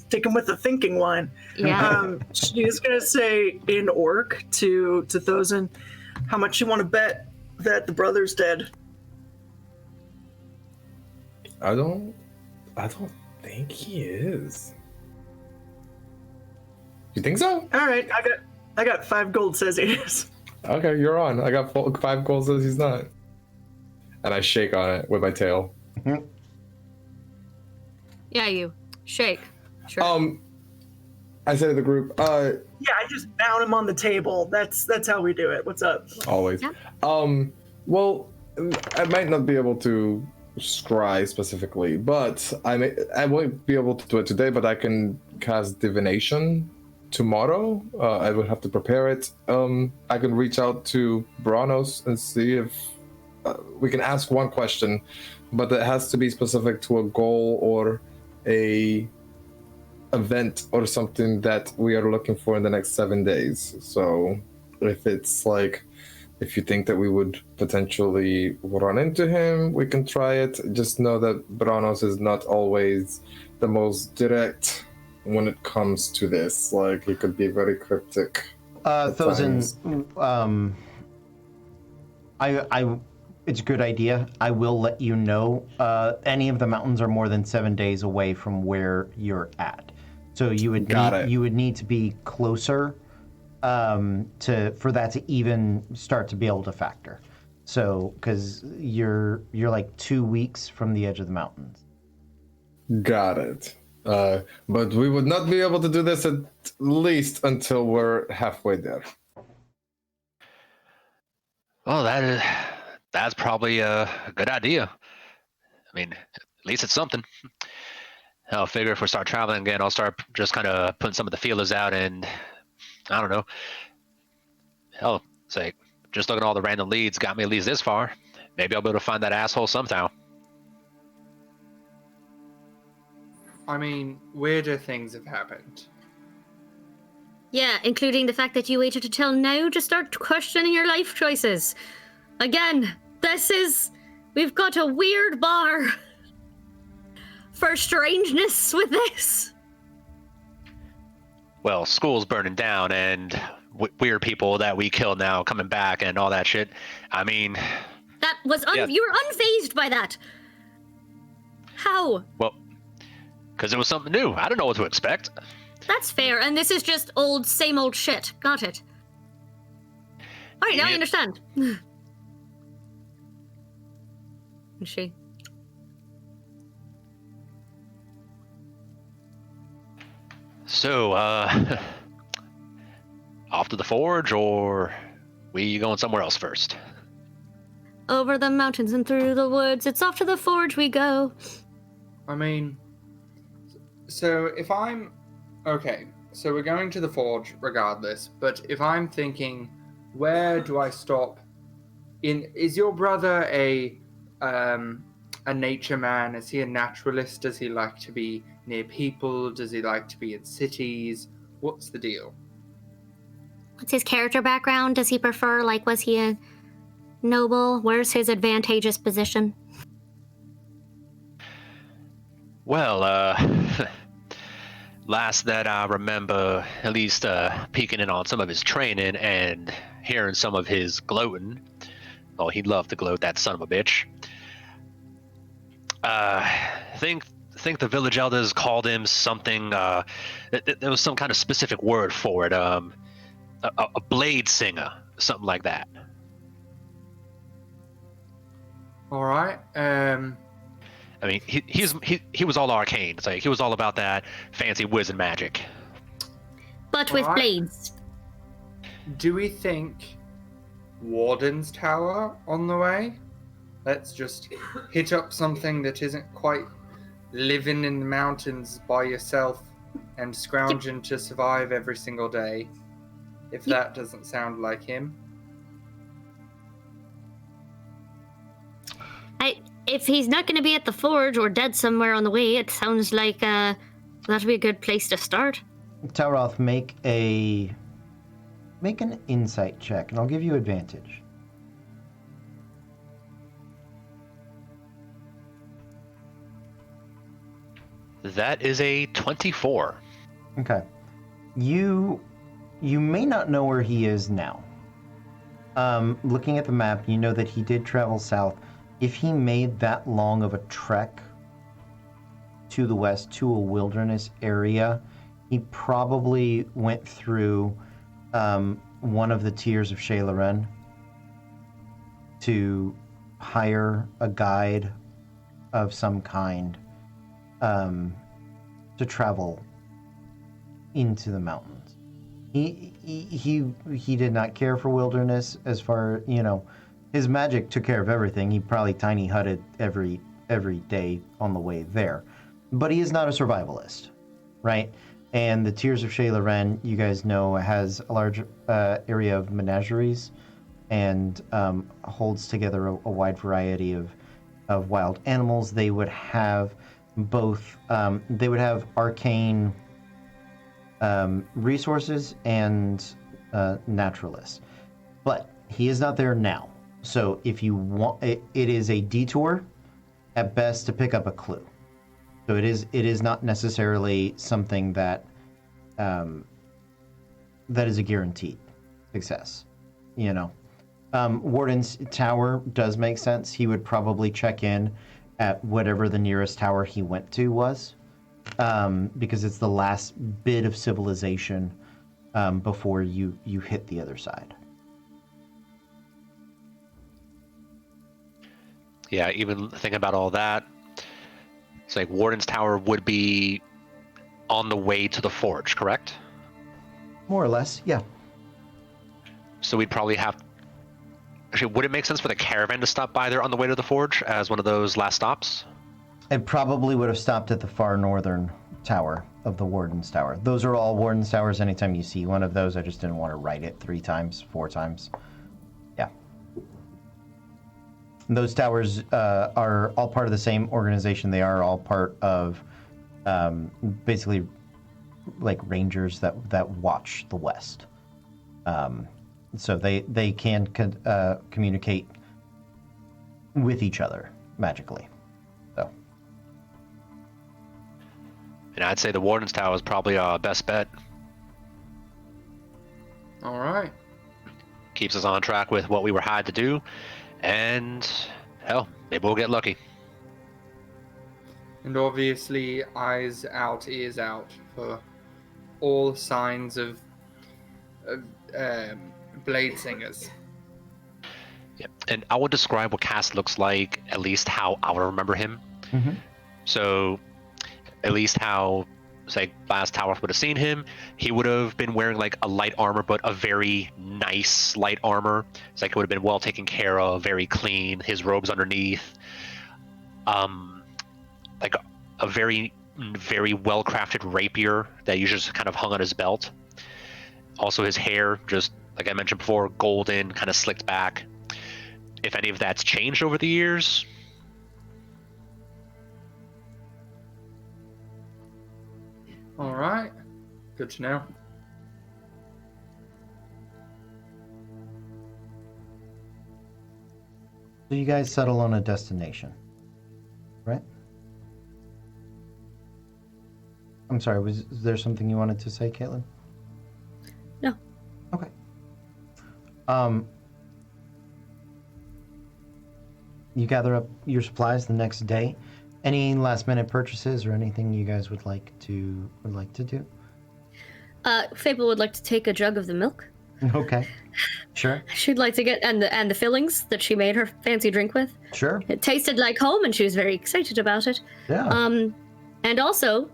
S4: Take him with the thinking line.
S3: Yeah.
S4: She's gonna say in orc to Thosin, how much you want to bet that the brother's dead?
S7: I don't think he is. You think so?
S4: All right, I got 5 gold says he is.
S7: Okay, you're on. I got 5 gold says he's not. And I shake on it with my tail.
S3: Yeah, you shake. Sure.
S7: I said to the group,
S4: Yeah, I just bound him on the table. That's how we do it. What's up?
S7: always.
S3: Yeah.
S7: Well, I might not be able to scry specifically, but I won't be able to do it today, but I can cast divination tomorrow. I would have to prepare it. I can reach out to Branos and see if we can ask one question, but it has to be specific to a goal or a event or something that we are looking for in the next 7 days. So if it's like, if you think that we would potentially run into him, we can try it. Just know that Branos is not always the most direct when it comes to this. Like, he could be very cryptic.
S1: Thosin, it's a good idea. I will let you know. Any of the mountains are more than 7 days away from where you're at, so you would you would need to be closer for that to even start to be able to factor. So, because you're like 2 weeks from the edge of the mountains.
S7: Got it. But we would not be able to do this at least until we're halfway there.
S5: Well, that's probably a good idea. I mean, at least it's something. I'll figure if we start traveling again, I'll start just kind of putting some of the feelers out, and I don't know. Hell, say, just looking at all the random leads got me at least this far. Maybe I'll be able to find that asshole somehow.
S2: I mean, weirder things have happened.
S3: Yeah, including the fact that you waited until now to start questioning your life choices. Again, we've got a weird bar for strangeness with this.
S5: Well, school's burning down, and weird people that we killed now coming back and all that shit. I mean...
S3: That was... You were unfazed by that. How?
S5: Well, because it was something new. I don't know what to expect.
S3: That's fair, and this is just same old shit. Got it. Alright, now I understand. Is she?
S5: So, off to the forge, or we going somewhere else first?
S3: Over the mountains and through the woods, it's off to the forge we go.
S2: I mean, so if I'm... Okay, so we're going to the forge regardless, but if I'm thinking, where do I stop? Is your brother a nature man? Is he a naturalist? Does he like to be near people? Does he like to be in cities? What's the deal?
S3: What's his character background? Does he prefer, was he a noble? Where's his advantageous position?
S5: Well, last that I remember, at least peeking in on some of his training and hearing some of his gloating. Oh, he'd love to gloat, that son of a bitch. Think the village elders called him something. There was some kind of specific word for it. A blade singer, something like that.
S2: All right.
S5: I mean, he was all arcane. It's like he was all about that fancy wizard magic.
S3: But with
S2: Alright.
S3: blades.
S2: Do we think Wardens Tower on the way? Let's just hit up something that isn't quite living in the mountains by yourself and scrounging to survive every single day. If that doesn't sound like him.
S3: if he's not going to be at the forge or dead somewhere on the way, it sounds like that'd be a good place to start.
S1: Tauroth, make an insight check, and I'll give you advantage.
S5: That is a 24.
S1: Okay. You may not know where he is now. Looking at the map, you know that he did travel south. If he made that long of a trek to the west to a wilderness area, he probably went through one of the tiers of Shaylaren to hire a guide of some kind to travel into the mountains. He did not care for wilderness as far, his magic took care of everything. He probably tiny hutted every day on the way there. But he is not a survivalist, right? And the Tears of Shaylaren, you guys know, has a large area of menageries and holds together a wide variety of wild animals. They would have both, they would have arcane resources and naturalists. But he is not there now. So if you want, it is a detour at best to pick up a clue. So it is not necessarily something that that is a guaranteed success. Wardens Tower does make sense. He would probably check in at whatever the nearest tower he went to was, because it's the last bit of civilization before you hit the other side.
S5: Yeah, even thinking about all that, it's like Warden's Tower would be on the way to the forge, correct?
S1: More or less, yeah.
S5: So we'd probably have... Actually, would it make sense for the caravan to stop by there on the way to the forge as one of those last stops?
S1: It probably would have stopped at the far northern tower of the Wardens Tower. Those are all Wardens Towers. Anytime you see one of those, I just didn't want to write it 3 times, 4 times. Yeah. Those towers are all part of the same organization. They are all part of basically like rangers that watch the west. So they can communicate with each other magically. So.
S5: And I'd say the Warden's Tower is probably our best bet.
S2: All right.
S5: Keeps us on track with what we were hired to do. And, hell, maybe we'll get lucky.
S2: And obviously, eyes out, ears out for all signs of blade singers.
S5: Yeah. And I will describe what Cass looks like, at least how I would remember him.
S1: Mm-hmm.
S5: So, at least how, say, last Tauroth would have seen him, he would have been wearing like a light armor, but a very nice light armor. It's like it would have been well taken care of, very clean. His robes underneath, like a very, very well crafted rapier that usually just kind of hung on his belt. Also, his hair, just like I mentioned before, golden, kind of slicked back. If any of that's changed over the years.
S2: All right. Good to know.
S1: So you guys settle on a destination, right? I'm sorry, was there something you wanted to say, Caitlin?
S3: No.
S1: Okay. You gather up your supplies the next day. Any last minute purchases or anything you guys would like to do?
S3: Fable would like to take a jug of the milk.
S1: Okay. Sure.
S3: She'd like to get and the fillings that she made her fancy drink with.
S1: Sure.
S3: It tasted like home, and she was very excited about it.
S1: Yeah.
S3: And also,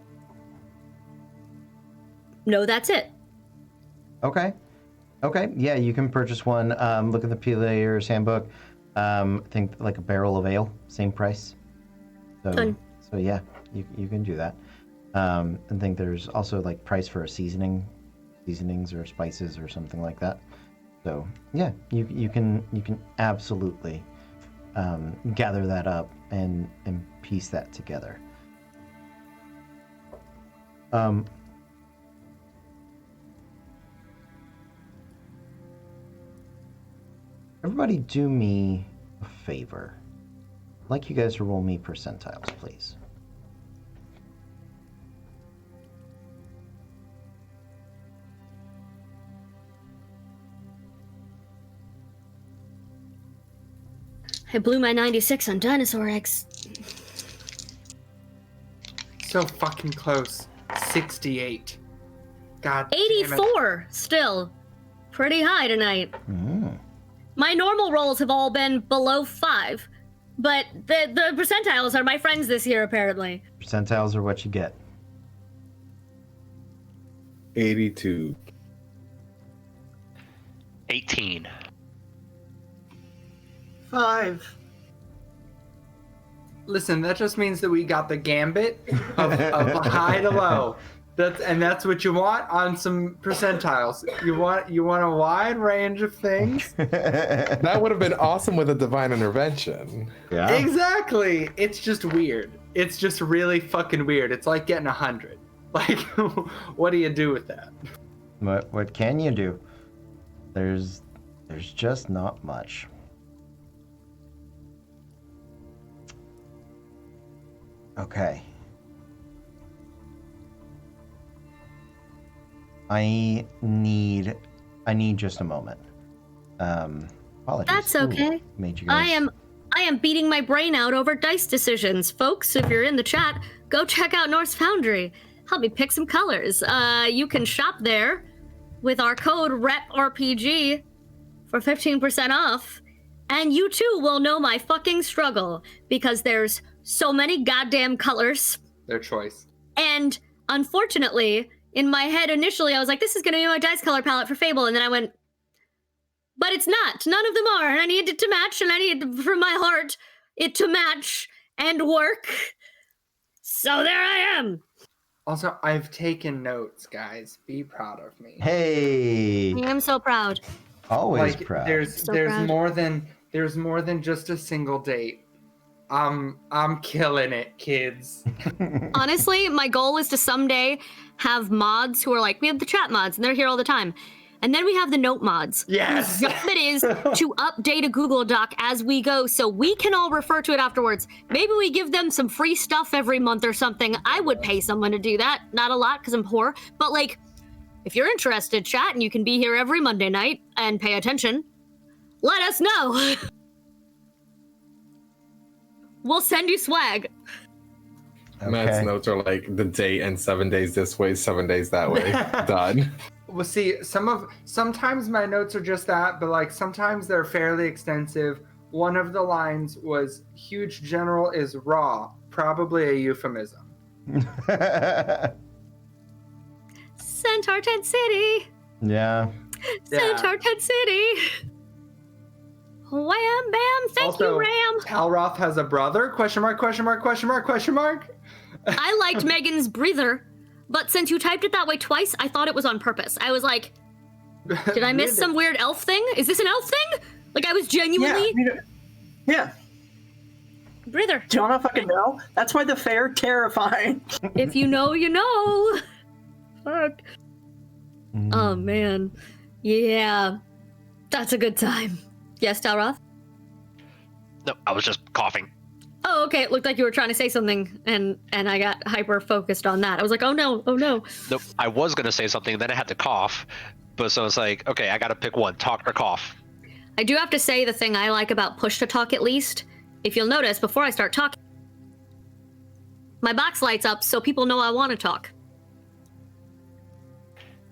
S3: no, that's it.
S1: Okay. Yeah, you can purchase one. Look at the player's handbook. I think like a barrel of ale, same price.
S3: Done.
S1: So yeah, you can do that. I think there's also like price for a seasonings or spices or something like that. So yeah, you can absolutely gather that up and piece that together. Everybody do me a favor. I'd like you guys to roll me percentiles, please.
S3: I blew my 96 on dinosaur eggs.
S2: So fucking close. 68. God damn it.
S3: 84 still. Pretty high tonight. My normal rolls have all been below 5, but the percentiles are my friends this year, apparently.
S1: Percentiles are what you get.
S7: 82.
S5: 18.
S4: 5.
S2: Listen, that just means that we got the gambit of high to low. That's what you want on some percentiles. You want a wide range of things.
S7: That would have been awesome with a divine intervention.
S1: Yeah.
S2: Exactly. It's just weird. It's just really fucking weird. It's like getting 100. Like, what do you do with that?
S1: What can you do? There's just not much. Okay. I need just a moment. Apologies.
S3: That's okay.
S1: Made you guys...
S3: I am beating my brain out over dice decisions. Folks, if you're in the chat, go check out Norse Foundry. Help me pick some colors. You can shop there with our code REPRPG for 15% off. And you too will know my fucking struggle because there's so many goddamn colors.
S2: Their choice.
S3: And unfortunately, in my head initially, I was like, this is going to be my dice color palette for Fable. And then I went, but it's not. None of them are. And I need it to match. And I need, from my heart, it to match and work. So there I am.
S2: Also, I've taken notes, guys. Be proud of me.
S1: Hey.
S3: I am so proud.
S1: Always
S2: Like,
S1: proud.
S2: there's
S3: proud.
S2: more than just a single date. I'm killing it, kids.
S3: Honestly, my goal is to someday have mods who are like, we have the chat mods, and they're here all the time. And then we have the note mods.
S2: Yes.
S3: Whose job it is to update a Google Doc as we go so we can all refer to it afterwards. Maybe we give them some free stuff every month or something. I would pay someone to do that. Not a lot, because I'm poor. But, like, if you're interested, chat, and you can be here every Monday night and pay attention, let us know. We'll send you swag.
S1: Okay.
S7: Matt's notes are like the date and 7 days this way, 7 days that way. Done.
S2: Well, see, sometimes my notes are just that, but like sometimes they're fairly extensive. One of the lines was "huge general is raw," probably a euphemism.
S3: Centaur Tent City.
S1: Yeah.
S3: Centaur Tent City. Wham bam, thank
S2: Also,
S3: you, Ram.
S2: Talroth has a brother? Question mark, question mark, question mark, question mark?
S3: I liked Megan's breather, but since you typed it that way twice, I thought it was on purpose. I was like, did I miss some weird elf thing? Is this an elf thing? Like, I was genuinely...
S4: Yeah.
S3: Breather.
S4: Do you not fucking know? That's why the fair terrifying.
S3: If you know, you know. Fuck. Oh, man. Yeah. That's a good time. Yes, Talroth?
S5: No, I was just coughing.
S3: Oh, okay. It looked like you were trying to say something, and I got hyper-focused on that. I was like, oh, no, oh, no.
S5: Nope, I was going to say something, then I had to cough. But so it's like, okay, I got to pick one, talk or cough.
S3: I do have to say the thing I like about push-to-talk, at least. If you'll notice, before I start talking, my box lights up so people know I want to talk.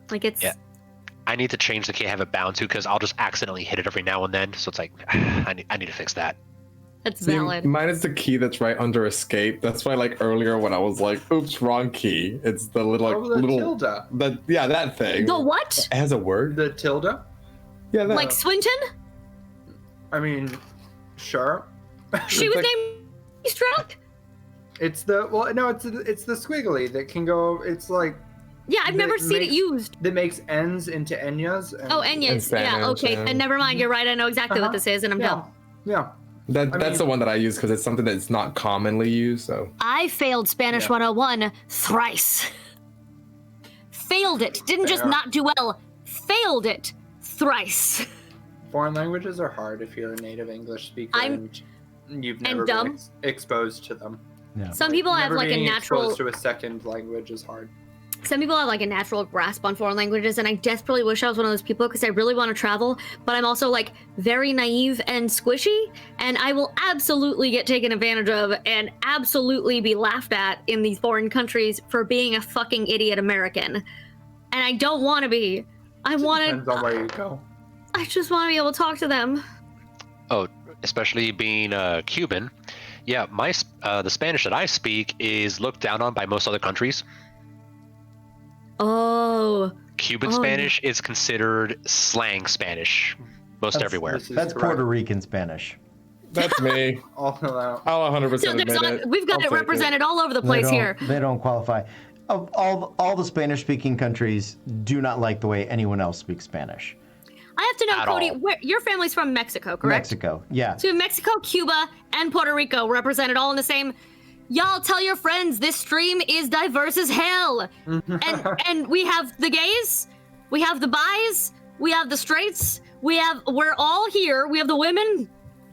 S3: Like, it's...
S5: Yeah. I need to change the key I have it bound to because I'll just accidentally hit it every now and then. So it's like, I need to fix that.
S3: That's
S7: See,
S3: valid.
S7: mine is the key that's right under escape. That's why, like earlier when I was like, "Oops, wrong key." It's the little, like,
S2: the
S7: little,
S2: tilde.
S7: that thing.
S3: The what?
S7: It has a word.
S2: The tilde?
S7: Yeah, that.
S3: Like Swinton?
S2: I mean, sure.
S3: She was named Stroke?
S2: It's the squiggly that can go. It's like
S3: Yeah, I've never seen it used.
S2: that makes N's into Enyas.
S3: Oh, Enyas.
S7: Spanish,
S3: Yeah, okay.
S7: yeah.
S3: And never mind. You're right. I know exactly what this is, and I'm dumb.
S2: Yeah.
S6: That's the one that I use because it's something that's not commonly used. So
S3: I failed Spanish 101 thrice. Failed it. Didn't just not do well. Failed it thrice.
S2: Foreign languages are hard if you're a native English speaker and you've never
S3: dumb.
S2: been exposed to them.
S1: Yeah.
S3: Some people have
S2: Never
S3: like a
S2: being
S3: natural.
S2: exposed to a second language is hard.
S3: Some people have like a natural grasp on foreign languages, and I desperately wish I was one of those people because I really want to travel, but I'm also like very naive and squishy, and I will absolutely get taken advantage of and absolutely be laughed at in these foreign countries for being a fucking idiot American. And I don't want to be.
S2: Depends on where you go.
S3: I just want to be able to talk to them.
S5: Oh, especially being Cuban. Yeah, the Spanish that I speak is looked down on by most other countries.
S3: Oh.
S5: Cuban Spanish is considered slang Spanish everywhere.
S1: That's Puerto Rican Spanish.
S6: that's me.
S2: All allowed.
S6: I'll 100%
S3: So
S6: admit it.
S3: we've got
S6: I'll
S3: it
S6: take
S3: represented all over the place here.
S1: They don't qualify. All the Spanish-speaking countries do not like the way anyone else speaks Spanish.
S3: I have to know,
S5: At
S3: Cody,
S5: all.
S3: your family's from Mexico, correct?
S1: Mexico, yeah.
S3: So we have Mexico, Cuba, and Puerto Rico represented all in the same. Y'all tell your friends this stream is diverse as hell. and we have the gays, we have the bis, we have the straights, we're all here. We have the women,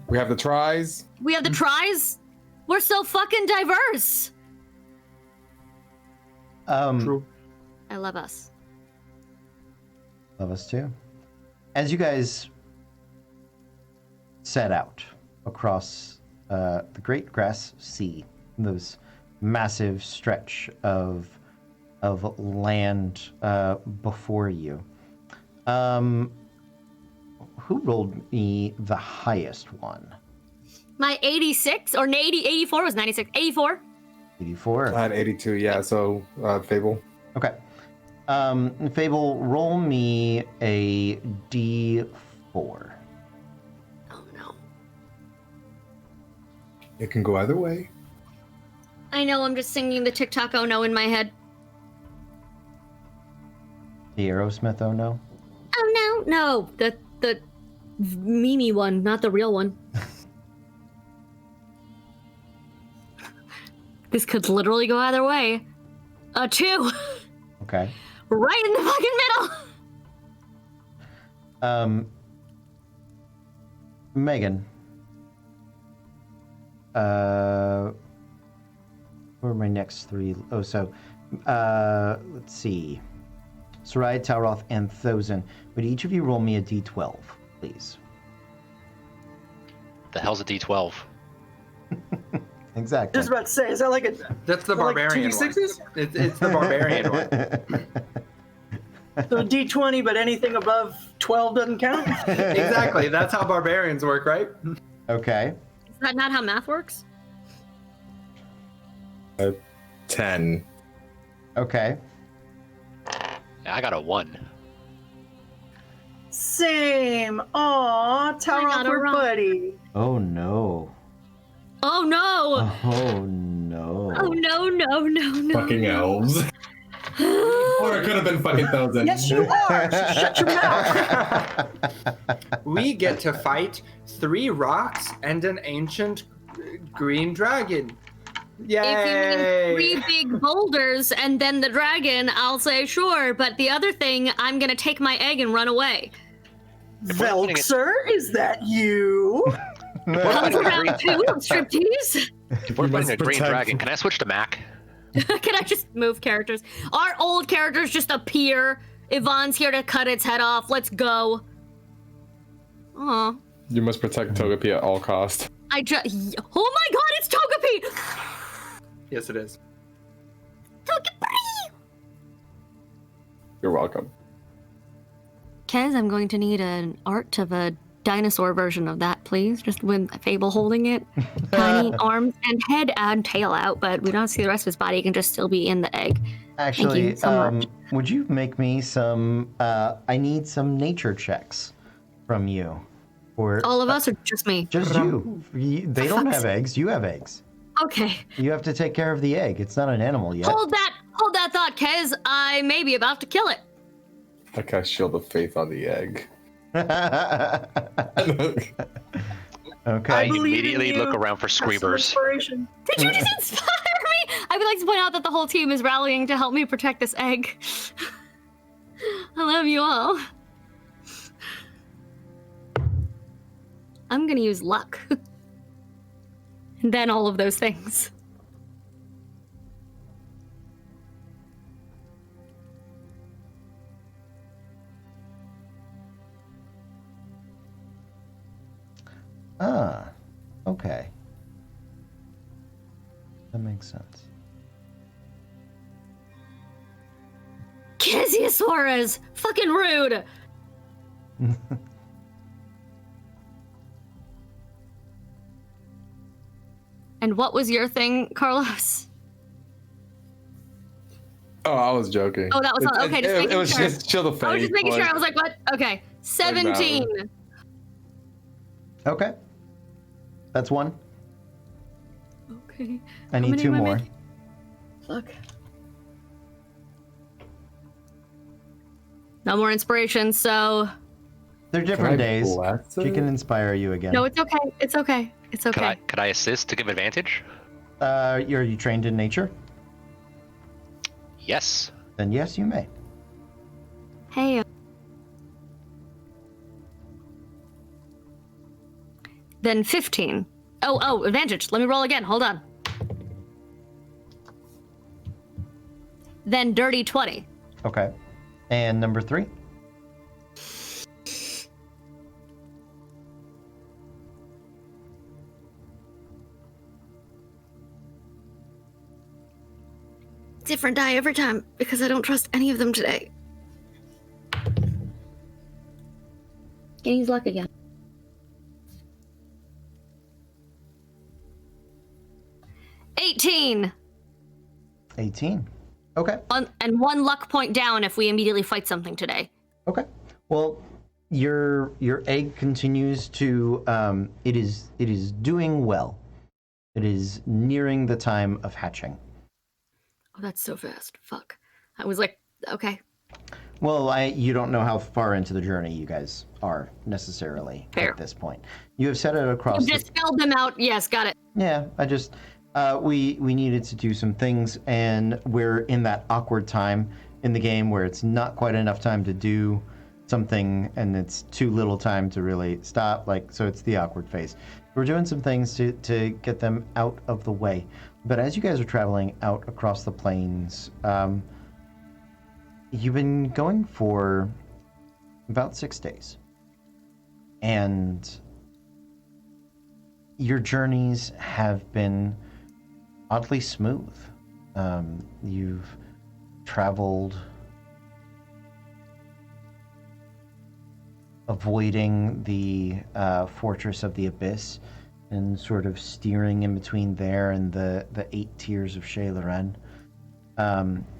S6: We have the tries.
S3: we have the tries. We're so fucking diverse.
S2: True.
S3: I love us.
S1: Love us too. As you guys set out across the Great Grass Sea, those massive stretch of land before you, who rolled me the highest one?
S3: My 86 or 84 was 96. 84.
S1: 84.
S6: I had 82, yeah, so Fable.
S1: Okay. Fable, roll me a D4.
S3: Oh no.
S6: It can go either way.
S3: I know, I'm just singing the TikTok oh no in my head.
S1: The Aerosmith, oh no?
S3: Oh no, no, the meme one, not the real one. This could literally go either way. A 2.
S1: Okay.
S3: Right in the fucking middle.
S1: Megan. Where are my next three? Oh, so, let's see. Sarai, Talroth, and Thozen. Would each of you roll me a D12, please?
S5: The hell's a D12?
S1: Exactly.
S4: Just about to say, is that like a
S2: That's the
S4: like
S2: barbarian one.
S4: 2d6s?
S2: It's the barbarian one.
S4: So a D20, but anything above 12 doesn't count?
S2: Exactly. That's how barbarians work, right?
S1: Okay.
S3: Is that not how math works?
S6: 10.
S1: Okay.
S5: Yeah, I got a 1.
S4: Same. Aw, Tower
S3: got
S4: off
S3: a
S4: we're
S3: rock.
S4: buddy.
S1: Oh, no.
S3: Oh no!
S1: Oh, no.
S3: Oh no, no, no, no.
S6: Fucking elves. Or it could have been fucking Thousand.
S4: Yes, you are. So shut your mouth.
S2: We get to fight 3 rocks and an ancient green dragon. Yay!
S3: If you mean 3 big boulders and then the dragon, I'll say sure. But the other thing, I'm gonna take my egg and run away.
S4: Velxer, is that you?
S3: Comes around 2 of striptease.
S5: If we're fighting a green
S6: protect-
S5: dragon, can I switch to Mac?
S3: Can I just move characters? Our old characters just appear. Yvonne's here to cut its head off. Let's go. Aw.
S6: You must protect Togepi at all cost.
S3: Oh my god, it's Togepi!
S2: Yes, it is.
S3: Togepi!
S6: You're welcome.
S3: Kez, I'm going to need an art of a dinosaur version of that, please. Just with Fable holding it. Tiny arms and head and tail out, but we don't see the rest of his body. He can just still be in the egg.
S1: Actually,
S3: Thank you so much.
S1: would you make me some, I need some nature checks from you. Or
S3: All of us or just me?
S1: just you. They don't have eggs, you have eggs.
S3: Okay.
S1: You have to take care of the egg. It's not an animal yet.
S3: Hold that thought, Kez. I may be about to kill it.
S6: I cast Shield of Faith on the egg.
S1: Okay.
S5: I
S4: believe in
S5: immediately
S4: you.
S5: look around for
S4: Have some
S5: screamers.
S4: inspiration.
S3: Did you just inspire me? I would like to point out that the whole team is rallying to help me protect this egg. I love you all. I'm gonna use luck. And then all of those things.
S1: Okay. That makes sense.
S3: Kisiosaurus! Fucking rude! And what was your thing, Carlos?
S7: Oh, I was joking.
S3: Oh, that was all. Okay, just making
S7: it was
S3: sure.
S7: just chill the face.
S3: I was just making sure. I was like, what? Okay. 17.
S1: Okay. That's one.
S3: Okay.
S1: I
S3: How
S1: need
S3: many
S1: two
S3: am I
S1: more.
S3: making? Fuck. No more inspiration, so...
S1: They're different days. She can inspire you again.
S3: No, it's okay. It's okay. It's okay.
S5: Could I assist to give advantage?
S1: Are you trained in nature?
S5: Yes.
S1: Then yes, you may.
S3: Hey. Then 15. Oh, advantage. Let me roll again. Hold on. Then dirty 20.
S1: Okay. And number 3?
S3: Different die every time because I don't trust any of them today. Can use luck again. 18.
S1: 18. Okay.
S3: And 1 luck point down if we immediately fight something today.
S1: Okay. Well, your egg continues to it is doing well. It is nearing the time of hatching.
S3: Oh, that's so fast. Fuck. I was like, okay.
S1: Well, you don't know how far into the journey you guys are necessarily
S3: Fair.
S1: at this point. You have set it across.
S3: You just spelled them out. Yes, got it.
S1: Yeah, I just we needed to do some things, and we're in that awkward time in the game where it's not quite enough time to do something, and it's too little time to really stop. So it's the awkward phase. We're doing some things to get them out of the way. But as you guys are traveling out across the plains, you've been going for about 6 days, and your journeys have been oddly smooth. You've traveled avoiding the Fortress of the Abyss and sort of steering in between there and the 8 tiers of Chez Loren.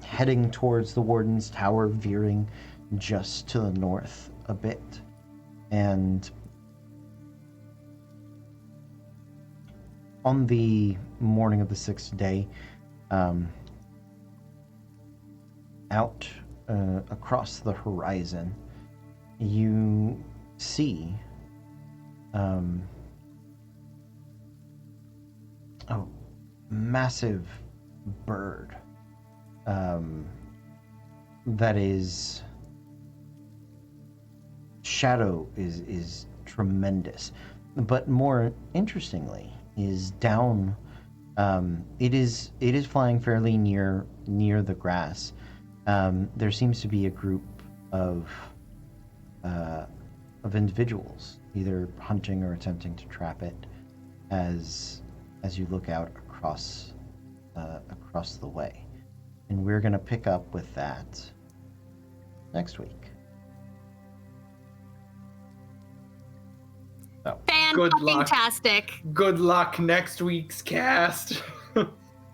S1: Heading towards the Wardens Tower, veering just to the north a bit. And on the morning of the 6th day, out across the horizon, you see a massive bird that is shadow is tremendous, but more interestingly is down. It is flying fairly near the grass. There seems to be a group of individuals either hunting or attempting to trap it as you look out across the way. And we're going to pick up with that next week. So.
S2: Good luck.
S3: Fantastic.
S2: Good luck next week's cast.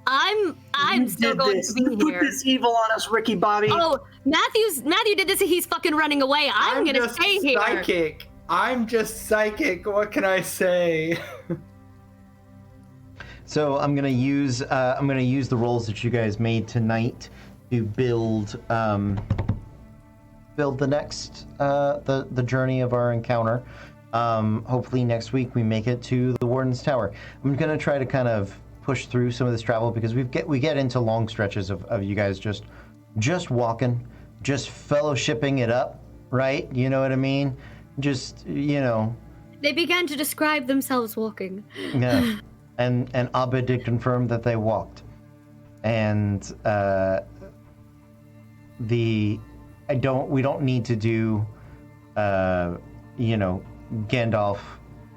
S3: I'm still going to be
S4: You put
S3: here.
S4: this evil on us, Ricky Bobby.
S3: Oh, Matthew did this and he's fucking running away. I'm gonna
S2: just
S3: stay here.
S2: psychic. I'm just psychic. What can I say?
S1: So I'm gonna use the rolls that you guys made tonight to build the next the journey of our encounter. Hopefully next week we make it to the Wardens Tower. I'm gonna try to kind of push through some of this travel because we get into long stretches of you guys just walking, just fellowshipping it up, right? You know what I mean? Just, you know.
S3: They began to describe themselves walking.
S1: Yeah. And Abed did confirm that they walked. And we don't need to do Gandalf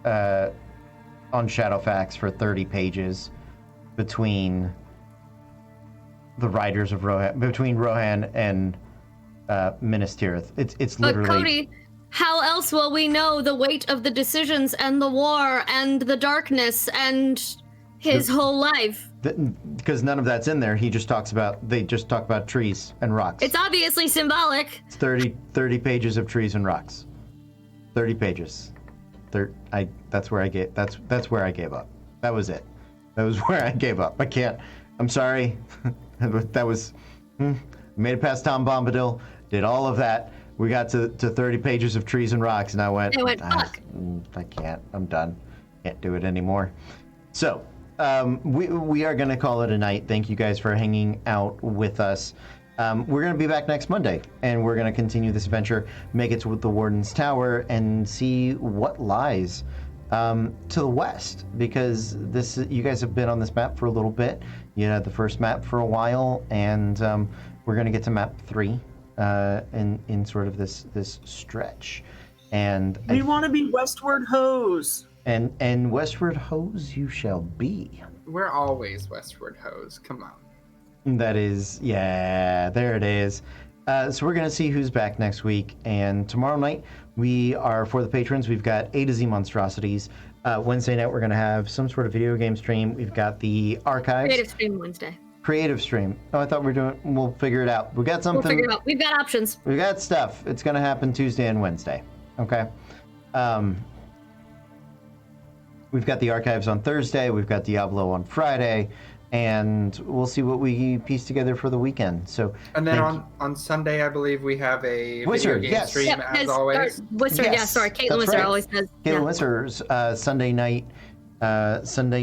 S1: on Shadowfax for 30 pages between the riders of Rohan, between Rohan and Minas Tirith. It's literally.
S3: But Cody, how else will we know the weight of the decisions and the war and the darkness and his whole life?
S1: Because none of that's in there. They just talk about trees and rocks.
S3: It's obviously symbolic.
S1: It's 30 pages of trees and rocks. 30 pages. That's where I gave up. That was it. That was where I gave up. I can't. I'm sorry. That was made it past Tom Bombadil. Did all of that. We got to 30 pages of trees and rocks, and I went,
S3: fuck.
S1: I can't. I'm done. Can't do it anymore. So we are going to call it a night. Thank you guys for hanging out with us. We're going to be back next Monday, and we're going to continue this adventure, make it to the Warden's Tower, and see what lies to the west. Because you guys have been on this map for a little bit. You had the first map for a while, and we're going to get to map 3 in sort of this stretch. And
S4: we want to be westward hoes.
S1: And westward hoes you shall be.
S2: We're always westward hoes. Come on.
S1: That is, yeah, there it is. So we're going to see who's back next week. And tomorrow night, we are, for the patrons, we've got A to Z Monstrosities. Wednesday night, we're going to have some sort of video game stream. We've got the archives.
S3: Creative stream Wednesday.
S1: Creative stream. Oh, I thought we'll figure it out. We got something.
S3: We'll figure it out. We've got options.
S1: We got stuff. It's going to happen Tuesday and Wednesday. Okay. We've got the archives on Thursday. We've got Diablo on Friday. And we'll see what we piece together for the weekend. So,
S2: and then on Sunday, I believe we have a
S1: Wizard,
S2: video game stream as always.
S3: Wizard,
S1: yes,
S3: yeah, sorry, Caitlin Wizard always says.
S1: Caitlin Wizard's Sunday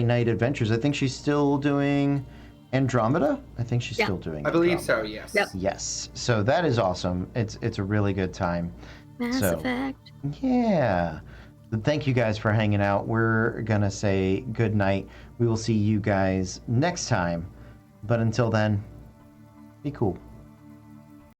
S1: night adventures. I think she's still doing Andromeda. I think she's still doing.
S2: I believe
S1: Andromeda.
S2: so. Yes.
S3: Yep.
S1: Yes. So that is awesome. It's a really good time.
S3: Mass Effect.
S1: Yeah. Thank you guys for hanging out. We're going to say good night. We will see you guys next time. But until then, be cool.